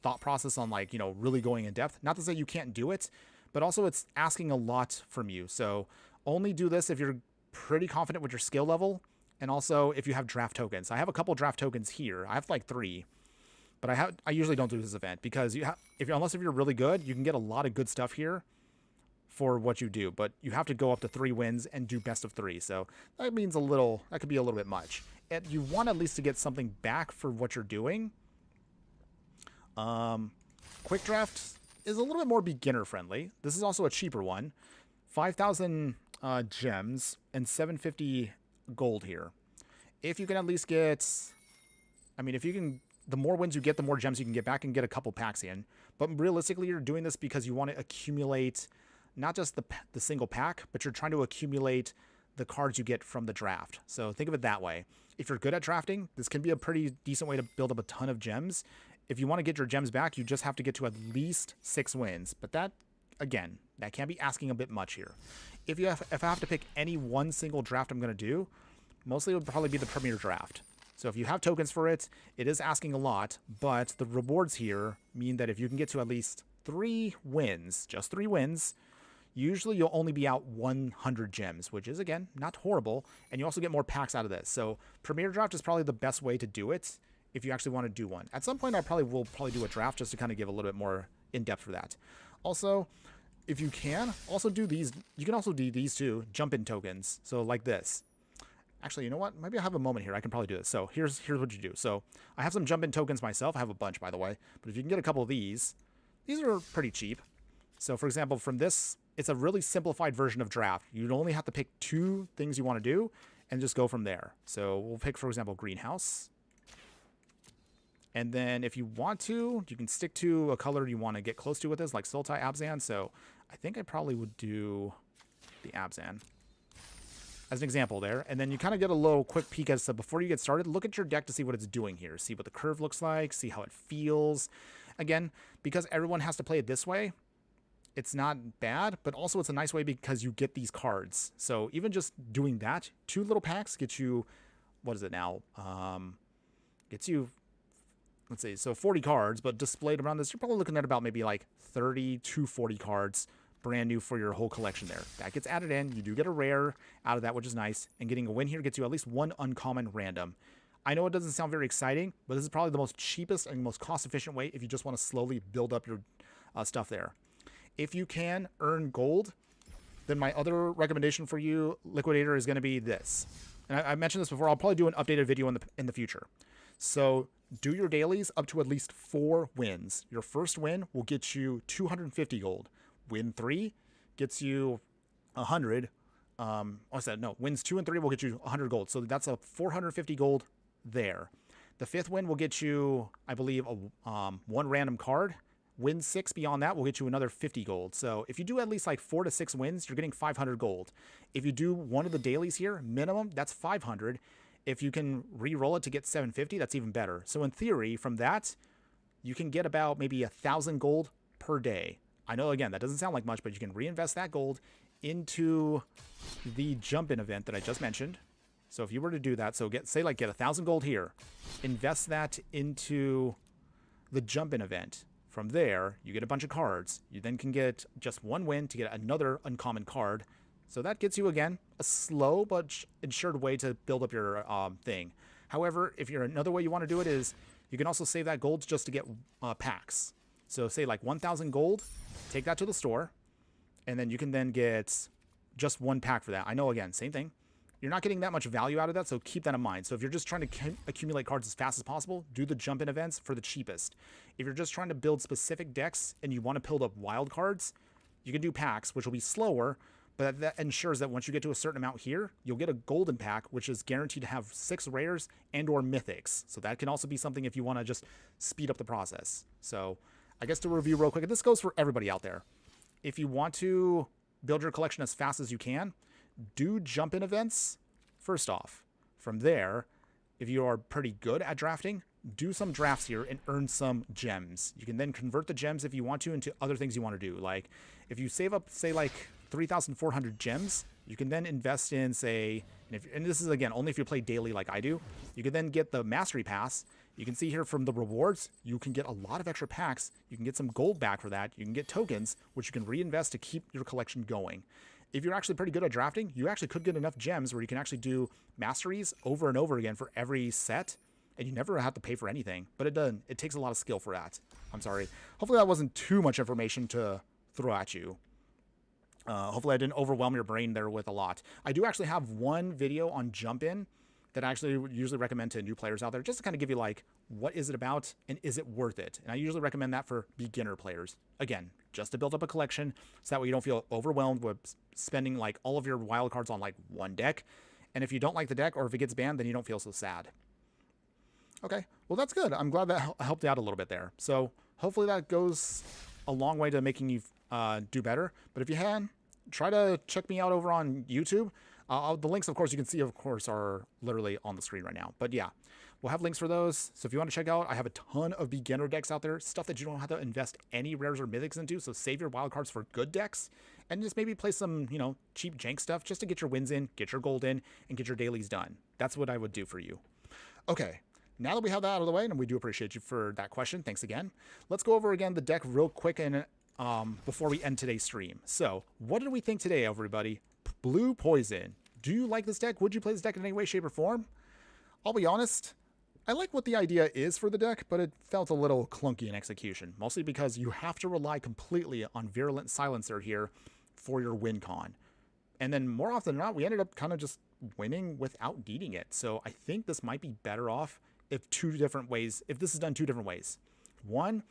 thought process on, like, you know, really going in depth. Not to say you can't do it, but also it's asking a lot from you. So only do this if you're pretty confident with your skill level, and also if you have draft tokens. I have a couple draft tokens here. I have like 3, but I usually don't do this event because unless if you're really good, you can get a lot of good stuff here for what you do, but you have to go up to 3 wins and do best of 3. So that means that could be a little bit much. And you want at least to get something back for what you're doing. Quick draft is a little bit more beginner friendly. This is also a cheaper one. 5,000 gems and 750 gold here. If you can at least get, the more wins you get, the more gems you can get back and get a couple packs in. But realistically, you're doing this because you want to accumulate not just the single pack, but you're trying to accumulate the cards you get from the draft. So think of it that way. If you're good at drafting, this can be a pretty decent way to build up a ton of gems. If you want to get your gems back, you just have to get to at least 6 wins. But that, again, that can be asking a bit much here. If I have to pick any one single draft I'm going to do, mostly it would probably be the Premier Draft. So if you have tokens for it, it is asking a lot, but the rewards here mean that if you can get to at least 3 wins, just 3 wins, usually you'll only be out 100 gems, which is, again, not horrible, and you also get more packs out of this. So Premier Draft is probably the best way to do it if you actually want to do one. At some point, I will probably do a draft just to kind of give a little bit more in-depth for that. Also, if you can, also do these. You can also do these too, jump-in tokens. So like this. Actually, you know what? Maybe I have a moment here. I can probably do this. So here's what you do. So I have some jump-in tokens myself. I have a bunch, by the way. But if you can get a couple of these are pretty cheap. So for example, from this, it's a really simplified version of draft. You'd only have to pick 2 things you want to do and just go from there. So we'll pick, for example, greenhouse. And then if you want to, you can stick to a color you want to get close to with this, like Sultai Abzan. So I think I probably would do the Abzan as an example there. And then you kind of get a little quick peek as to, before you get started, look at your deck to see what it's doing here. See what the curve looks like, see how it feels. Again, because everyone has to play it this way, it's not bad, but also it's a nice way because you get these cards. So even just doing that, 2 little packs get you, what is it now? Gets you, let's see, so 40 cards, but displayed around this, you're probably looking at about maybe like 30 to 40 cards brand new for your whole collection there. That gets added in. You do get a rare out of that, which is nice. And getting a win here gets you at least 1 uncommon random. I know it doesn't sound very exciting, but this is probably the most cheapest and most cost-efficient way if you just want to slowly build up your stuff there. If you can earn gold, then my other recommendation for you, Liquidator, is going to be this. And I mentioned this before. I'll probably do an updated video in the future. So do your dailies up to at least 4 wins. Your first win will get you 250 gold. Win 3 gets you 100. Wins 2 and 3 will get you 100 gold. So that's a 450 gold there. The 5th win will get you, I believe, 1 random card. Win 6 beyond that will get you another 50 gold. So if you do at least like 4 to 6 wins, you're getting 500 gold. If you do one of the dailies here, minimum, that's 500. If you can re-roll it to get 750, that's even better. So in theory, from that, you can get about maybe 1,000 gold per day. I know, again, that doesn't sound like much, but you can reinvest that gold into the jump-in event that I just mentioned. So if you were to do that, so get 1,000 gold here, invest that into the jump-in event. From there, you get a bunch of cards. You then can get just 1 win to get another uncommon card. So that gets you, again, a slow but ensured way to build up your thing. However, if you're another way you want to do it is you can also save that gold just to get packs. So say like 1,000 gold, take that to the store, and then you can then get just 1 pack for that. I know, again, same thing. You're not getting that much value out of that, so keep that in mind. So if you're just trying to accumulate cards as fast as possible, do the jump-in events for the cheapest. If you're just trying to build specific decks and you want to build up wild cards, you can do packs, which will be slower, but that ensures that once you get to a certain amount here, you'll get a golden pack, which is guaranteed to have 6 rares and or mythics. So that can also be something if you want to just speed up the process. So I guess to review real quick, and this goes for everybody out there. If you want to build your collection as fast as you can, do jump-in events first off. From there, if you are pretty good at drafting, do some drafts here and earn some gems. You can then convert the gems if you want to into other things you want to do. Like if you save up, say like 3,400 gems, you can then invest in, say, and this is again only if you play daily like I do, you can then get the mastery pass. You can see here from the rewards, you can get a lot of extra packs. You can get some gold back for that. You can get tokens, which you can reinvest to keep your collection going. If you're actually pretty good at drafting, you actually could get enough gems where you can actually do masteries over and over again for every set, and you never have to pay for anything. But it takes a lot of skill for that. I'm sorry. Hopefully that wasn't too much information to throw at you. Hopefully I didn't overwhelm your brain there with a lot. I do actually have one video on Jump In that I actually usually recommend to new players out there, just to kind of give you like, what is it about and is it worth it? And I usually recommend that for beginner players. Again, just to build up a collection so that way you don't feel overwhelmed with spending like all of your wild cards on like one deck. And if you don't like the deck or if it gets banned, then you don't feel so sad. Okay, well that's good. I'm glad that helped out a little bit there. So hopefully that goes a long way to making you do better. But if you had, try to check me out over on YouTube. The links, of course, you can see, of course, are literally on the screen right now. But yeah, we'll have links for those. So if you want to check out, I have a ton of beginner decks out there, stuff that you don't have to invest any rares or mythics into. So save your wild cards for good decks and just maybe play some, you know, cheap jank stuff just to get your wins in, get your gold in, and get your dailies done. That's what I would do for you. Okay. Now that we have that out of the way, and we do appreciate you for that question, thanks again. Let's go over again the deck real quick and before we end today's stream. So what did we think today, everybody? Blue Poison. Do you like this deck? Would you play this deck in any way, shape, or form? I'll be honest, I like what the idea is for the deck, but it felt a little clunky in execution, mostly because you have to rely completely on Virulent Silencer here for your win con. And then more often than not, we ended up kind of just winning without needing it. So I think this might be better off if this is done two different ways. One,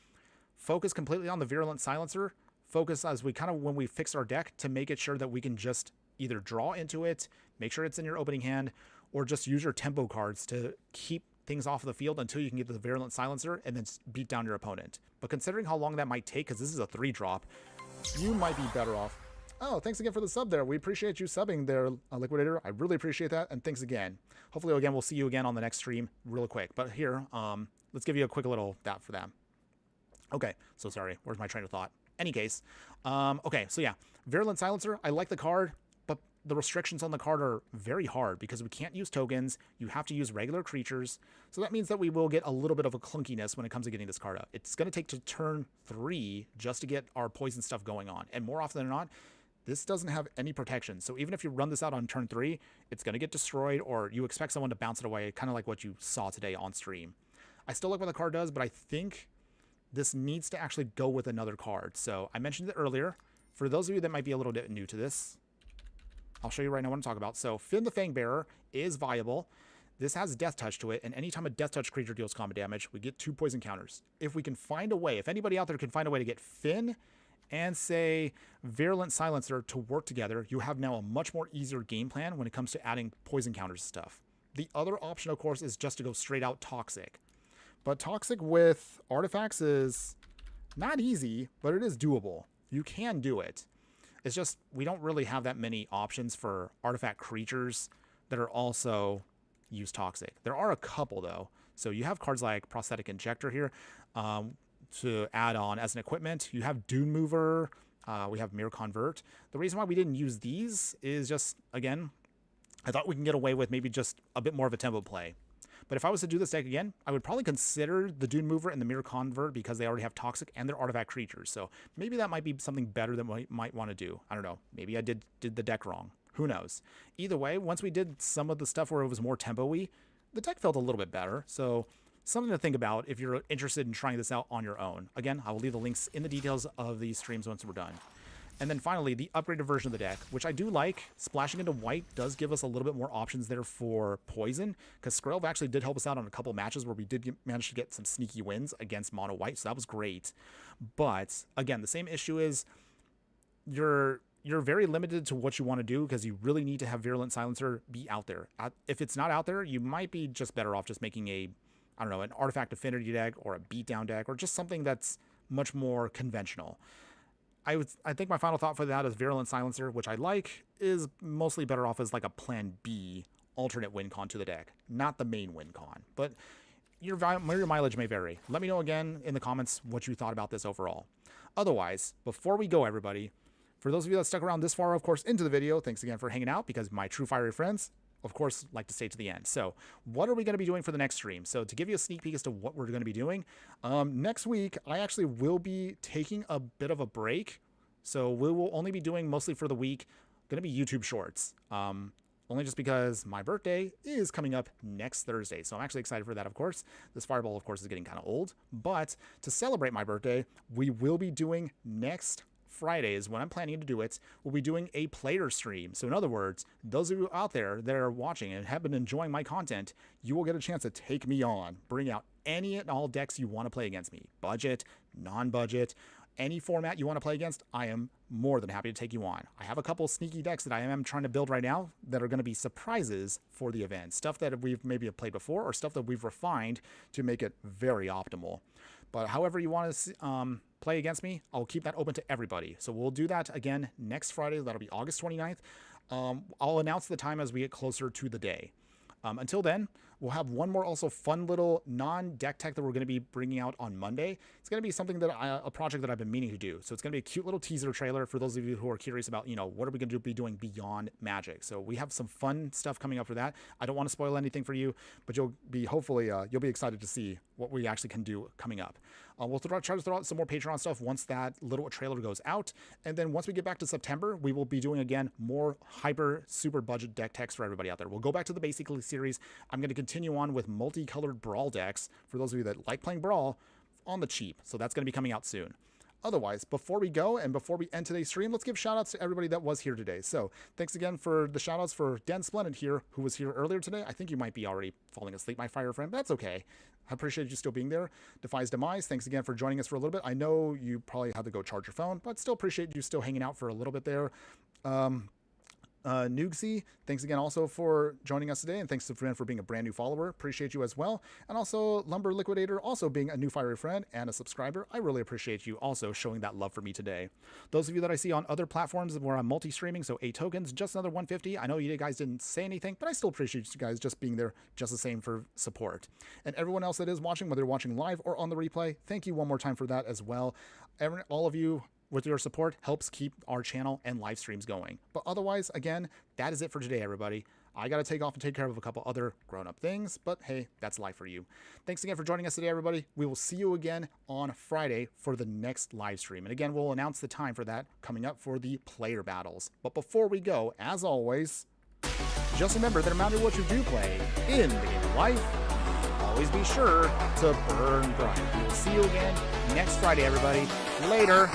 focus completely on the Virulent Silencer. Focus as we kind of, when we fix our deck, to make it sure that we can just either draw into it, make sure it's in your opening hand, or just use your tempo cards to keep things off of the field until you can get the Virulent Silencer and then beat down your opponent. But considering how long that might take, because this is a 3-drop, you might be better off. Oh, thanks again for the sub there. We appreciate you subbing there, Liquidator. I really appreciate that, and thanks again. Hopefully, again, we'll see you again on the next stream real quick. But here, let's give you a quick little that for them. Okay, so sorry. Where's my train of thought? Any case, okay, so yeah, Virulent Silencer, I like the card, but the restrictions on the card are very hard because we can't use tokens. You have to use regular creatures. So that means that we will get a little bit of a clunkiness when it comes to getting this card out. It's going to take to turn 3 just to get our poison stuff going on. And more often than not, this doesn't have any protection. So even if you run this out on turn 3, it's going to get destroyed, or you expect someone to bounce it away, kind of like what you saw today on stream. I still like what the card does, but I think this needs to actually go with another card. So I mentioned it earlier. For those of you that might be a little bit new to this, I'll show you right now what I'm talking about. So Finn the Fangbearer is viable. This has Death Touch to it, and anytime a Death Touch creature deals combat damage, we get 2 poison counters. If we can find a way, if anybody out there can find a way to get Finn and, say, Virulent Silencer to work together, you have now a much more easier game plan when it comes to adding poison counters and stuff. The other option, of course, is just to go straight out Toxic. But Toxic with artifacts is not easy, but it is doable. You can do it. It's just we don't really have that many options for artifact creatures that are also use Toxic. There are a couple, though. So you have cards like Prosthetic Injector here to add on as an equipment. You have Dune Mover. We have Mirror Convert. The reason why we didn't use these is just, again, I thought we can get away with maybe just a bit more of a tempo play. But if I was to do this deck again, I would probably consider the Dune Mover and the Mirror Convert because they already have Toxic and they're artifact creatures. So maybe that might be something better than we might want to do. I don't know. Maybe I did the deck wrong. Who knows? Either way, once we did some of the stuff where it was more tempo-y, the deck felt a little bit better. So something to think about if you're interested in trying this out on your own. Again, I will leave the links in the details of these streams once we're done. And then finally, the upgraded version of the deck, which I do like. Splashing into white does give us a little bit more options there for poison, because Skrelv actually did help us out on a couple matches where we did manage to get some sneaky wins against mono white, so that was great. But again, the same issue is you're very limited to what you want to do because you really need to have Virulent Silencer be out there. If it's not out there, you might be just better off just making a, I don't know, an Artifact Affinity deck or a beatdown deck or just something that's much more conventional. I think my final thought for that is Virulent Silencer, which I like, is mostly better off as like a plan B alternate win con to the deck, not the main win con. But your mileage may vary. Let me know again in the comments what you thought about this overall. Otherwise, before we go, everybody, for those of you that stuck around this far, of course, into the video, thanks again for hanging out, because my true fiery friends, of course, like to stay to the end. So what are we going to be doing for the next stream? So to give you a sneak peek as to what we're going to be doing, next week, I actually will be taking a bit of a break. So we will only be doing mostly for the week, going to be YouTube shorts. Only just because my birthday is coming up next Thursday. So I'm actually excited for that, of course. This fireball, of course, is getting kind of old. But to celebrate my birthday, we will be doing next Friday is when I'm planning to do it. We'll be doing a player stream. So in other words, those of you out there that are watching and have been enjoying my content, you will get a chance to take me on, bring out any and all decks you want to play against me. Budget, non-budget, any format you want to play against, I am more than happy to take you on. I have a couple sneaky decks that I am trying to build right now that are going to be surprises for the event. Stuff that we've maybe played before or stuff that we've refined to make it very optimal. But however you want to play against me, I'll keep that open to everybody. So we'll do that again next Friday. That'll be August 29th. I'll announce the time as we get closer to the day. Until then, we'll have one more also fun little non-deck tech that we're going to be bringing out on Monday. It's going to be something that a project that I've been meaning to do. So it's going to be a cute little teaser trailer for those of you who are curious about, what are we going to be doing beyond Magic. So we have some fun stuff coming up for that. I don't want to spoil anything for you, but you'll be hopefully you'll be excited to see what we actually can do coming up. We'll try to throw out some more Patreon stuff once that little trailer goes out. And then once we get back to September, we will be doing, again, more hyper super budget deck techs for everybody out there. We'll go back to the basic series. I'm going to continue on with multicolored Brawl decks for those of you that like playing Brawl on the cheap. So that's going to be coming out soon. Otherwise, before we go and before we end today's stream, let's give shout outs to everybody that was here today. So thanks again for the shout outs for Dan Splendid here, who was here earlier today. I think you might be already falling asleep, my fire friend, but that's okay. I appreciate you still being there. Defies Demise, thanks again for joining us for a little bit. I know you probably had to go charge your phone, but still appreciate you still hanging out for a little bit there. Noogsy, thanks again also for joining us today, and thanks to friend for being a brand new follower. Appreciate you as well. And also Lumber Liquidator, also being a new fiery friend and a subscriber. I really appreciate you also showing that love for me today. Those of you that I see on other platforms where I'm multi-streaming, so 8 tokens, just another 150. I know you guys didn't say anything, but I still appreciate you guys just being there just the same for support. And everyone else that is watching, whether you're watching live or on the replay, thank you one more time for that as well. All of you with your support helps keep our channel and live streams going. But otherwise, again, that is it for today, everybody. I got to take off and take care of a couple other grown-up things, but hey, that's life for you. Thanks again for joining us today, everybody. We will see you again on Friday for the next live stream. And again, we'll announce the time for that coming up for the player battles. But before we go, as always, just remember that no matter what you do play in the game of life, always be sure to burn bright. We will see you again next Friday, everybody. Later.